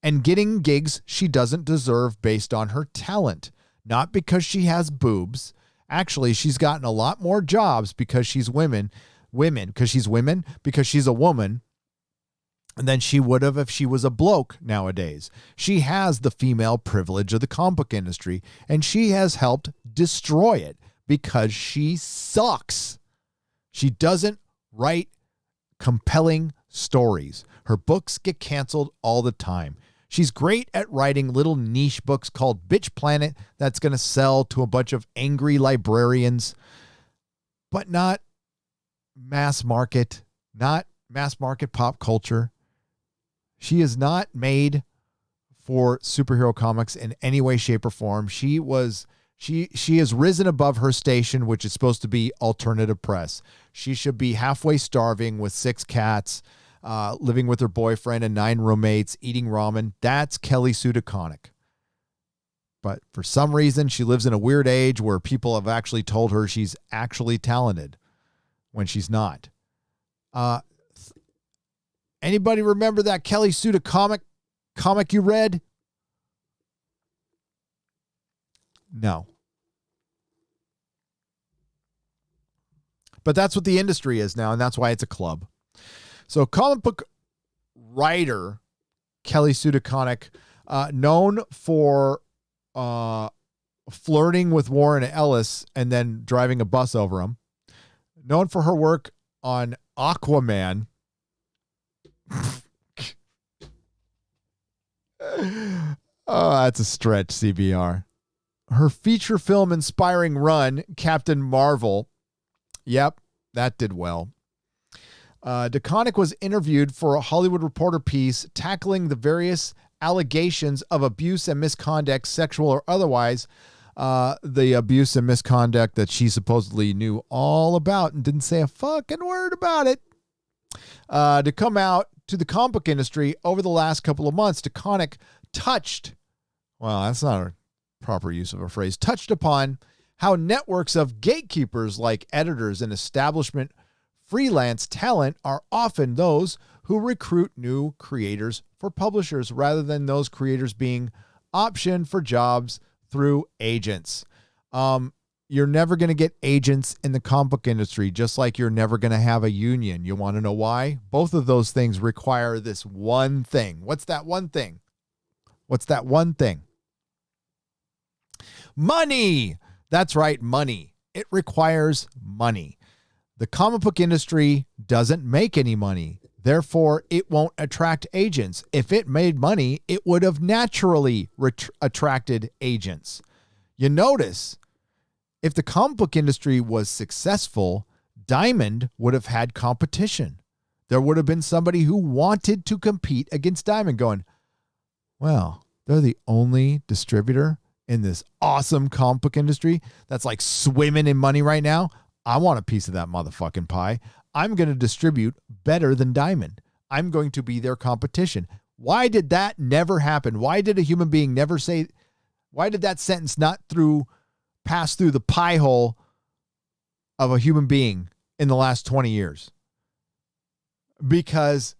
and getting gigs she doesn't deserve based on her talent. Not because she has boobs. Actually, she's gotten a lot more jobs because she's because she's a woman, than she would have if she was a bloke nowadays. She has the female privilege of the comic book industry, and she has helped destroy it because she sucks. She doesn't write compelling stories. Her books get canceled all the time. She's great at writing little niche books called Bitch Planet that's going to sell to a bunch of angry librarians, but not mass market pop culture. She is not made for superhero comics in any way, shape, or form. She has risen above her station, which is supposed to be alternative press. She should be halfway starving with 6 cats, living with her boyfriend and 9 roommates, eating ramen. That's Kelly Sue DeConnick. But for some reason, she lives in a weird age where people have actually told her she's actually talented when she's not. Anybody remember that Kelly Sue DeConnick comic you read? No. But that's what the industry is now, and that's why it's a club. So comic book writer Kelly Sue DeConnick, known for flirting with Warren Ellis and then driving a bus over him, known for her work on Aquaman. Oh, that's a stretch, CBR. Her feature film inspiring run, Captain Marvel. Yep, that did well. DeConnick was interviewed for a Hollywood Reporter piece tackling the various allegations of abuse and misconduct, sexual or otherwise, the abuse and misconduct that she supposedly knew all about and didn't say a fucking word about it. To come out to the comic book industry over the last couple of months, DeConnick touched, well, that's not a proper use of a phrase, touched upon how networks of gatekeepers like editors and establishment freelance talent are often those who recruit new creators for publishers rather than those creators being optioned for jobs through agents. You're never going to get agents in the comic book industry, just like you're never going to have a union. You want to know why? Both of those things require this one thing. What's that one thing? What's that one thing? Money. That's right, money. It requires money. The comic book industry doesn't make any money. Therefore, it won't attract agents. If it made money, it would have naturally attracted agents. You notice, if the comic book industry was successful, Diamond would have had competition. There would have been somebody who wanted to compete against Diamond going, well, they're the only distributor in this awesome comic book industry that's like swimming in money right now. I want a piece of that motherfucking pie. I'm going to distribute better than Diamond. I'm going to be their competition. Why did that never happen? Why did a human being never say, why did that sentence not pass through the pie hole of a human being in the last 20 years? Because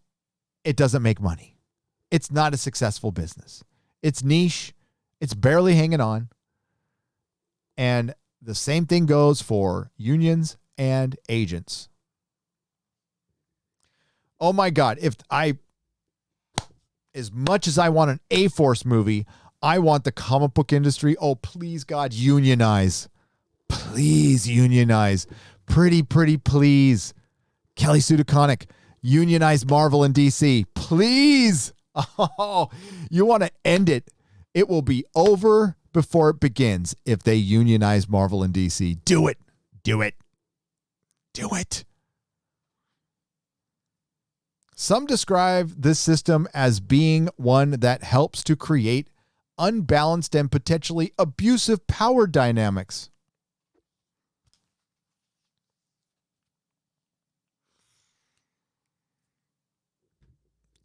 it doesn't make money. It's not a successful business. It's niche. It's barely hanging on. And the same thing goes for unions and agents. Oh my God. As much as I want an A-Force movie, I want the comic book industry. Oh, please, God, unionize. Please unionize. Pretty, please. Kelly Sue DeConnick, unionize Marvel and DC. Please. Oh, you want to end it. It will be over before it begins if they unionize Marvel and DC. Do it. Do it. Do it. Some describe this system as being one that helps to create unbalanced and potentially abusive power dynamics.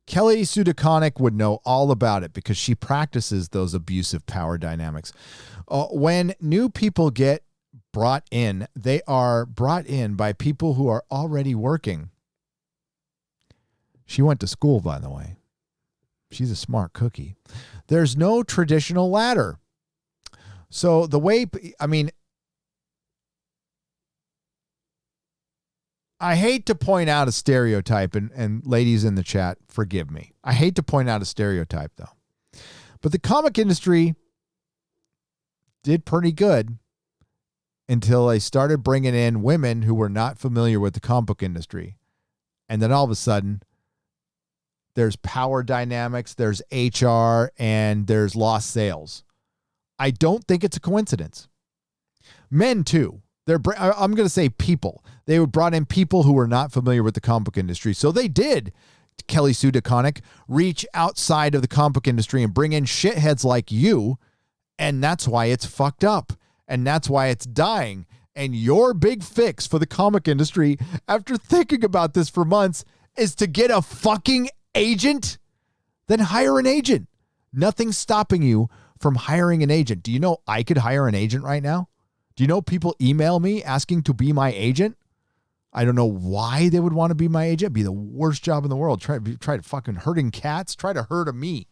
Kelly Sue DeConnick would know all about it because she practices those abusive power dynamics. When new people get brought in, they are brought in by people who are already working. She went to school, by the way. She's a smart cookie. There's no traditional ladder. So the way, I hate to point out a stereotype, and ladies in the chat, forgive me. I hate to point out a stereotype, though. But the comic industry did pretty good until they started bringing in women who were not familiar with the comic book industry. And then all of a sudden, there's power dynamics, there's HR, and there's lost sales. I don't think it's a coincidence. Men, too. I'm going to say people. They were brought in people who were not familiar with the comic book industry. So they did, Kelly Sue DeConnick, reach outside of the comic book industry and bring in shitheads like you. And that's why it's fucked up. And that's why it's dying. And your big fix for the comic industry, after thinking about this for months, is to get a fucking agent. Then hire an agent. Nothing's stopping you from hiring an agent. Do you know I could hire an agent right now? Do you know people email me asking to be my agent? I don't know why they would want to be my agent. It'd be the worst job in the world. Try to fucking herding cats. Try to herd a me.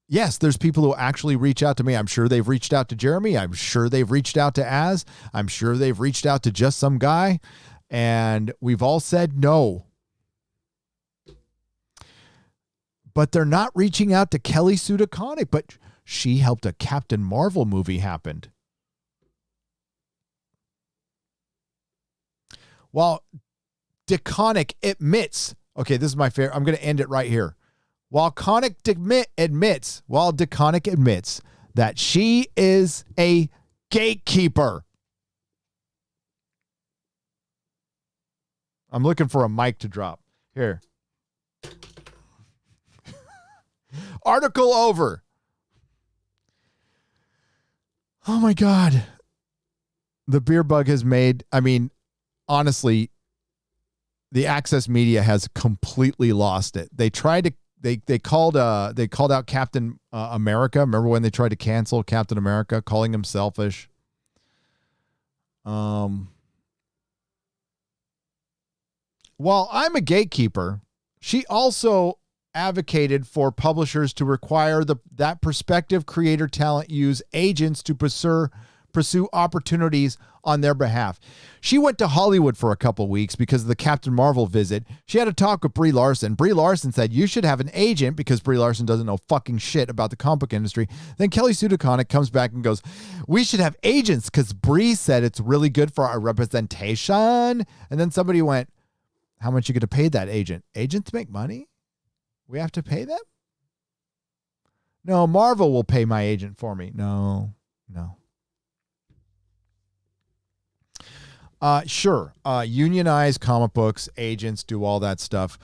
yes, there's people who actually reach out to me. I'm sure they've reached out to Jeremy. I'm sure they've reached out to Az. I'm sure they've reached out to just some guy. And we've all said no. But they're not reaching out to Kelly Sue DeConnick, but she helped a Captain Marvel movie happen. While DeConnick admits, okay, this is my favorite. I'm going to end it right here. While DeConnick admits that she is a gatekeeper. I'm looking for a mic to drop. Here. Article over. Oh my God. The beer bug has made, I mean, honestly, the Access Media has completely lost it. They tried to, they called out Captain America. Remember when they tried to cancel Captain America, calling him selfish? While I'm a gatekeeper, she also advocated for publishers to require that prospective creator talent use agents to pursue opportunities on their behalf. She went to Hollywood for a couple weeks because of the Captain Marvel visit. She had a talk with Brie Larson. Brie Larson said, you should have an agent, because Brie Larson doesn't know fucking shit about the comic book industry. Then Kelly Sue DeConnick comes back and goes, we should have agents because Brie said it's really good for our representation. And then somebody went, how much you going to pay that agent? Agents make money? We have to pay them? No, Marvel will pay my agent for me. No. Sure. Unionize comic books, agents, do all that stuff.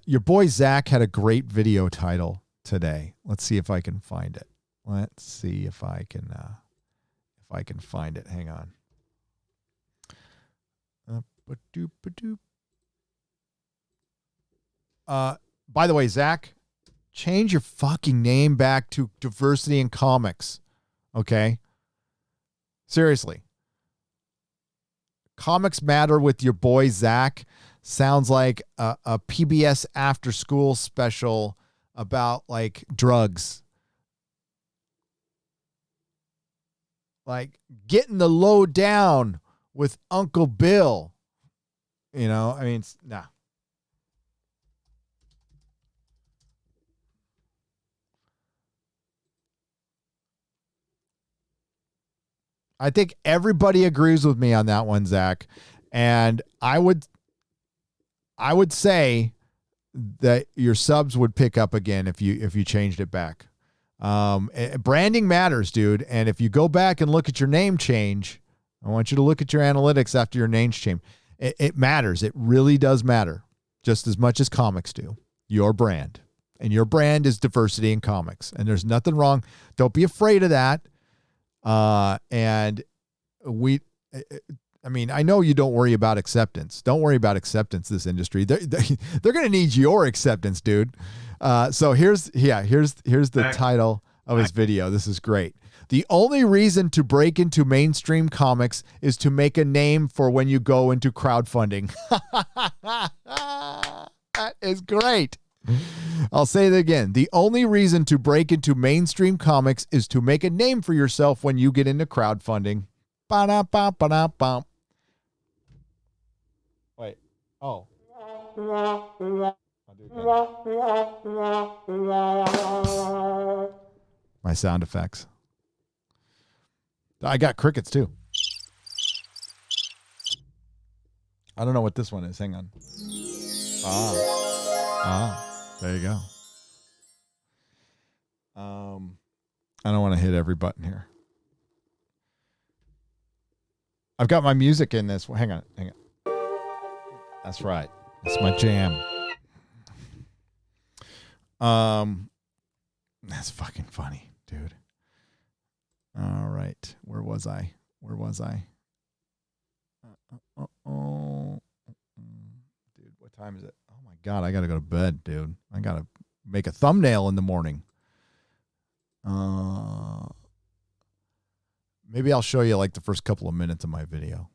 Your boy Zach had a great video title today. Let's see if I can find it. Let's see if I can find it. Hang on. By the way, Zach, change your fucking name back to Diversity in Comics. Okay? Seriously. Comics Matter with your boy Zach sounds like a PBS after school special about like drugs. Like getting the low down with Uncle Bill. You know, I mean, nah. I think everybody agrees with me on that one, Zach. And I would say that your subs would pick up again if you changed it back. Branding matters, dude. And if you go back and look at your name change, I want you to look at your analytics after your name change. It matters. It really does matter, just as much as comics do. Your brand. And your brand is Diversity in Comics. And there's nothing wrong. Don't be afraid of that. And I mean, I know you don't worry about acceptance. Don't worry about acceptance, this industry. They're going to need your acceptance, dude. So here's the title of his video. This is great. The only reason to break into mainstream comics is to make a name for when you go into crowdfunding. That is great. I'll say it again. The only reason to break into mainstream comics is to make a name for yourself when you get into crowdfunding. Ba-da-ba-ba-da-bum. Wait. Oh. I'll do it again. My sound effects. I got crickets too. I don't know what this one is. Hang on. There you go. I don't want to hit every button here. I've got my music in this. Hang on. That's right. That's my jam. That's fucking funny, dude. All right. Where was I? Dude, what time is it? Oh my God, I got to go to bed, dude. I got to make a thumbnail in the morning. Maybe I'll show you like the first couple of minutes of my video.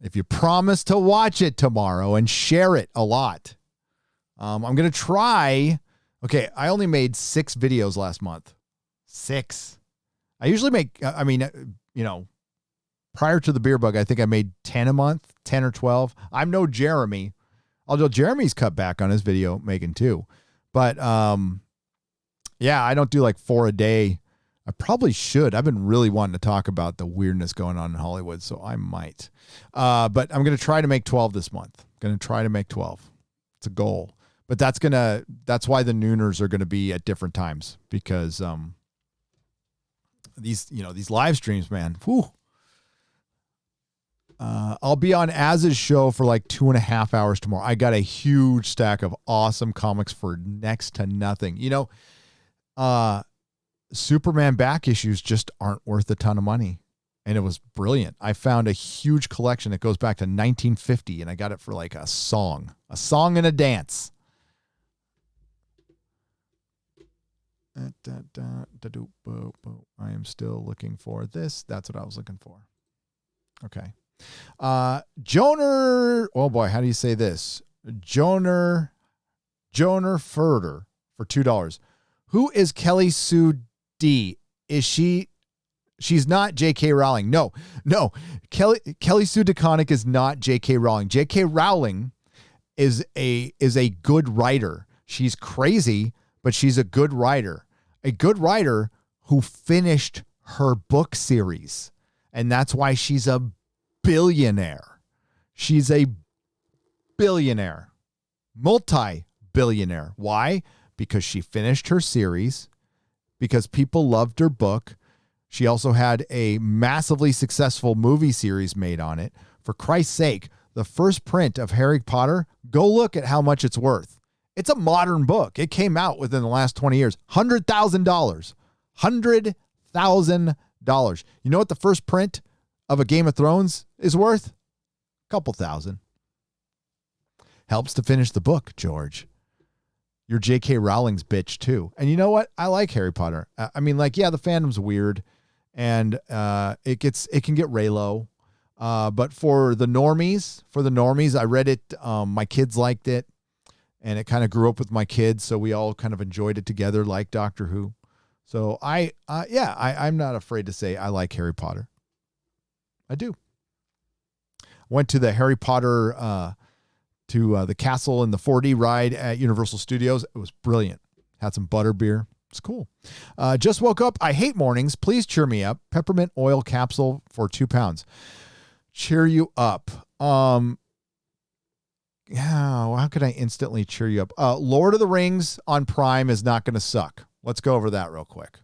If you promise to watch it tomorrow and share it a lot. I'm going to try. Okay, I only made 6 videos last month. 6. I usually make, prior to the beer bug, I think I made 10 a month, 10 or 12. I'm no Jeremy, although Jeremy's cut back on his video making too. But yeah, I don't do like 4 a day. I probably should. I've been really wanting to talk about the weirdness going on in Hollywood, so I might. But I'm going to try to make 12 this month. Going to try to make 12. It's a goal. But that's why the nooners are going to be at different times, because these live streams, man. Whew. I'll be on Az's show for like 2.5 hours tomorrow. I got a huge stack of awesome comics for next to nothing. Superman back issues just aren't worth a ton of money. And it was brilliant. I found a huge collection that goes back to 1950, and I got it for like a song and a dance. I am still looking for this. That's what I was looking for. Okay. Joner. Oh boy. How do you say this? Joner Furter for $2. Who is Kelly Sue D? Is she's not J.K. Rowling. No. Kelly Sue DeConnick is not J.K. Rowling. J.K. Rowling is a good writer. She's crazy, but she's a good writer. A good writer who finished her book series. And that's why she's a billionaire. She's a billionaire. Multi-billionaire. Why? Because she finished her series, because people loved her book. She also had a massively successful movie series made on it. For Christ's sake, the first print of Harry Potter, go look at how much it's worth. It's a modern book. It came out within the last 20 years. $100,000. $100,000. You know what the first print of a Game of Thrones is worth? A couple thousand. Helps to finish the book, George. You're J.K. Rowling's bitch too. And you know what? I like Harry Potter. The fandom's weird, and it can get Raylo. But for the normies, I read it. My kids liked it, and it kind of grew up with my kids, so we all kind of enjoyed it together, like Doctor Who. So I'm not afraid to say I like Harry Potter. I do. Went to the Harry Potter to the castle and the 4D ride at Universal Studios. It was brilliant. Had some butterbeer. It's cool. Just woke up. I hate mornings. Please cheer me up. Peppermint oil capsule for £2. Cheer you up. How could I instantly cheer you up? Lord of the Rings on Prime is not going to suck. Let's go over that real quick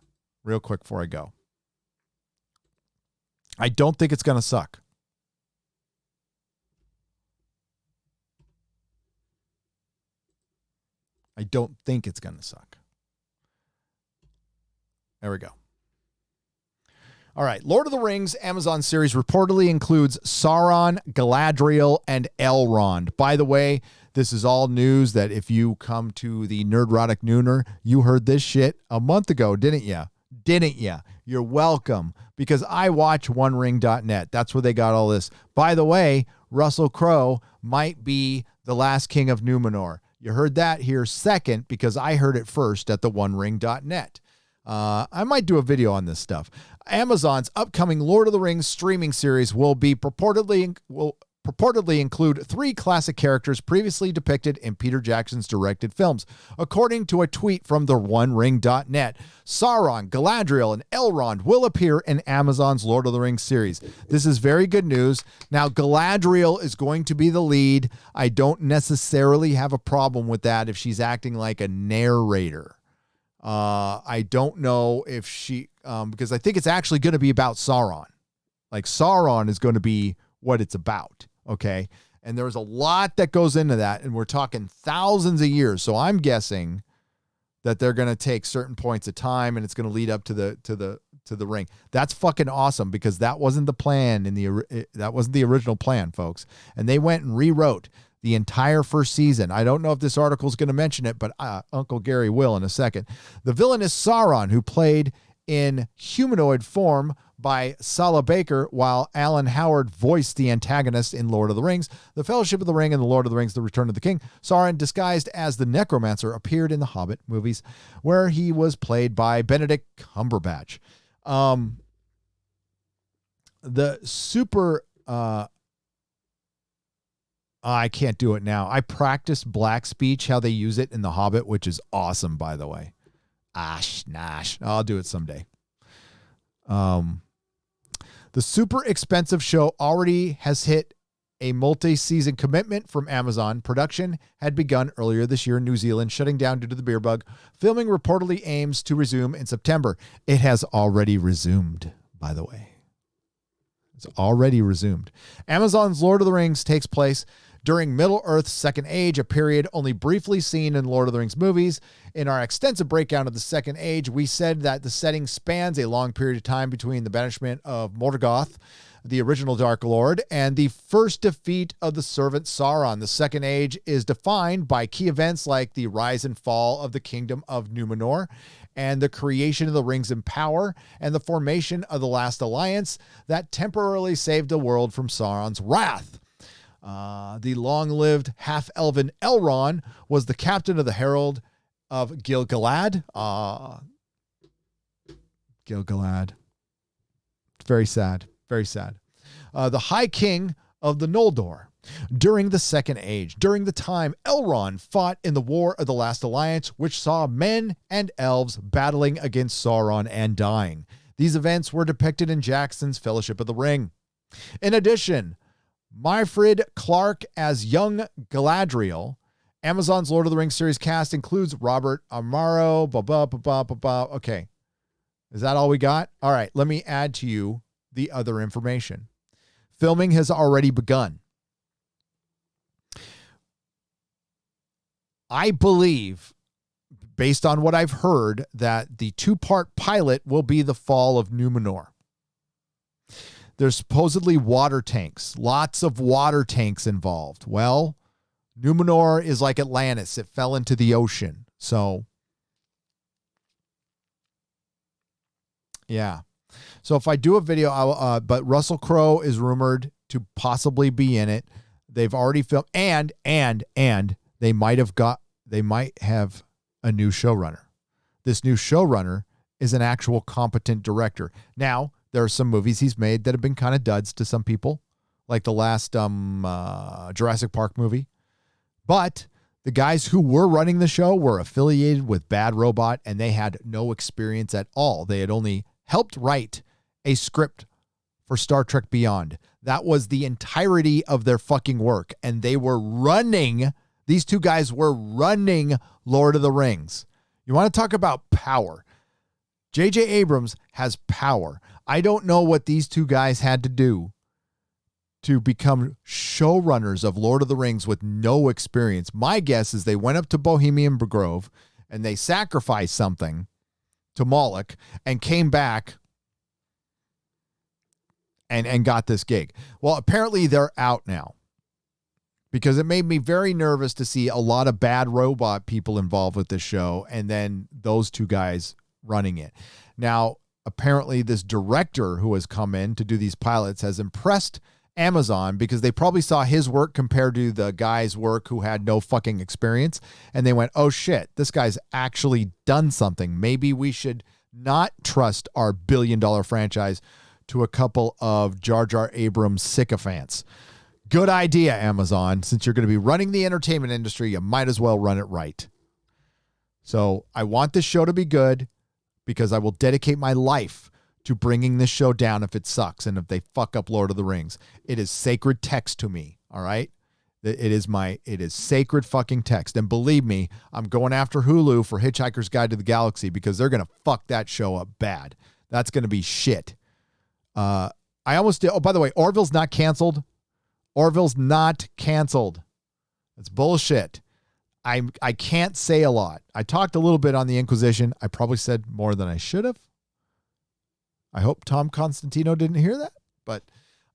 before I go. I don't think it's going to suck. I don't think it's going to suck. There we go. All right. Lord of the Rings Amazon series reportedly includes Sauron, Galadriel, and Elrond. By the way, this is all news that if you come to the Nerdrotic Nooner, you heard this shit a month ago, didn't you? You're welcome, because I watch OneRing.net. That's where they got all this. By the way, Russell Crowe might be the last king of Numenor. You heard that here second, because I heard it first at the OneRing.net. I might do a video on this stuff. Amazon's upcoming Lord of the Rings streaming series will purportedly include 3 classic characters previously depicted in Peter Jackson's directed films. According to a tweet from the OneRing.net, Sauron, Galadriel, and Elrond will appear in Amazon's Lord of the Rings series. This is very good news. Now, Galadriel is going to be the lead. I don't necessarily have a problem with that if she's acting like a narrator. I don't know if she, because I think it's actually going to be about Sauron. Like, Sauron is going to be what it's about. Okay. And there's a lot that goes into that, and we're talking thousands of years. So I'm guessing that they're going to take certain points of time, and it's going to lead up to the ring. That's fucking awesome, because that wasn't the plan that wasn't the original plan, folks. And they went and rewrote the entire first season. I don't know if this article is going to mention it, but Uncle Gary will in a second. The villain is Sauron, who played in humanoid form by Sala Baker, while Alan Howard voiced the antagonist in Lord of the Rings, The Fellowship of the Ring, and The Lord of the Rings, The Return of the King. Sauron, disguised as the Necromancer, appeared in the Hobbit movies, where he was played by Benedict Cumberbatch. The super... I can't do it now. I practiced black speech, how they use it in The Hobbit, which is awesome, by the way. Nash. I'll do it someday. The super expensive show already has hit a multi-season commitment from Amazon. Production had begun earlier this year in New Zealand, shutting down due to the beer bug. Filming reportedly aims to resume in September. It has already resumed, by the way. It's already resumed. Amazon's Lord of the Rings takes place during Middle-earth's Second Age, a period only briefly seen in Lord of the Rings movies. In our extensive breakdown of the Second Age, we said that the setting spans a long period of time between the banishment of Morgoth, the original Dark Lord, and the first defeat of the servant Sauron. The Second Age is defined by key events like the rise and fall of the Kingdom of Numenor, and the creation of the Rings of Power, and the formation of the Last Alliance that temporarily saved the world from Sauron's wrath. The long-lived half-elven Elrond was the captain of the Herald of Gil-galad. Gil-galad. Very sad. Very sad. The High King of the Noldor. During the Second Age, during the time Elrond fought in the War of the Last Alliance, which saw men and elves battling against Sauron and dying. These events were depicted in Jackson's Fellowship of the Ring. In addition, Myfrid Clark as young Galadriel. Amazon's Lord of the Rings series cast includes Robert Amaro. Okay. Is that all we got? All right. Let me add to you the other information. Filming has already begun. I believe, based on what I've heard, that the 2-part pilot will be the fall of Numenor. There's supposedly water tanks, lots of water tanks involved. Well, Numenor is like Atlantis. It fell into the ocean. So, yeah. So if I do a video, but Russell Crowe is rumored to possibly be in it. They've already filmed, and they might have a new showrunner. This new showrunner is an actual competent director. Now, there are some movies he's made that have been kind of duds to some people, like the last Jurassic Park movie. But the guys who were running the show were affiliated with Bad Robot, and they had no experience at all. They had only helped write a script for Star Trek Beyond. That was the entirety of their fucking work. And they were these two guys were running Lord of the Rings. You want to talk about power? J.J. Abrams has power. I don't know what these two guys had to do to become showrunners of Lord of the Rings with no experience. My guess is they went up to Bohemian Grove and they sacrificed something to Moloch and came back and got this gig. Well, apparently they're out now, because it made me very nervous to see a lot of Bad Robot people involved with this show and then those two guys running it. Now, apparently this director who has come in to do these pilots has impressed Amazon because they probably saw his work compared to the guy's work who had no fucking experience. And they went, oh shit, this guy's actually done something. Maybe we should not trust our billion-dollar franchise to a couple of Jar Jar Abrams sycophants. Good idea, Amazon. Since you're going to be running the entertainment industry, you might as well run it right. So I want this show to be good because I will dedicate my life to bringing this show down if it sucks and if they fuck up Lord of the Rings. It is sacred text to me, all right? It is sacred fucking text. And believe me, I'm going after Hulu for Hitchhiker's Guide to the Galaxy because they're going to fuck that show up bad. That's going to be shit. I almost did. Oh, by the way, Orville's not canceled. Orville's not canceled. That's bullshit. I can't say a lot. I talked a little bit on the Inquisition. I probably said more than I should have. I hope Tom Constantino didn't hear that. But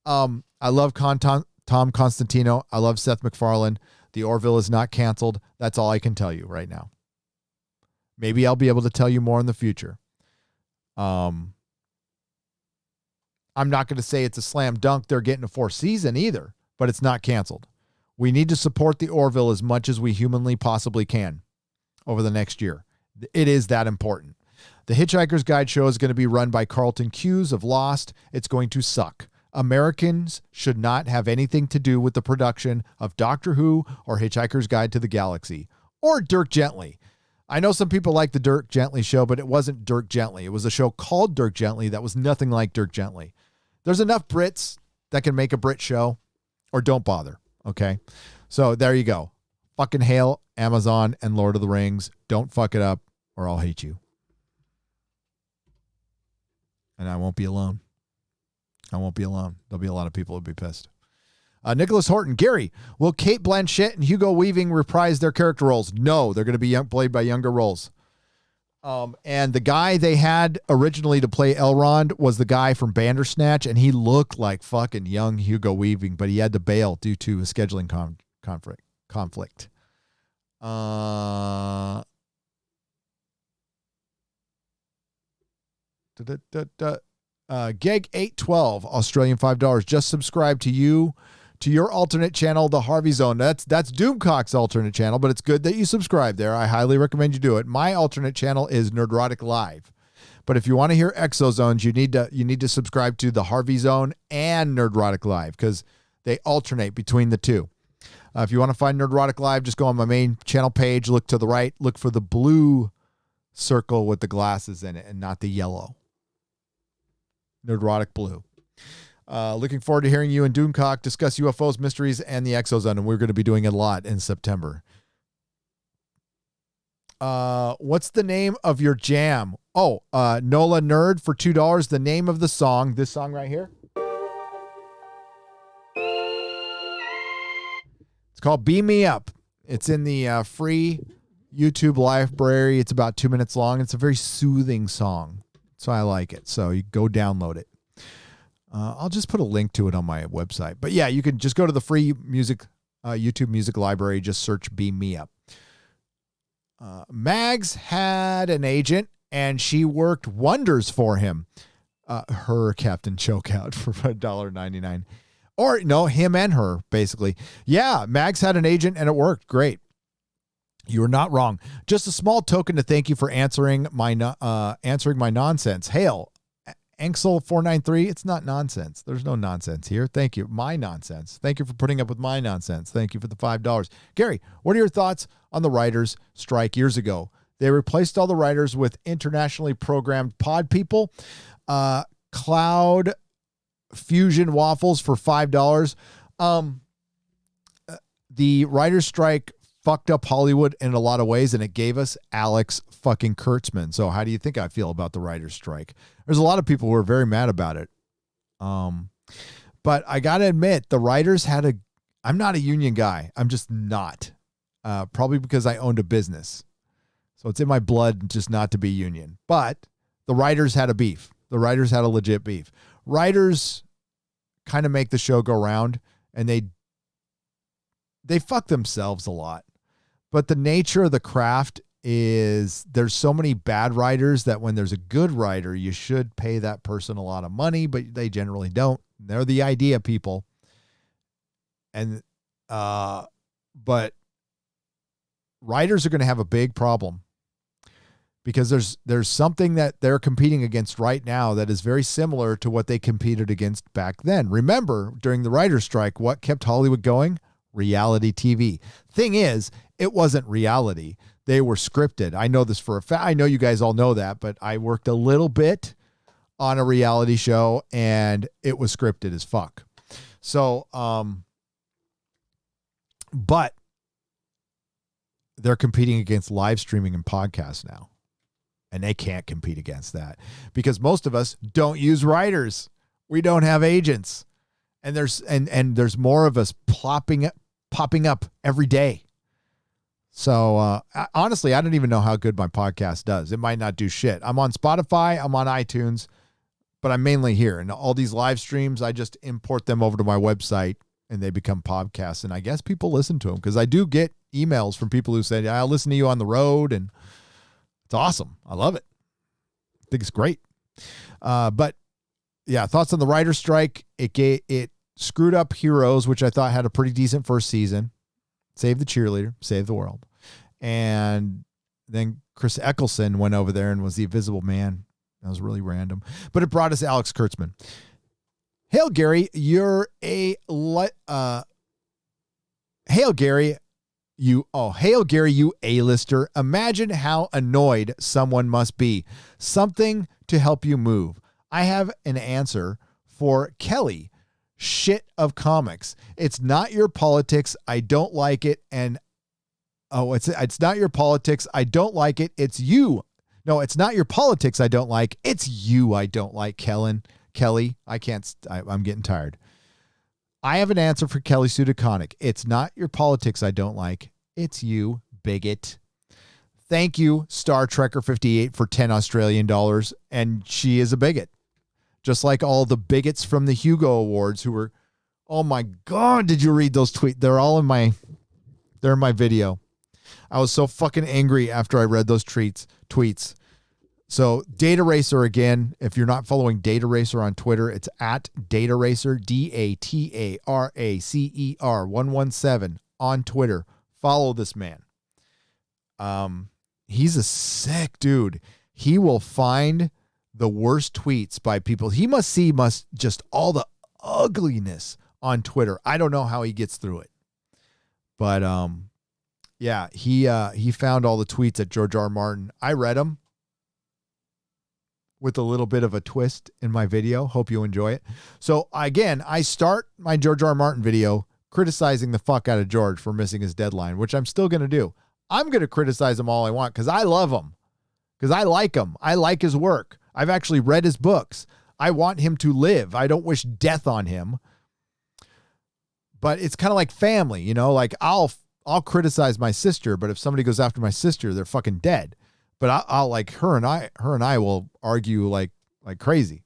I love Tom Constantino. I love Seth MacFarlane. The Orville is not canceled. That's all I can tell you right now. Maybe I'll be able to tell you more in the future. I'm not going to say it's a slam dunk they're getting a fourth season either, but it's not canceled. We need to support the Orville as much as we humanly possibly can over the next year. It is that important. The Hitchhiker's Guide show is going to be run by Carlton Cuse of Lost. It's going to suck. Americans should not have anything to do with the production of Doctor Who or Hitchhiker's Guide to the Galaxy or Dirk Gently. I know some people like the Dirk Gently show, but it wasn't Dirk Gently. It was a show called Dirk Gently that was nothing like Dirk Gently. There's enough Brits that can make a Brit show, or don't bother, okay? So there you go. Fucking hail Amazon and Lord of the Rings. Don't fuck it up or I'll hate you. And I won't be alone. I won't be alone. There'll be a lot of people who'll be pissed. Nicholas Horton. Gary, will Kate Blanchett and Hugo Weaving reprise their character roles? No, they're going to be played by younger roles. And the guy they had originally to play Elrond was the guy from Bandersnatch, and he looked like fucking young Hugo Weaving, but he had to bail due to a scheduling conflict. Geg812, Australian $5. Just subscribe to your alternate channel, the Harvey Zone. That's Doomcock's alternate channel, but it's good that you subscribe there. I highly recommend you do it. My alternate channel is Nerdrotic Live. But if you want to hear Exozones, you need to subscribe to the Harvey Zone and Nerdrotic Live because they alternate between the two. If you want to find Nerdrotic Live, just go on my main channel page, look to the right, look for the blue circle with the glasses in it and not the yellow. Nerdrotic Blue. Looking forward to hearing you and Doomcock discuss UFOs, mysteries, and the Exozone, and we're going to be doing a lot in September. What's the name of your jam? Oh, Nola Nerd for $2. The name of the song, this song right here. It's called Beam Me Up. It's in the free YouTube library. It's about 2 minutes long. It's a very soothing song, so I like it. So you go download it. I'll just put a link to it on my website. But yeah, you can just go to the free music YouTube music library. Just search Beam Me Up. Mags had an agent, and she worked wonders for him. Her Captain Chokeout for $1.99. Or no, him and her, basically. Yeah, Mags had an agent, and it worked. Great. You were not wrong. Just a small token to thank you for answering my nonsense. Hail, Anxel493. It's not nonsense. There's no nonsense here. Thank you. My nonsense. Thank you for putting up with my nonsense. Thank you for the $5. Gary, what are your thoughts on the writers' strike years ago? They replaced all the writers with internationally programmed pod people. Cloud Fusion waffles for $5. The writers' strike fucked up Hollywood in a lot of ways, and it gave us Alex fucking Kurtzman. So how do you think I feel about the writer's strike? There's a lot of people who are very mad about it. But I got to admit, the writers I'm not a union guy. I'm just not. Probably because I owned a business. So it's in my blood just not to be union. But the writers had a beef. The writers had a legit beef. Writers kind of make the show go round, and they fuck themselves a lot. But the nature of the craft is there's so many bad writers that when there's a good writer, you should pay that person a lot of money, but they generally don't. They're the idea people. And, but writers are going to have a big problem because there's something that they're competing against right now that is very similar to what they competed against back then. Remember, during the writer's strike, what kept Hollywood going? Reality TV. Thing is, it wasn't reality. They were scripted. I know this for a fact. I know you guys all know that, but I worked a little bit on a reality show and it was scripted as fuck. So, but they're competing against live streaming and podcasts now. And they can't compete against that because most of us don't use writers. We don't have agents. And there's more of us popping up every day. So honestly, I don't even know how good my podcast does. It might not do shit. I'm on Spotify, I'm on iTunes, but I'm mainly here. And all these live streams, I just import them over to my website and they become podcasts. And I guess people listen to them because I do get emails from people who say, I'll listen to you on the road. And it's awesome. I love it. I think it's great. But thoughts on the writer's strike. It screwed up Heroes, which I thought had a pretty decent first season. Save the cheerleader, save the world. And then Chris Eccleston went over there and was the Invisible Man. That was really random. But it brought us Alex Kurtzman. Hail, Gary, Hail, Gary, you A-lister. Imagine how annoyed someone must be. Something to help you move. I have an answer for Kelly. Shit of comics. It's not your politics. I don't like it. And it's not your politics. I don't like it. It's you. No, it's not your politics I don't like. It's you I don't like, Kelly. I'm getting tired. I have an answer for Kelly Sudaconic. It's not your politics I don't like. It's you, bigot. Thank you, Star Trekker 58 for 10 Australian dollars. And she is a bigot. Just like all the bigots from the Hugo Awards who were, oh my God, did you read those tweets? They're in my video. I was so fucking angry after I read those tweets. So Data Racer, again, if you're not following Data Racer on Twitter, it's at Data Racer, DATARACER 117 on Twitter. Follow this man. He's a sick dude. He will find the worst tweets by people. He must just all the ugliness on Twitter. I don't know how he gets through it. But yeah, he found all the tweets at George R. Martin. I read them with a little bit of a twist in my video. Hope you enjoy it. So again, I start my George R. Martin video criticizing the fuck out of George for missing his deadline, which I'm still going to do. I'm going to criticize him all I want because I love him. Because I like him. I like his work. I've actually read his books. I want him to live. I don't wish death on him. But it's kind of like family, you know, like I'll criticize my sister, but if somebody goes after my sister, they're fucking dead. But I'll like her and I will argue like crazy.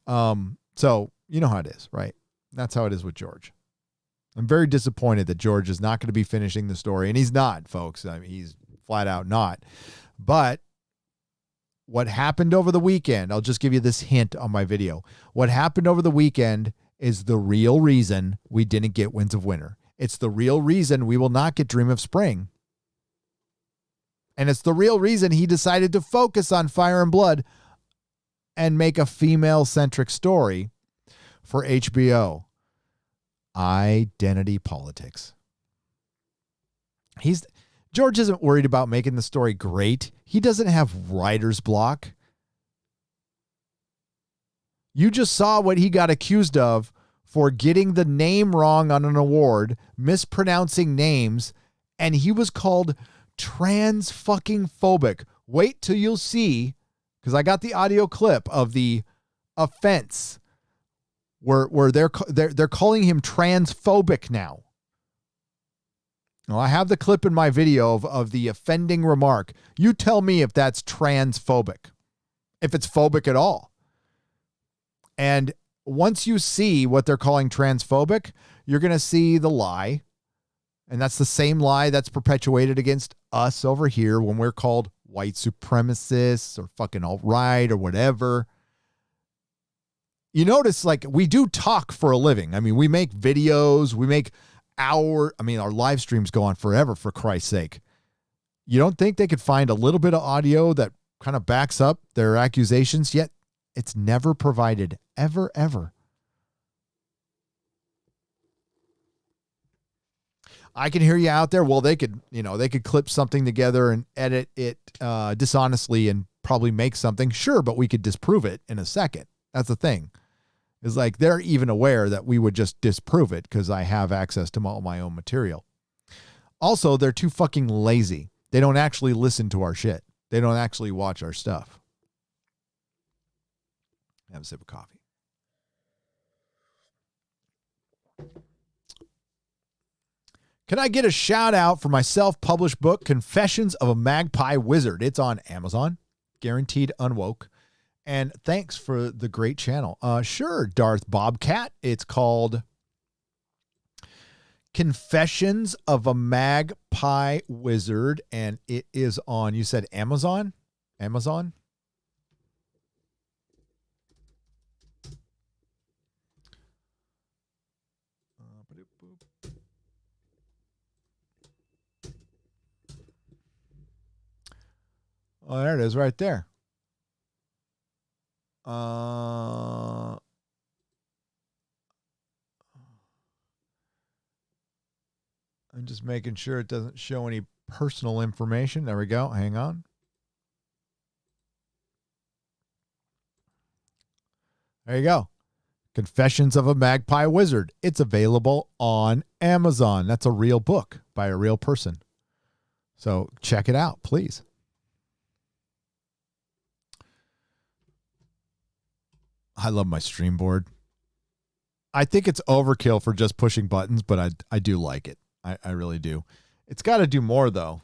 So you know how it is, right? That's how it is with George. I'm very disappointed that George is not going to be finishing the story, and he's not, folks. I mean, he's flat out not. But what happened over the weekend, I'll just give you this hint on my video. What happened over the weekend is the real reason we didn't get Winds of Winter. It's the real reason we will not get Dream of Spring. And it's the real reason he decided to focus on Fire and Blood and make a female-centric story for HBO. Identity politics. George isn't worried about making the story great. He doesn't have writer's block. You just saw what he got accused of for getting the name wrong on an award, mispronouncing names, and he was called trans fucking phobic. Wait till you'll see, because I got the audio clip of the offense where they're calling him transphobic now. Now, I have the clip in my video of the offending remark. You tell me if that's transphobic, if it's phobic at all. And once you see what they're calling transphobic, you're going to see the lie. And that's the same lie that's perpetuated against us over here when we're called white supremacists or fucking alt-right or whatever. You notice, like, we do talk for a living. I mean, we make videos, our live streams go on forever, for Christ's sake. You don't think they could find a little bit of audio that kind of backs up their accusations? Yet it's never provided, ever, ever. I can hear you out there. Well, they could clip something together and edit it dishonestly and probably make something. Sure, but we could disprove it in a second. That's the thing. It's like they're even aware that we would just disprove it because I have access to all my own material. Also, they're too fucking lazy. They don't actually listen to our shit. They don't actually watch our stuff. Have a sip of coffee. Can I get a shout out for my self-published book, Confessions of a Magpie Wizard? It's on Amazon, guaranteed unwoke. And thanks for the great channel. Sure, Darth Bobcat. It's called Confessions of a Magpie Wizard, and it is on, you said Amazon? Amazon? Oh, there it is right there. I'm just making sure it doesn't show any personal information. There we go. Hang on. There you go. Confessions of a Magpie Wizard. It's available on Amazon. That's a real book by a real person. So check it out, please. I love my stream board. I think it's overkill for just pushing buttons, but I do like it. I really do. It's got to do more, though,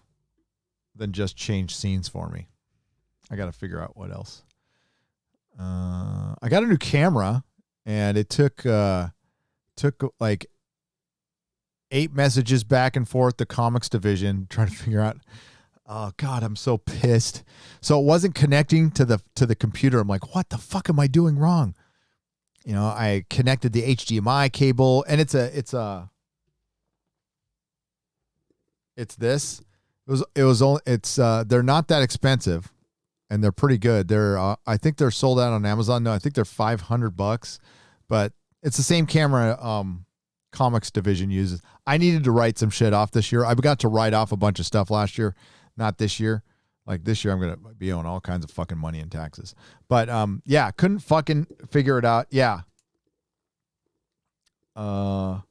than just change scenes for me. I got to figure out what else. I got a new camera, and it took like 8 messages back and forth, the comics division, trying to figure out. Oh God, I'm so pissed. So it wasn't connecting to the computer. I'm like, what the fuck am I doing wrong? You know, I connected the HDMI cable, and it's this. They're not that expensive, and they're pretty good. I think they're sold out on Amazon. No, I think they're $500, but it's the same camera comics division uses. I needed to write some shit off this year. I got to write off a bunch of stuff last year. Not this year. Like this year, I'm going to be owing all kinds of fucking money in taxes. But yeah, couldn't fucking figure it out. Yeah. It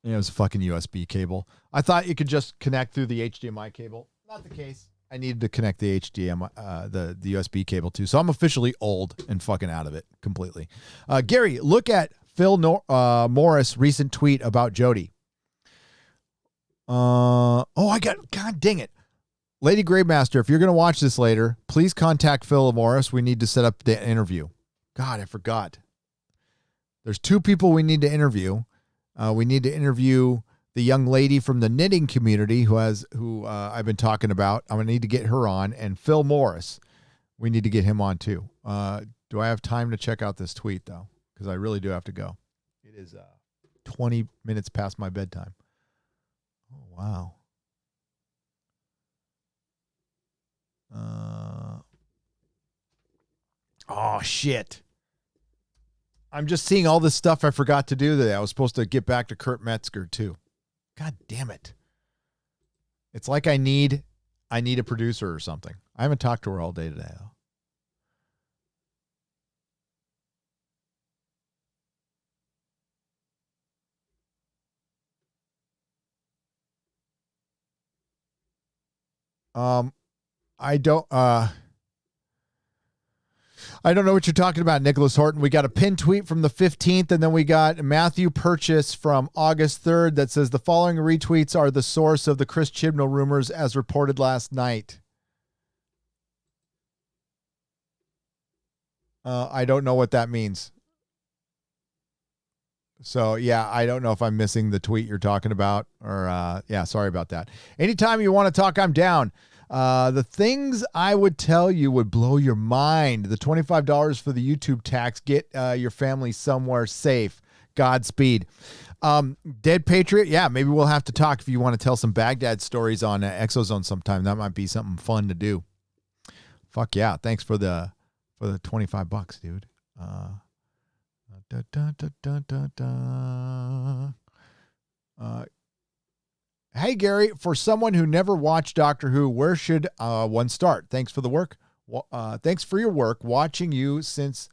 was a fucking USB cable. I thought you could just connect through the HDMI cable. Not the case. I needed to connect the HDMI, the USB cable too. So I'm officially old and fucking out of it completely. Gary, look at Phil Morris' recent tweet about Jody. God dang it. Lady Gravemaster, if you're going to watch this later, please contact Phil Morris. We need to set up the interview. God, I forgot. There's 2 people we need to interview. We need to interview the young lady from the knitting community who I've been talking about. I'm going to need to get her on. And Phil Morris, we need to get him on too. Do I have time to check out this tweet though? Because I really do have to go. It is 20 minutes past my bedtime. Oh, wow. Oh, shit. I'm just seeing all this stuff I forgot to do today. I was supposed to get back to Kurt Metzger, too. God damn it. It's like I need a producer or something. I haven't talked to her all day today, though. I don't know what you're talking about, Nicholas Horton. We got a pinned tweet from the 15th, and then we got Matthew Purchase from August 3rd that says the following retweets are the source of the Chris Chibnall rumors as reported last night. I don't know what that means. So, yeah, I don't know if I'm missing the tweet you're talking about or, sorry about that. Anytime you want to talk, I'm down. The things I would tell you would blow your mind. The $25 for the YouTube tax. Get your family somewhere safe. Godspeed. Dead Patriot. Yeah, maybe we'll have to talk if you want to tell some Baghdad stories on Exozone sometime. That might be something fun to do. Fuck yeah. Thanks for the $25, dude. Hey, Gary, for someone who never watched Doctor Who, where should one start? Thanks for the work. Thanks for your work watching you since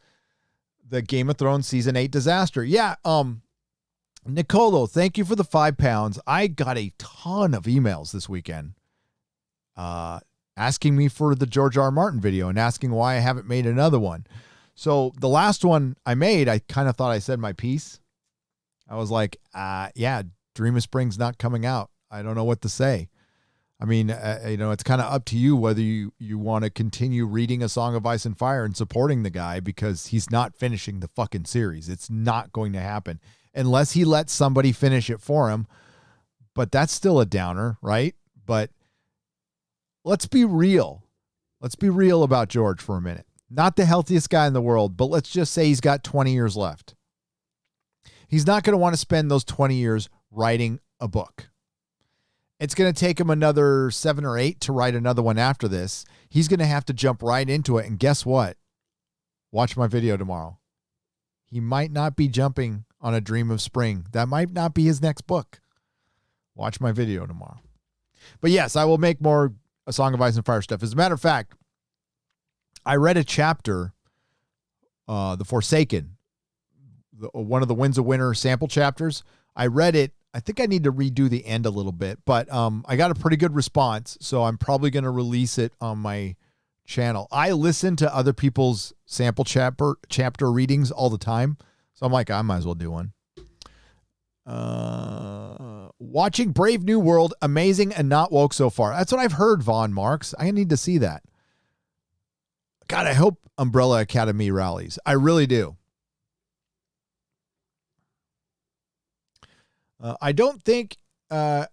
the Game of Thrones season 8 disaster. Yeah. Nicolo, thank you for the £5. I got a ton of emails this weekend asking me for the George R. R. Martin video and asking why I haven't made another one. So the last one I made, I kind of thought I said my piece. I was like, Dream of Spring's not coming out. I don't know what to say. I mean, it's kind of up to you whether you want to continue reading A Song of Ice and Fire and supporting the guy because he's not finishing the fucking series. It's not going to happen unless he lets somebody finish it for him. But that's still a downer, right? But let's be real. Let's be real about George for a minute. Not the healthiest guy in the world, but let's just say he's got 20 years left. He's not going to want to spend those 20 years writing a book. It's going to take him another 7 or 8 to write another one after this. He's going to have to jump right into it. And guess what? Watch my video tomorrow. He might not be jumping on A Dream of Spring. That might not be his next book. Watch my video tomorrow. But yes, I will make more A Song of Ice and Fire stuff. As a matter of fact, I read a chapter, The Forsaken, one of the Winds of Winter sample chapters. I read it. I think I need to redo the end a little bit, but I got a pretty good response, so I'm probably going to release it on my channel. I listen to other people's sample chapter readings all the time, so I'm like, I might as well do one. Watching Brave New World, amazing and not woke so far. That's what I've heard, Vaughn Marks. I need to see that. God, I hope Umbrella Academy rallies. I really do. I don't think all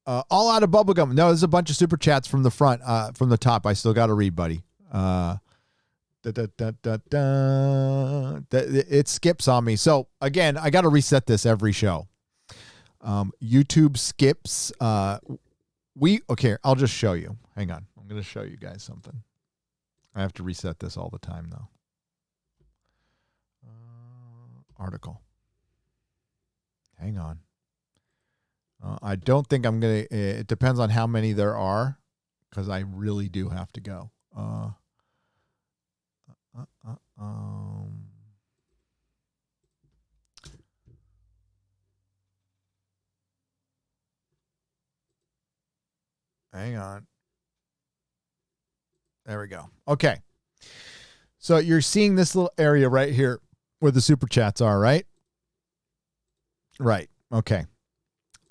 out of bubblegum. No, there's a bunch of super chats from the front, from the top. I still got to read, buddy. It skips on me. So again, I got to reset this every show. YouTube skips. Okay, I'll just show you. Hang on. I'm going to show you guys something. I have to reset this all the time though. Article. Hang on. I don't think I'm going to, it depends on how many there are, because I really do have to go. Hang on. There we go. Okay. So you're seeing this little area right here where the super chats are, right? Right. Okay.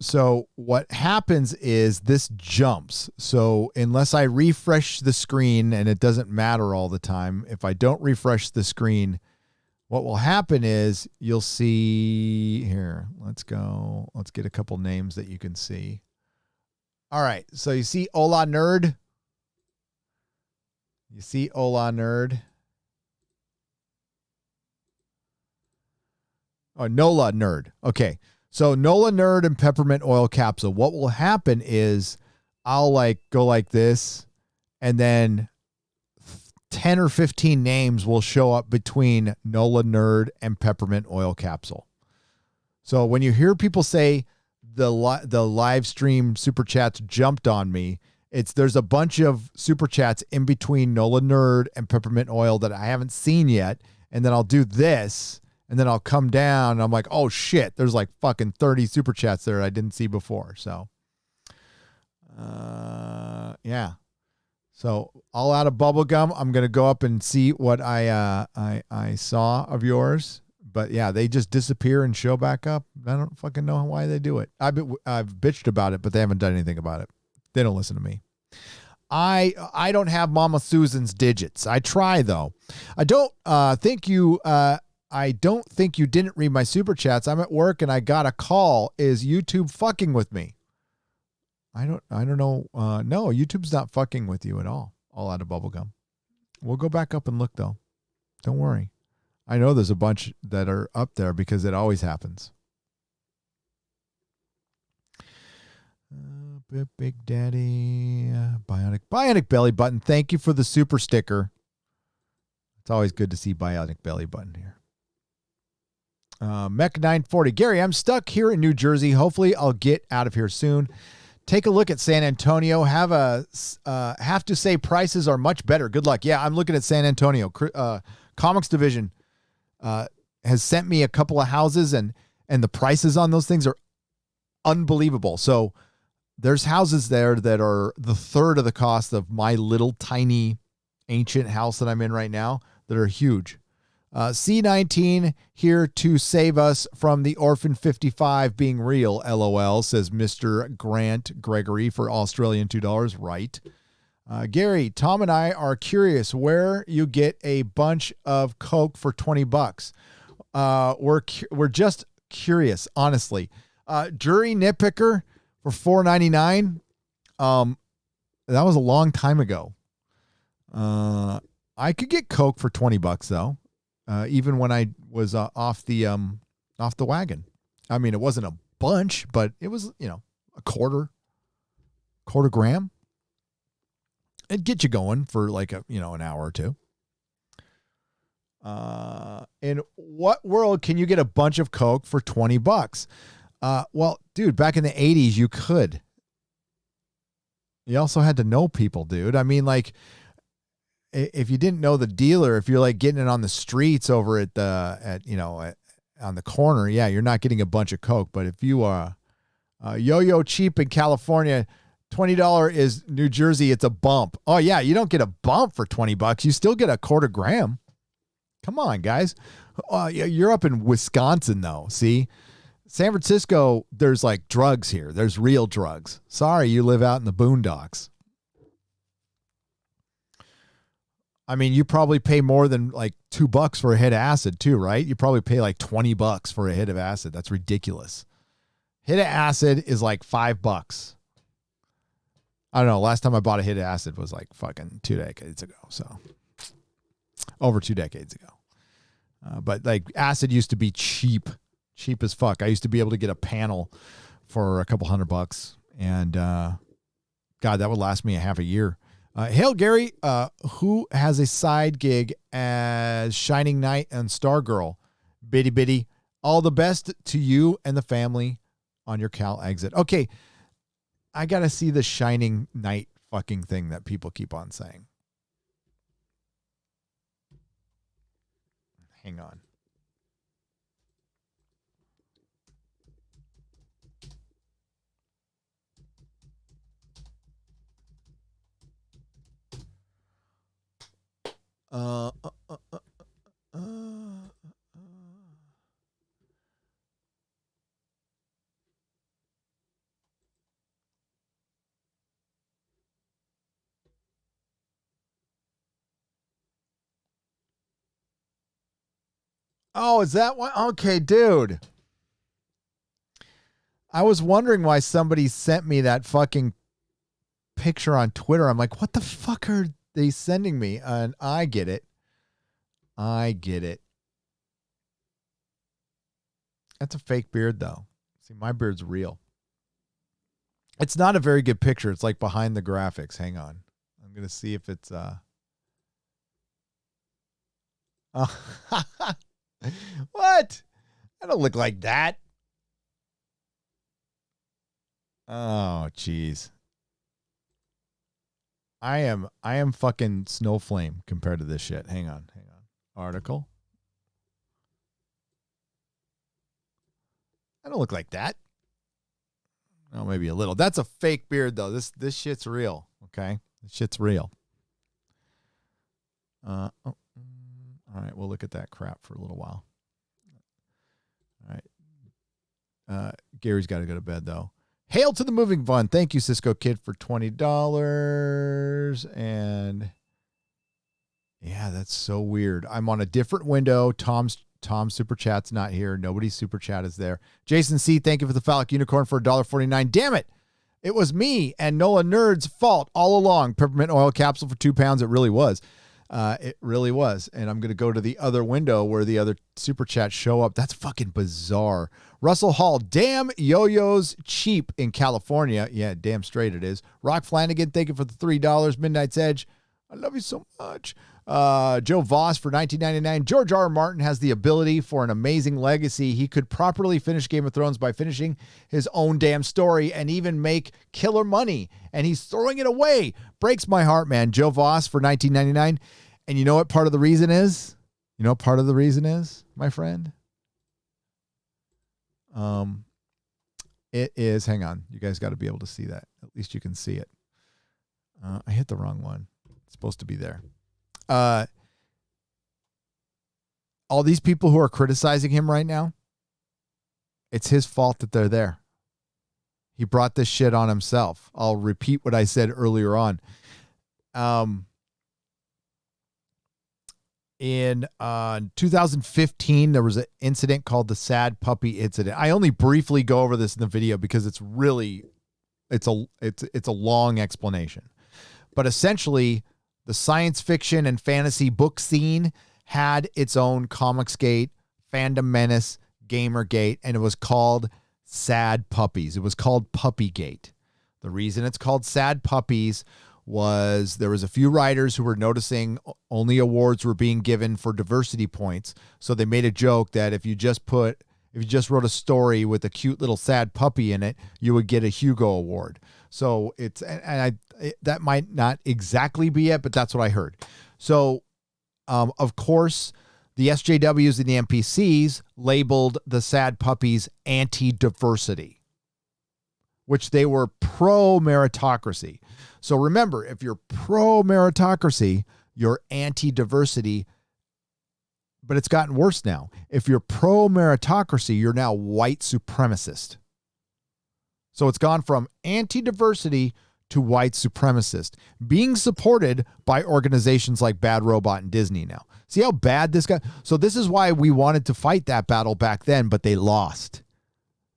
So what happens is this jumps. So unless I refresh the screen, and it doesn't matter all the time, if I don't refresh the screen, what will happen is you'll see here. Let's go. Let's get a couple names that you can see. All right. So you see Ola Nerd. You see Ola Nerd. Oh, Nola Nerd. Okay. So Nola Nerd and Peppermint Oil Capsule. What will happen is I'll go like this, and then 10 or 15 names will show up between Nola Nerd and Peppermint Oil Capsule. So when you hear people say the live stream super chats jumped on me, there's a bunch of super chats in between Nola Nerd and Peppermint Oil that I haven't seen yet, and then I'll do this. And then I'll come down and I'm like, oh shit, there's like fucking 30 super chats there I didn't see before. So, yeah. So all out of bubblegum. I'm going to go up and see what I saw of yours. But yeah, they just disappear and show back up. I don't fucking know why they do it. I've bitched about it, but they haven't done anything about it. They don't listen to me. I don't have Mama Susan's digits. I try though. I don't think you didn't read my super chats. I'm at work and I got a call. Is YouTube fucking with me? I don't know. No, YouTube's not fucking with you at all. All out of bubblegum. We'll go back up and look though. Don't worry. I know there's a bunch that are up there because it always happens. Big Daddy, Bionic Belly Button. Thank you for the super sticker. It's always good to see Bionic Belly Button here. Mech 940. Gary, I'm stuck here in New Jersey. Hopefully I'll get out of here soon. Take a look at San Antonio. Have to say prices are much better. Good luck. Yeah, I'm looking at San Antonio. Comics Division has sent me a couple of houses, and the prices on those things are unbelievable. So there's houses there that are the third of the cost of my little tiny ancient house that I'm in right now that are huge. C19 here to save us from the Orphan 55 being real, LOL, says Mr. Grant Gregory for Australian $2. Right. Gary, Tom and I are curious where you get a bunch of Coke for $20. We're just curious, honestly. Jury Nitpicker for $4.99. That was a long time ago. I could get Coke for $20 though. Even when I was off the off the wagon. I mean, it wasn't a bunch, but it was, a quarter gram. It'd get you going for like an hour or two. In what world can you get a bunch of Coke for $20? Well, dude, back in the 80s, you could. You also had to know people, dude. I mean, like, if you didn't know the dealer, if you're like getting it on the streets over on the corner, yeah, you're not getting a bunch of Coke. But if you are yo-yo cheap in California, $20 is New Jersey, it's a bump. Oh yeah, you don't get a bump for $20. You still get a quarter gram. Come on, guys. You're up in Wisconsin though. See, San Francisco, there's like drugs here. There's real drugs. Sorry, you live out in the boondocks. I mean, you probably pay more than like $2 for a hit of acid too, right? You probably pay like $20 for a hit of acid. That's ridiculous. Hit of acid is like $5. I don't know. Last time I bought a hit of acid was like fucking 2 decades ago. So over 2 decades ago. But like acid used to be cheap as fuck. I used to be able to get a panel for a couple $100. And God, that would last me a half a year. Hail Gary, who has a side gig as Shining Knight and Stargirl? Bitty bitty. All the best to you and the family on your CalEXIT. Okay, I got to see the Shining Knight fucking thing that people keep on saying. Hang on. Oh, is that one? Okay, dude. I was wondering why somebody sent me that fucking picture on Twitter. I'm like, what the fuck are they sending me? And I get it. That's a fake beard, though. See, my beard's real. It's not a very good picture. It's like behind the graphics. Hang on. I'm going to see if it's... What? I don't look like that. Oh, jeez. I am fucking Snowflame compared to this shit. Hang on. Article. I don't look like that. Oh, maybe a little. That's a fake beard though. This shit's real. Okay, this shit's real. All right, we'll look at that crap for a little while. All right. Gary's got to go to bed though. Hail to the moving fun. Thank you, Cisco Kid, for $20. And yeah, that's so weird. I'm on a different window. Tom's super chat's not here. Nobody's super chat is there. Jason C, thank you for the phallic unicorn for $1.49. Damn it. It was me and Nola Nerd's fault all along. Peppermint oil capsule for £2. It really was. It really was. And I'm going to go to the other window where the other super chats show up. That's fucking bizarre. Russell Hall, damn yo-yos cheap in California. Yeah, damn straight it is. Rock Flanagan, thank you for the $3. Midnight's Edge, I love you so much. Joe Voss for $19.99. George R. R. Martin has the ability for an amazing legacy. He could properly finish Game of Thrones by finishing his own damn story and even make killer money. And he's throwing it away. Breaks my heart, man. Joe Voss for $19.99. And you know what part of the reason is? My friend? It is, hang on. You guys got to be able to see that. At least you can see it. I hit the wrong one. It's supposed to be there. All these people who are criticizing him right now, it's his fault that they're there. He brought this shit on himself. I'll repeat what I said earlier on. In 2015, there was an incident called the Sad Puppy Incident. I only briefly go over this in the video because it's a long explanation. But essentially, the science fiction and fantasy book scene had its own Comicsgate, Fandom Menace, Gamergate, and it was called Sad Puppies. It was called Puppygate. The reason it's called Sad Puppies was there was a few writers who were noticing only awards were being given for diversity points. So they made a joke that if you just wrote a story with a cute little sad puppy in it, you would get a Hugo Award. So that might not exactly be it, but that's what I heard. So, of course, the SJWs and the NPCs labeled the sad puppies anti-diversity, which they were pro-meritocracy. So remember, if you're pro-meritocracy, you're anti-diversity, but it's gotten worse now. If you're pro-meritocracy, you're now white supremacist. So it's gone from anti-diversity to white supremacist, being supported by organizations like Bad Robot and Disney now. See how bad this got? So this is why we wanted to fight that battle back then, but they lost.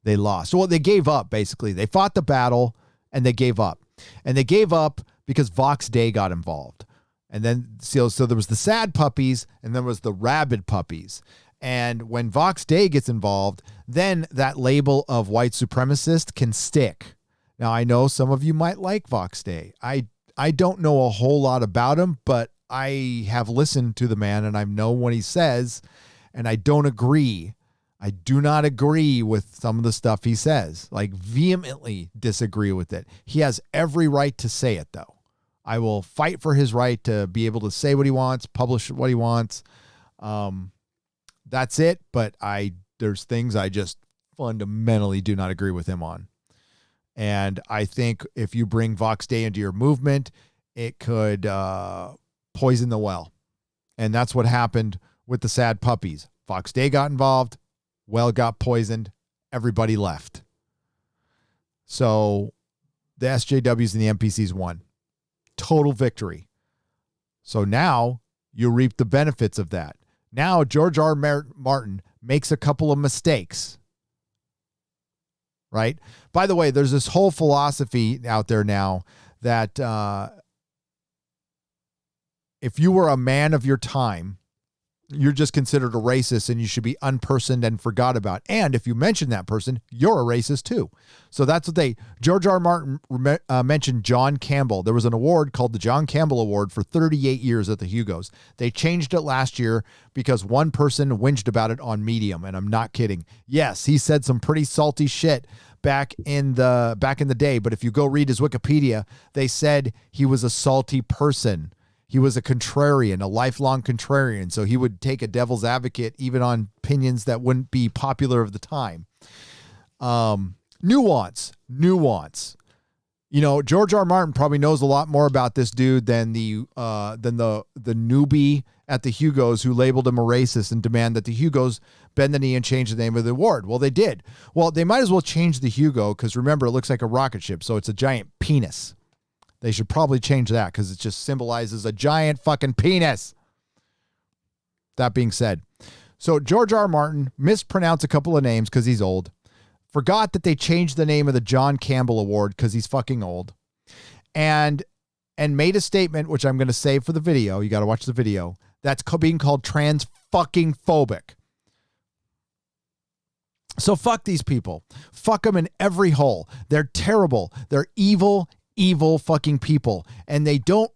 They lost. Well, they gave up, basically. They fought the battle, and they gave up. And they gave up because Vox Day got involved. And then, so there was the sad puppies, and there was the rabid puppies. And when Vox Day gets involved, then that label of white supremacist can stick. Now, I know some of you might like Vox Day. I don't know a whole lot about him, but I have listened to the man, and I know what he says, and I don't agree. I do not agree with some of the stuff he says, like vehemently disagree with it. He has every right to say it, though. I will fight for his right to be able to say what he wants, publish what he wants. That's it. But there's things I just fundamentally do not agree with him on. And I think if you bring Vox Day into your movement, it could poison the well. And that's what happened with the sad puppies. Vox Day got involved. Well got poisoned. Everybody left. So the SJWs and the NPCs won. Total victory. So now you reap the benefits of that. Now George R. Martin makes a couple of mistakes. Right? By the way, there's this whole philosophy out there now that if you were a man of your time, you're just considered a racist and you should be unpersoned and forgot about. And if you mention that person, you're a racist too. So that's what George R. Martin mentioned John Campbell. There was an award called the John Campbell Award for 38 years at the Hugos. They changed it last year because one person whinged about it on Medium. And I'm not kidding. Yes, he said some pretty salty shit back in the day. But if you go read his Wikipedia, they said he was a salty person. He was a contrarian, a lifelong contrarian. So he would take a devil's advocate even on opinions that wouldn't be popular of the time. Nuance. You know, George R. Martin probably knows a lot more about this dude than the newbie at the Hugos who labeled him a racist and demand that the Hugos bend the knee and change the name of the award. Well, they did. Well, they might as well change the Hugo because remember, it looks like a rocket ship, so it's a giant penis. They should probably change that because it just symbolizes a giant fucking penis. That being said, so George R. Martin mispronounced a couple of names because he's old. Forgot that they changed the name of the John Campbell Award because he's fucking old. And made a statement, which I'm going to save for the video. You got to watch the video. That's being called trans fucking phobic. So fuck these people. Fuck them in every hole. They're terrible. They're evil fucking people. And they don't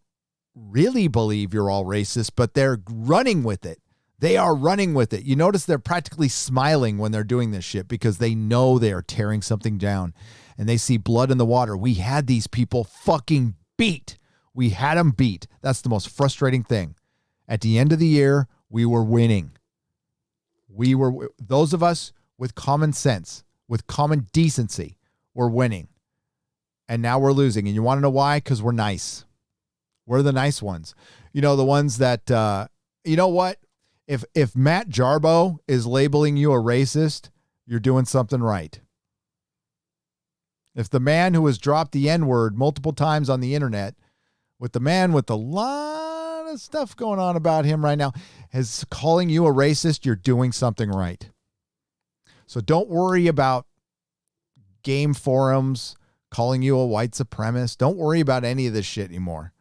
really believe you're all racist, but they're running with it. They are running with it. You notice they're practically smiling when they're doing this shit because they know they are tearing something down and they see blood in the water. We had these people fucking beat. We had them beat. That's the most frustrating thing. At the end of the year, we were winning. Those of us with common sense, with common decency, were winning. And now we're losing. And you want to know why? Because we're nice. We're the nice ones. You know, the ones that, you know what? If Matt Jarbo is labeling you a racist, you're doing something right. If the man who has dropped the N-word multiple times on the internet, with the man with a lot of stuff going on about him right now, is calling you a racist, you're doing something right. So don't worry about game forums calling you a white supremacist. Don't worry about any of this shit anymore.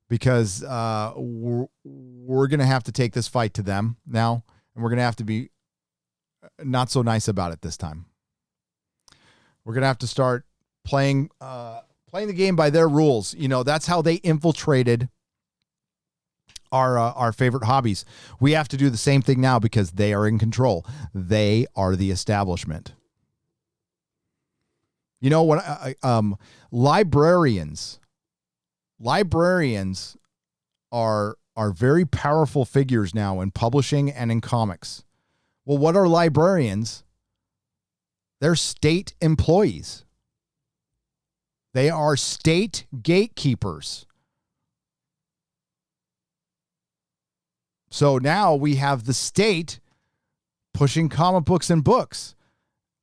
Because we're going to have to take this fight to them now. And we're going to have to be not so nice about it this time. We're going to have to start playing the game by their rules. You know, that's how they infiltrated our favorite hobbies. We have to do the same thing now because they are in control. They are the establishment. You know what? Librarians are very powerful figures now in publishing and in comics. Well, what are librarians? They're state employees. They are state gatekeepers. So now we have the state pushing comic books and books,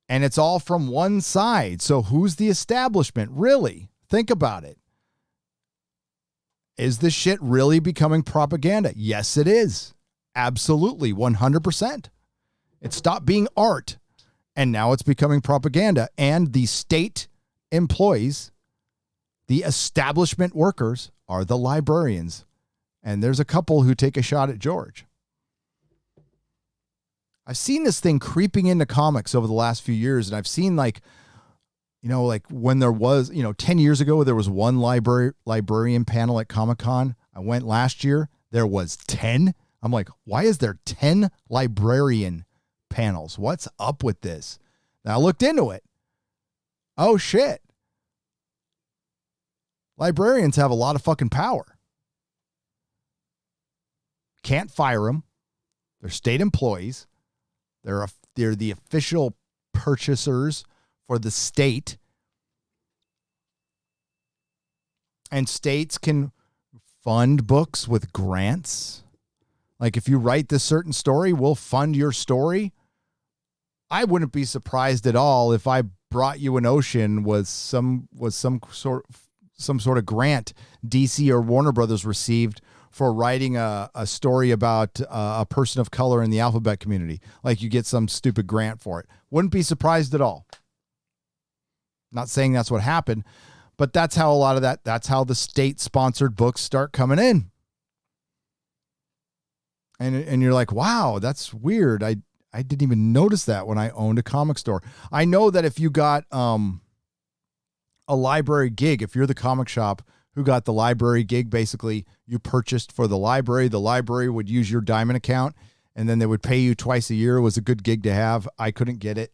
and it's all from one side. So who's the establishment? Really? Think about it. Is this shit really becoming propaganda? Yes, it is. Absolutely. 100%. It stopped being art, and now it's becoming propaganda. And the state employees, the establishment workers, are the librarians. And there's a couple who take a shot at George. I've seen this thing creeping into comics over the last few years, and I've seen like when there was, 10 years ago, there was one librarian panel at Comic-Con. I went last year. There was 10. I'm like, why is there 10 librarian panels? What's up with this? Now I looked into it. Oh, shit. Librarians have a lot of fucking power. Can't fire them. They're state employees. They're the official purchasers for the state. And states can fund books with grants. Like if you write this certain story, we'll fund your story. I wouldn't be surprised at all if I brought you an ocean with some sort of grant DC or Warner Brothers received for writing a story about a person of color in the alphabet community. Like you get some stupid grant for it. Wouldn't be surprised at all. Not saying that's what happened, but that's how that's how the state-sponsored books start coming in. And you're like, wow, that's weird. I didn't even notice that when I owned a comic store. I know that if you got a library gig, if you're the comic shop who got the library gig, basically you purchased for the library would use your Diamond account, and then they would pay you twice a year. It was a good gig to have. I couldn't get it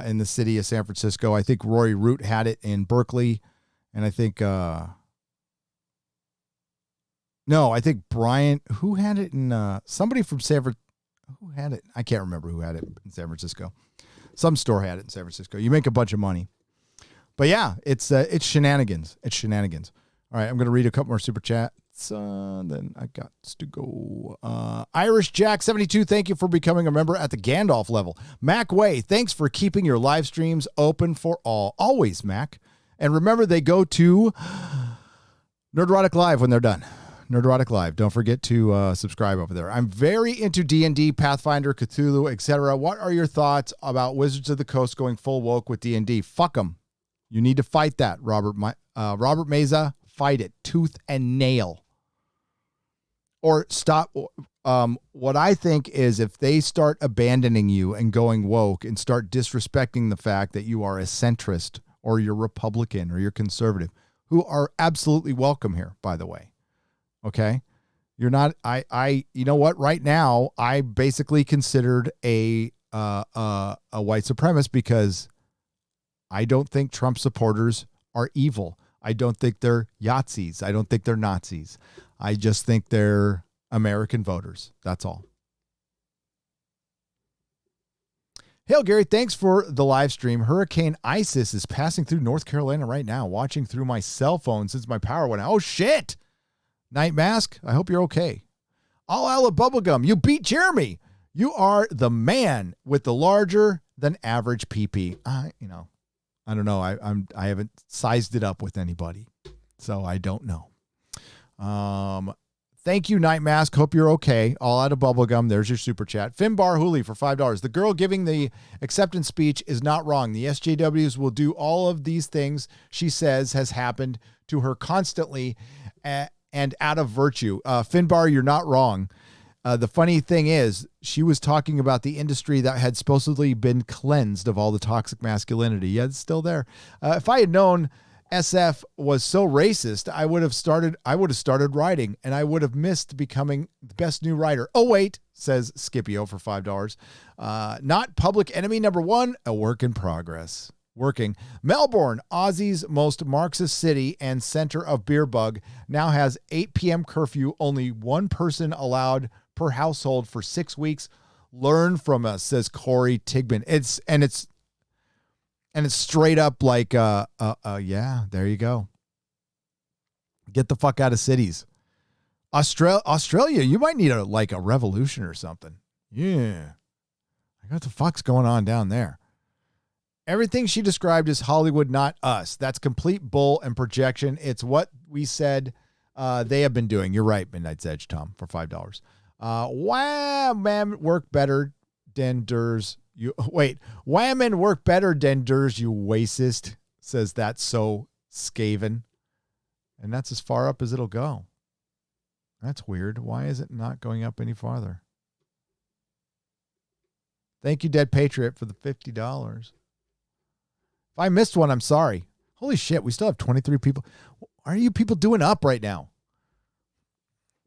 in the city of San Francisco. I think Rory Root had it in Berkeley, and I think Brian, who had it in somebody from San Francisco. Who had it? I can't remember who had it in San Francisco. Some store had it in San Francisco. You make a bunch of money. But yeah, it's shenanigans. It's shenanigans. All right, I'm going to read a couple more super chats. Then I got to go. Irish Jack 72, thank you for becoming a member at the Gandalf level. Mac Way, thanks for keeping your live streams open for all. Always, Mac. And remember, they go to Nerdrotic Live when they're done. Nerdrotic Live. Don't forget to subscribe over there. I'm very into D&D, Pathfinder, Cthulhu, etc. What are your thoughts about Wizards of the Coast going full woke with D&D? Fuck them. You need to fight that, Robert Meza. Fight it tooth and nail. Or stop. What I think is if they start abandoning you and going woke and start disrespecting the fact that you are a centrist or you're Republican or you're conservative, who are absolutely welcome here, by the way. Okay. You're not, you know what? Right now, I basically considered a white supremacist because I don't think Trump supporters are evil. I don't think they're Yahtzees. I don't think they're Nazis. I just think they're American voters. That's all. Hail, Gary. Thanks for the live stream. Hurricane Isis is passing through North Carolina right now, watching through my cell phone since my power went out. Oh, shit. Night Mask, I hope you're okay. All out of bubblegum. You beat Jeremy. You are the man with the larger than average PP. I don't know. I haven't sized it up with anybody, so I don't know. Thank you, Night Mask. Hope you're okay. All out of bubblegum. There's your super chat. Finbar Hooley for $5. The girl giving the acceptance speech is not wrong. The SJWs will do all of these things she says has happened to her constantly and out of virtue. Finbar, you're not wrong. The funny thing is, she was talking about the industry that had supposedly been cleansed of all the toxic masculinity. Yeah, it's still there. If I had known SF was so racist, I would have started writing, and I would have missed becoming the best new writer. Oh, wait, says Scipio for $5. Not Public Enemy #1, a work in progress. Working. Melbourne, Aussie's most Marxist city and center of beer bug, now has 8 p.m. curfew, only one person allowed per household for 6 weeks. Learn from us, says Corey Tigman. It's straight up like, yeah, there you go. Get the fuck out of cities. Australia, you might need a revolution or something. Yeah. What the fuck's going on down there? Everything she described is Hollywood, not us. That's complete bull and projection. It's what we said they have been doing. You're right, Midnight's Edge, Tom, for $5. Wham, man, work better than ders. Whammon work better than ders, you racist, says that's so scaven. And that's as far up as it'll go. That's weird. Why is it not going up any farther? Thank you, Dead Patriot, for the $50. If I missed one, I'm sorry. Holy shit, we still have 23 people. What are you people doing up right now?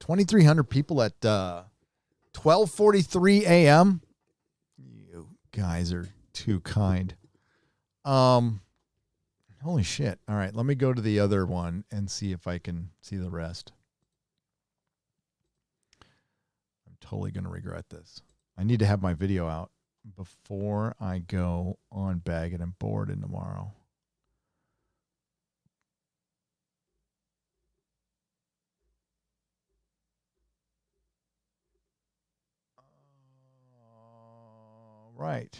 2,300 people at 12:43 a.m. You guys are too kind. Holy shit. All right, let me go to the other one and see if I can see the rest. I'm totally going to regret this. I need to have my video out before I go on Bagged and Boarded tomorrow. Right.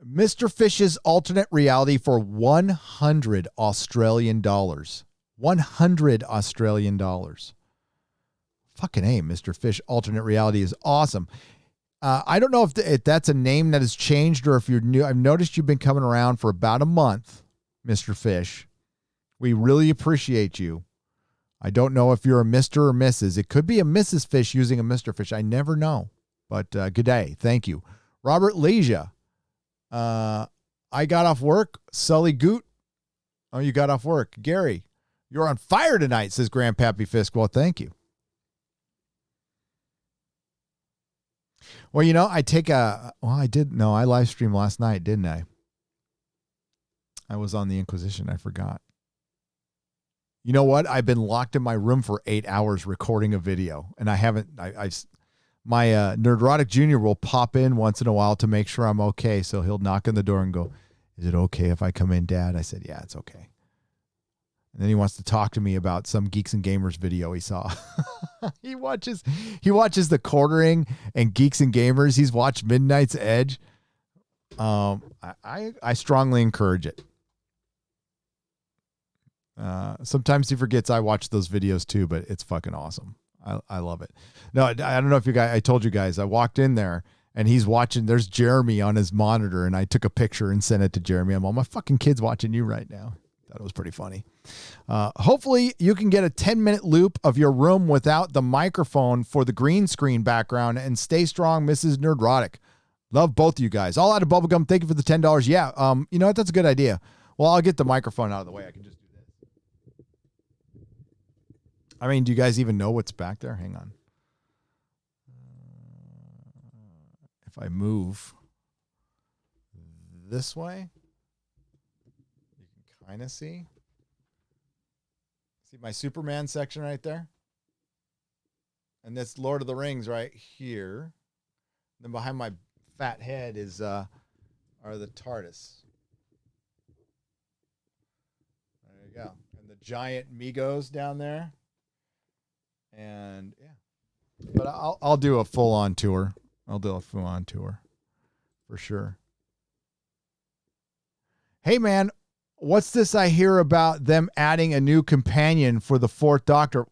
Mr. Fish's alternate reality for 100 Australian dollars. 100 Australian dollars. Fucking A, Mr. Fish alternate reality is awesome. I don't know if that's a name that has changed or if you're new. I've noticed you've been coming around for about a month, Mr. Fish. We really appreciate you. I don't know if you're a Mr. or Mrs. It could be a Mrs. Fish using a Mr. Fish. I never know. But good day. Thank you. Robert Leisure. I got off work. Sully Goot. Oh, you got off work. Gary, you're on fire tonight, says Grandpappy Fisk. Well, thank you. Well, I live streamed last night, didn't I? I was on the Inquisition. I forgot. You know what? I've been locked in my room for 8 hours recording a video, and I haven't. My Nerdrotic Jr. will pop in once in a while to make sure I'm okay. So he'll knock on the door and go, "Is it okay if I come in, Dad?" I said, "Yeah, it's okay." And then he wants to talk to me about some Geeks and Gamers video he saw. He watches the Quartering and Geeks and Gamers. He's watched Midnight's Edge. I strongly encourage it. Sometimes he forgets I watch those videos too, but it's fucking awesome. I love it. No, I don't know if you guys, I told you guys, I walked in there and he's watching, there's Jeremy on his monitor, and I took a picture and sent it to Jeremy. I'm all, my fucking kid's watching you right now. That was pretty funny. Hopefully you can get a 10-minute loop of your room without the microphone for the green screen background, and stay strong, Mrs. Nerdrotic. Love both of you guys. All out of bubblegum. Thank you for the $10. Yeah. You know what? That's a good idea. Well, I'll get the microphone out of the way. I can just do this. I mean, do you guys even know what's back there? Hang on. If I move this way, you can kind of see. See my Superman section right there? And this Lord of the Rings right here. Then behind my fat head is are the TARDIS. There you go. And the giant Migos down there. And yeah. But I'll do a full-on tour. I'll do a full-on tour for sure. Hey man, what's this I hear about them adding a new companion for the Fourth Doctor?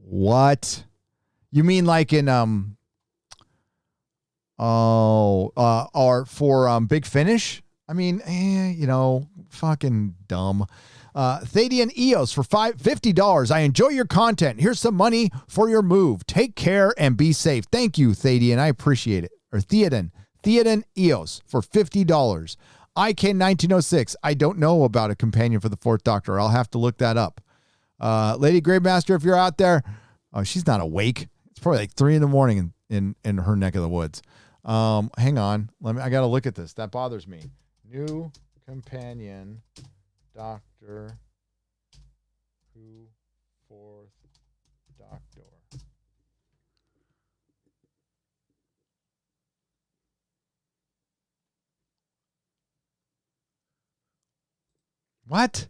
What? You mean like in or for Big Finish? I mean, fucking dumb. Thadian Eos for $50. I enjoy your content. Here's some money for your move. Take care and be safe. Thank you, Thadian. I appreciate it. Or Theoden Eos for $50. IK1906. I don't know about a companion for the Fourth Doctor. I'll have to look that up. Lady Gravemaster, if you're out there, oh, she's not awake. It's probably like 3 a.m. in her neck of the woods. Hang on. I got to look at this. That bothers me. New companion Doctor Who Fourth Doctor. What?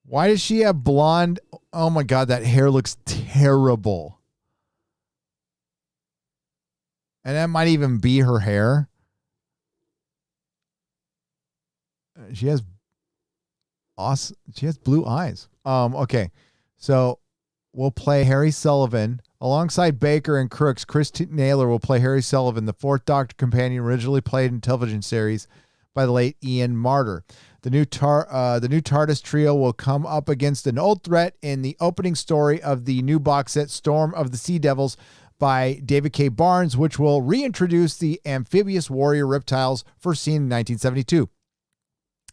Why does she have blonde? Oh my God, that hair looks terrible. And that might even be her hair. She has awesome. She has blue eyes. Okay. So we'll play Harry Sullivan alongside Baker and Crooks. Chris Naylor will play Harry Sullivan, the Fourth Doctor companion originally played in television series by the late Ian Marter. The new TARDIS trio will come up against an old threat in the opening story of the new box set Storm of the Sea Devils by David K. Barnes, which will reintroduce the amphibious warrior reptiles first seen in 1972.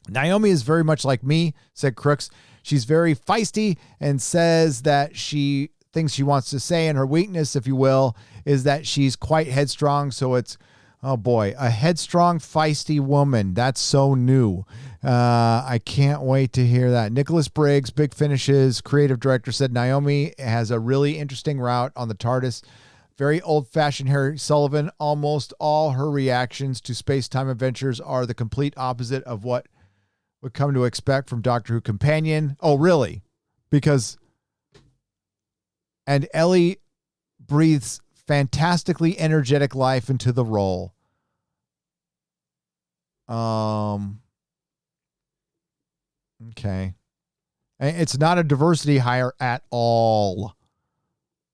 Naomi is very much like me, said Crooks. She's very feisty and says that she thinks she wants to say, and her weakness, if you will, is that she's quite headstrong. So it's, oh boy, a headstrong, feisty woman. That's so new. I can't wait to hear that. Nicholas Briggs, Big Finish's creative director, said Naomi has a really interesting route on the TARDIS. Very old-fashioned Harry Sullivan. Almost all her reactions to space-time adventures are the complete opposite of what would come to expect from Doctor Who companion. Oh, really? And Ellie breathes fantastically energetic life into the role. Okay. It's not a diversity hire at all.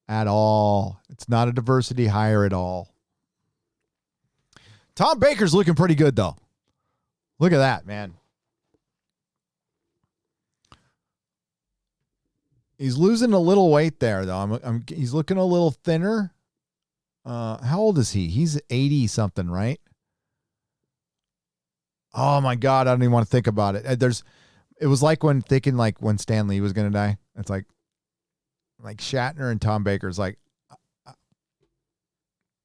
At all. It's not a diversity hire at all. Tom Baker's looking pretty good, though. Look at that, man. He's losing a little weight there, though. He's looking a little thinner. How old is he? He's 80-something, right? Oh, my God. I don't even want to think about it. It was like when Stan Lee was going to die. It's like Shatner and Tom Baker's like,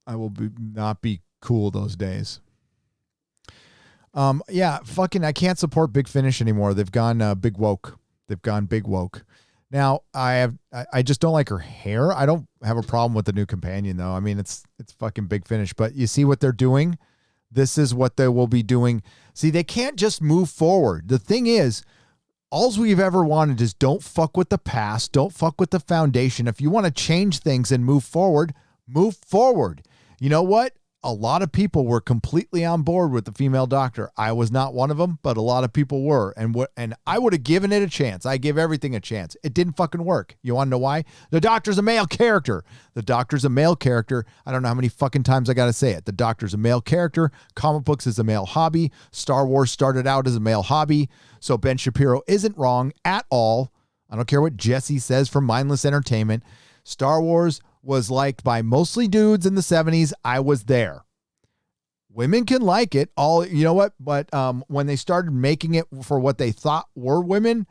I will not be cool those days. Yeah, I can't support Big Finish anymore. They've gone big woke. They've gone big woke. Now, I just don't like her hair. I don't have a problem with the new companion, though. I mean, it's fucking Big Finish. But you see what they're doing? This is what they will be doing. See, they can't just move forward. The thing is, all we've ever wanted is don't fuck with the past. Don't fuck with the foundation. If you want to change things and move forward, move forward. You know what? A lot of people were completely on board with the female doctor. I was not one of them, but a lot of people were. And I would have given it a chance. I give everything a chance. It didn't fucking work. You want to know why? The doctor's a male character. The doctor's a male character. I don't know how many fucking times I got to say it. The doctor's a male character. Comic books is a male hobby. Star Wars started out as a male hobby. So Ben Shapiro isn't wrong at all. I don't care what Jesse says from Mindless Entertainment. Star Wars was liked by mostly dudes in the 70s. I was there. Women can like it. You know what? But when they started making it for what they thought were women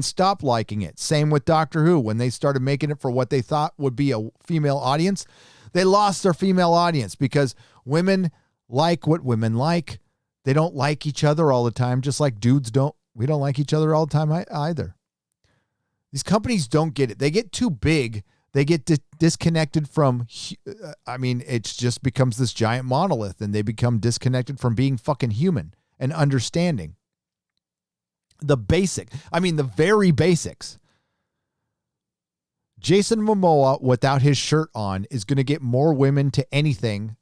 stopped liking it. Same with Doctor Who. When they started making it for what they thought would be a female audience, they lost their female audience because women like what women like. They don't like each other all the time, just like dudes don't. We don't like each other all the time either. These companies don't get it. They get too big. They get disconnected from, it just becomes this giant monolith, and they become disconnected from being fucking human and understanding the very basics. Jason Momoa, without his shirt on, is going to get more women to anything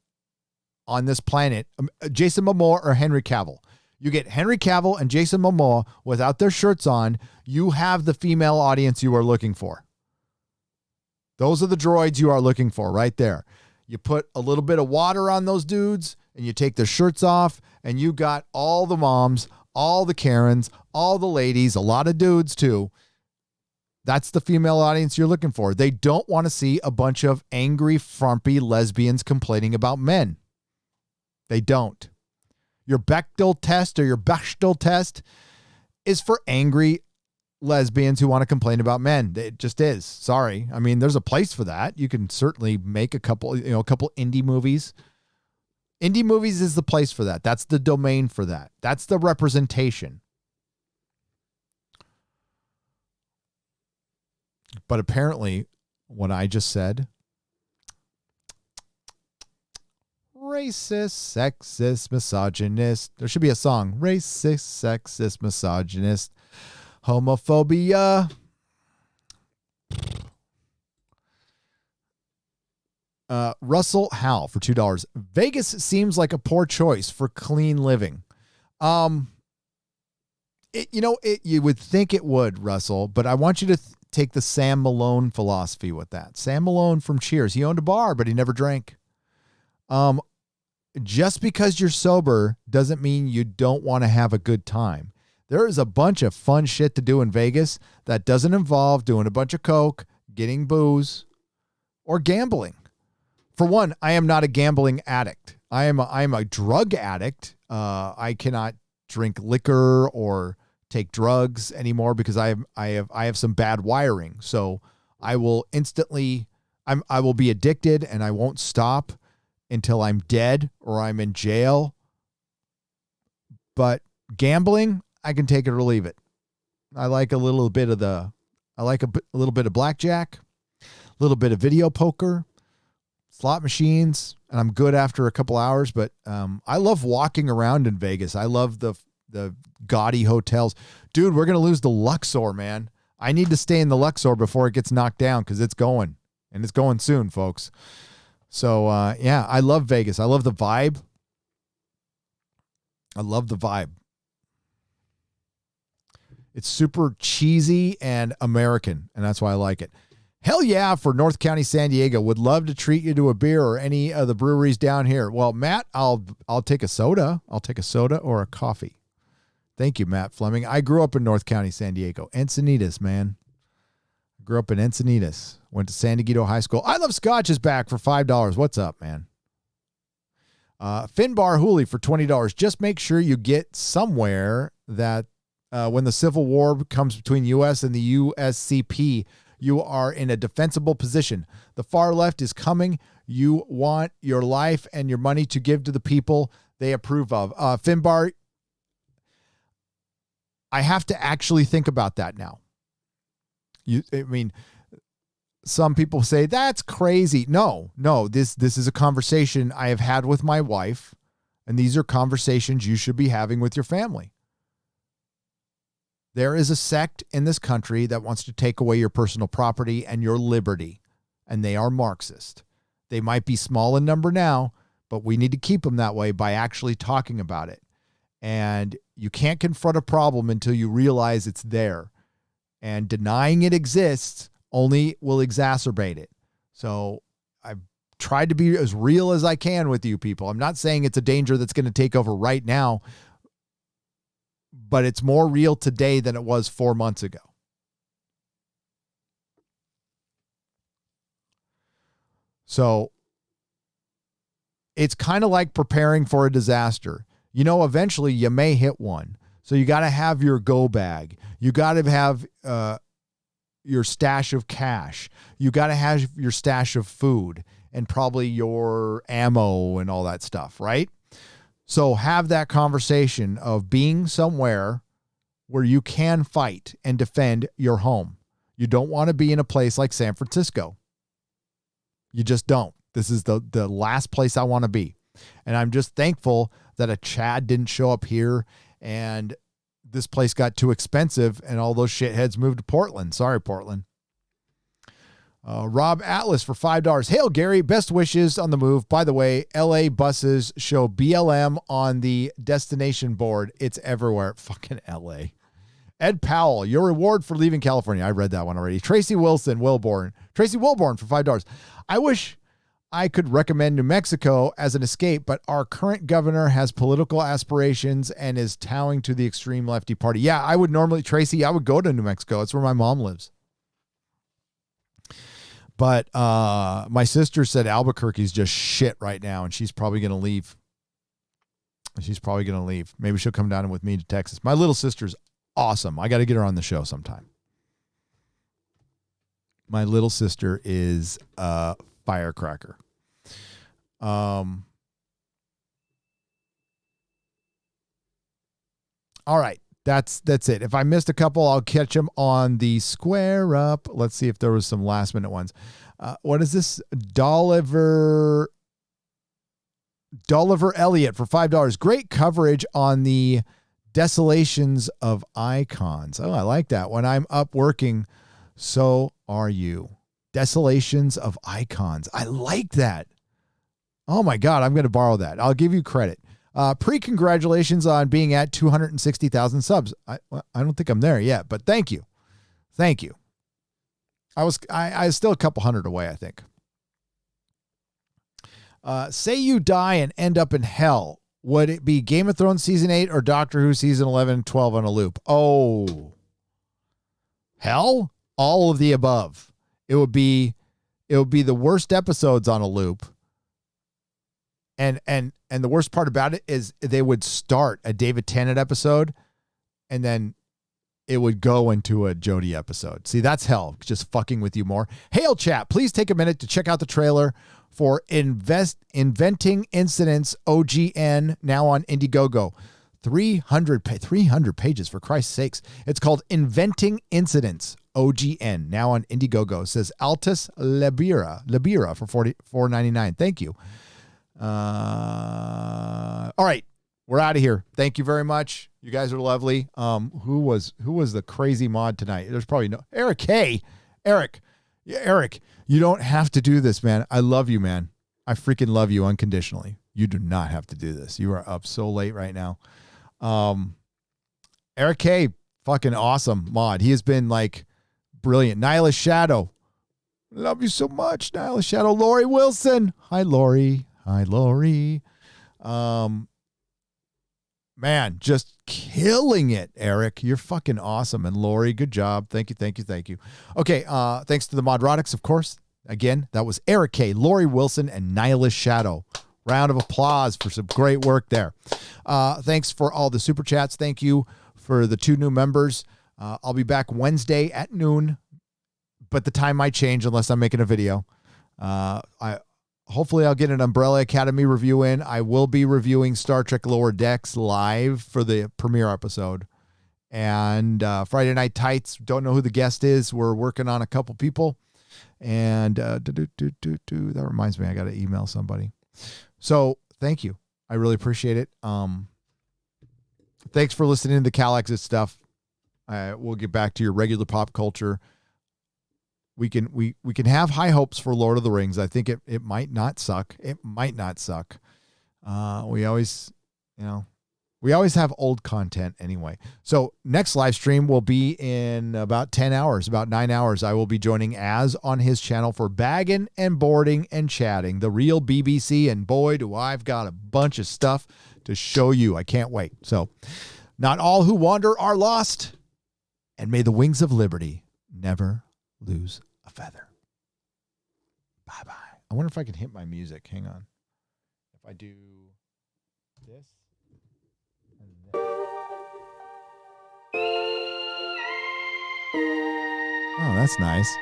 on this planet. Jason Momoa or Henry Cavill. You get Henry Cavill and Jason Momoa without their shirts on. You have the female audience you are looking for. Those are the droids you are looking for right there. You put a little bit of water on those dudes and you take their shirts off and you got all the moms, all the Karens, all the ladies, a lot of dudes too. That's the female audience you're looking for. They don't want to see a bunch of angry, frumpy lesbians complaining about men. They don't. Your Bechdel test or your Bechdel test is for angry lesbians who want to complain about men. It just is. Sorry. I mean, there's a place for that. You can certainly make a couple indie movies. Indie movies is the place for that. That's the domain for that. That's the representation. But apparently, what I just said, racist, sexist, misogynist. There should be a song. Racist, sexist, misogynist, homophobia. Russell Howell for $2. Vegas seems like a poor choice for clean living. You would think it would, Russell, but I want you to take the Sam Malone philosophy with that. Sam Malone from Cheers. He owned a bar, but he never drank. Just because you're sober doesn't mean you don't want to have a good time. There is a bunch of fun shit to do in Vegas that doesn't involve doing a bunch of coke, getting booze, or gambling. For one, I am not a gambling addict. I am a drug addict. I cannot drink liquor or take drugs anymore because I have some bad wiring. So I will I will be addicted and I won't stop until I'm dead or I'm in jail. But gambling, I can take it or leave it. I like a little bit of little bit of blackjack, a little bit of video poker, slot machines, and I'm good after a couple hours. But I love walking around in Vegas. I love the gaudy hotels. Dude, we're going to lose the Luxor, man. I need to stay in the Luxor before it gets knocked down because it's going. And it's going soon, folks. So, yeah, I love Vegas. I love the vibe. It's super cheesy and American, and that's why I like it. Hell yeah, for North County, San Diego. Would love to treat you to a beer or any of the breweries down here. Well, Matt, I'll take a soda. I'll take a soda or a coffee. Thank you, Matt Fleming. I grew up in North County, San Diego. Encinitas, man. Grew up in Encinitas. Went to San Diego High School. I Love Scotch is back for $5. What's up, man? Finbar Hooley for $20. Just make sure you get somewhere that when the Civil War comes between U.S. and the USCP, you are in a defensible position. The far left is coming. You want your life and your money to give to the people they approve of. Finbar, I have to actually think about that now. Some people say that's crazy. No, this is a conversation I have had with my wife, and these are conversations you should be having with your family. There is a sect in this country that wants to take away your personal property and your liberty, and they are Marxist. They might be small in number now, but we need to keep them that way by actually talking about it. And you can't confront a problem until you realize it's there. And denying it exists only will exacerbate it. So I've tried to be as real as I can with you people. I'm not saying it's a danger that's going to take over right now, but it's more real today than it was 4 months ago. So it's kind of like preparing for a disaster. Eventually you may hit one. So you got to have your go bag. You got to have your stash of cash. You got to have your stash of food and probably your ammo and all that stuff, right? So have that conversation of being somewhere where you can fight and defend your home. You don't want to be in a place like San Francisco. You just don't. This is the last place I want to be. And I'm just thankful that a Chad didn't show up here and this place got too expensive and all those shitheads moved to Portland. Sorry, Portland. Rob Atlas for $5. Hail, Gary. Best wishes on the move. By the way, LA buses show BLM on the destination board. It's everywhere. Fucking LA. Ed Powell, your reward for leaving California. I read that one already. Tracy Wilborn for $5. I wish I could recommend New Mexico as an escape, but our current governor has political aspirations and is towing to the extreme lefty party. Yeah, I would normally, Tracy, I would go to New Mexico. It's where my mom lives. But my sister said Albuquerque's just shit right now, and she's probably going to leave. Maybe she'll come down with me to Texas. My little sister's awesome. I got to get her on the show sometime. My little sister is a firecracker. All right. That's it. If I missed a couple, I'll catch them on the square up. Let's see if there was some last minute ones. What is this? Dolliver Elliott for $5. Great coverage on the desolations of icons. Oh, I like that. When I'm up working, so are you. Desolations of icons. I like that. Oh my God, I'm going to borrow that. I'll give you credit. Pre-congratulations on being at 260,000 subs. I don't think I'm there yet, but thank you. Thank you. I was still a couple hundred away, I think. Say you die and end up in hell. Would it be Game of Thrones season 8 or Doctor Who season 11 and 12 on a loop? Oh. Hell? All of the above. It would be the worst episodes on a loop. And the worst part about it is they would start a David Tennant episode and then it would go into a Jodie episode. See, that's hell. Just fucking with you more. Hail chat, please take a minute to check out the trailer for Inventing Incidents OGN, now on Indiegogo. 300 pages, for Christ's sakes. It's called Inventing Incidents OGN, now on Indiegogo. It says Altus Libera for $44.99. Thank you. All right, we're out of here. Thank you very much. You guys are lovely. Who was the crazy mod tonight? There's probably no Eric K. Eric, you don't have to do this, man. I love you, man. I freaking love you unconditionally. You do not have to do this. You are up so late right now. Eric K, fucking awesome mod. He has been like brilliant. Nihilist Shadow, love you so much. Nihilist Shadow. Lori Wilson. Hi, Lori. Man, just killing it, Eric. You're fucking awesome. And Lori, good job. Thank you. Okay, thanks to the Nerdrotics, of course. Again, that was Eric K, Lori Wilson, and Nihilist Shadow. Round of applause for some great work there. Thanks for all the super chats. Thank you for the 2 new members. I'll be back Wednesday at noon, but the time might change unless I'm making a video. Hopefully I'll get an Umbrella Academy review in. I will be reviewing Star Trek Lower Decks live for the premiere episode. And Friday Night Tights, don't know who the guest is. We're working on a couple people. And that reminds me, I got to email somebody. So thank you. I really appreciate it. Thanks for listening to the CalEXIT stuff. We'll get back to your regular pop culture. We can have high hopes for Lord of the Rings. I think it might not suck. It might not suck. We always have old content anyway. So next live stream will be in about 10 hours, about 9 hours. I will be joining Az on his channel for bagging and boarding and chatting, the real BBC. And boy, do I've got a bunch of stuff to show you. I can't wait. So not all who wander are lost, and may the wings of liberty never lose a feather. Bye-bye. I wonder if I can hit my music. Hang on. If I do this and this. Oh, that's nice.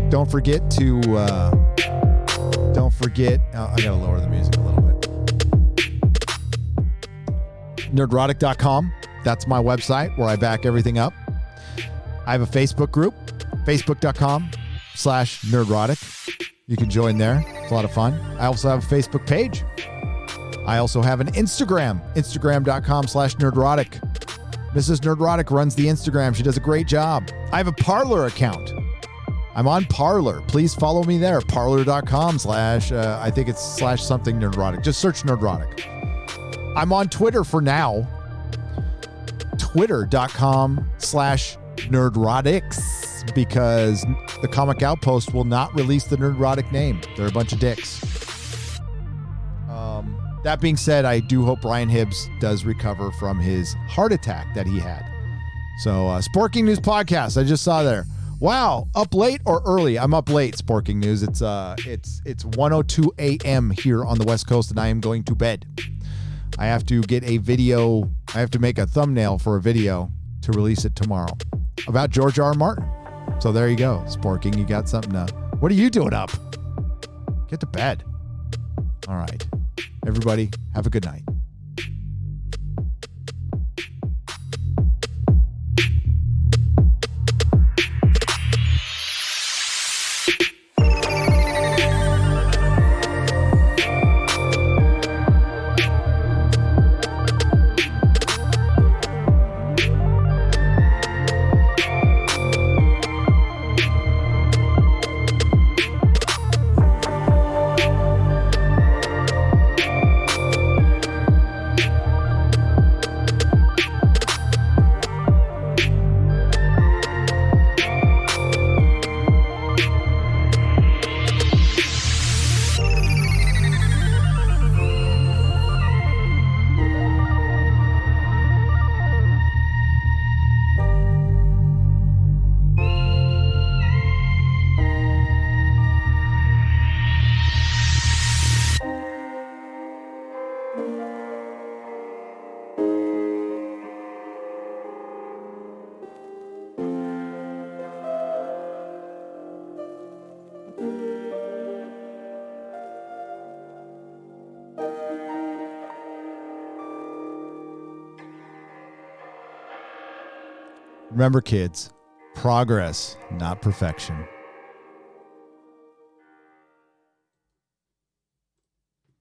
Don't forget, I gotta lower the music a little bit. Nerdrotic.com. That's my website where I back everything up. I have a Facebook group, facebook.com/Nerdrotic. You can join there. It's a lot of fun. I also have a Facebook page. I also have an Instagram, instagram.com/Nerdrotic. Mrs. Nerdrotic runs the Instagram. She does a great job. I have a Parler account. I'm on Parler. Please follow me there. Parler.com/ I think it's / something Nerdrotic. Just search Nerdrotic. I'm on Twitter for now. Twitter.com/ Nerdrotics, because the Comic Outpost will not release the Nerdrotic name. They're a bunch of dicks. That being said, I do hope Brian Hibbs does recover from his heart attack that he had. So, Sporking News Podcast, I just saw there. Wow, up late or early? I'm up late, Sporking News. It's 1:02 a.m. here on the West Coast, and I am going to bed. I have to get a video. I have to make a thumbnail for a video to release it tomorrow about George R. R. Martin. So there you go, Sporking. You got something to... What are you doing up? Get to bed. All right. Everybody, have a good night. Remember, kids, progress, not perfection.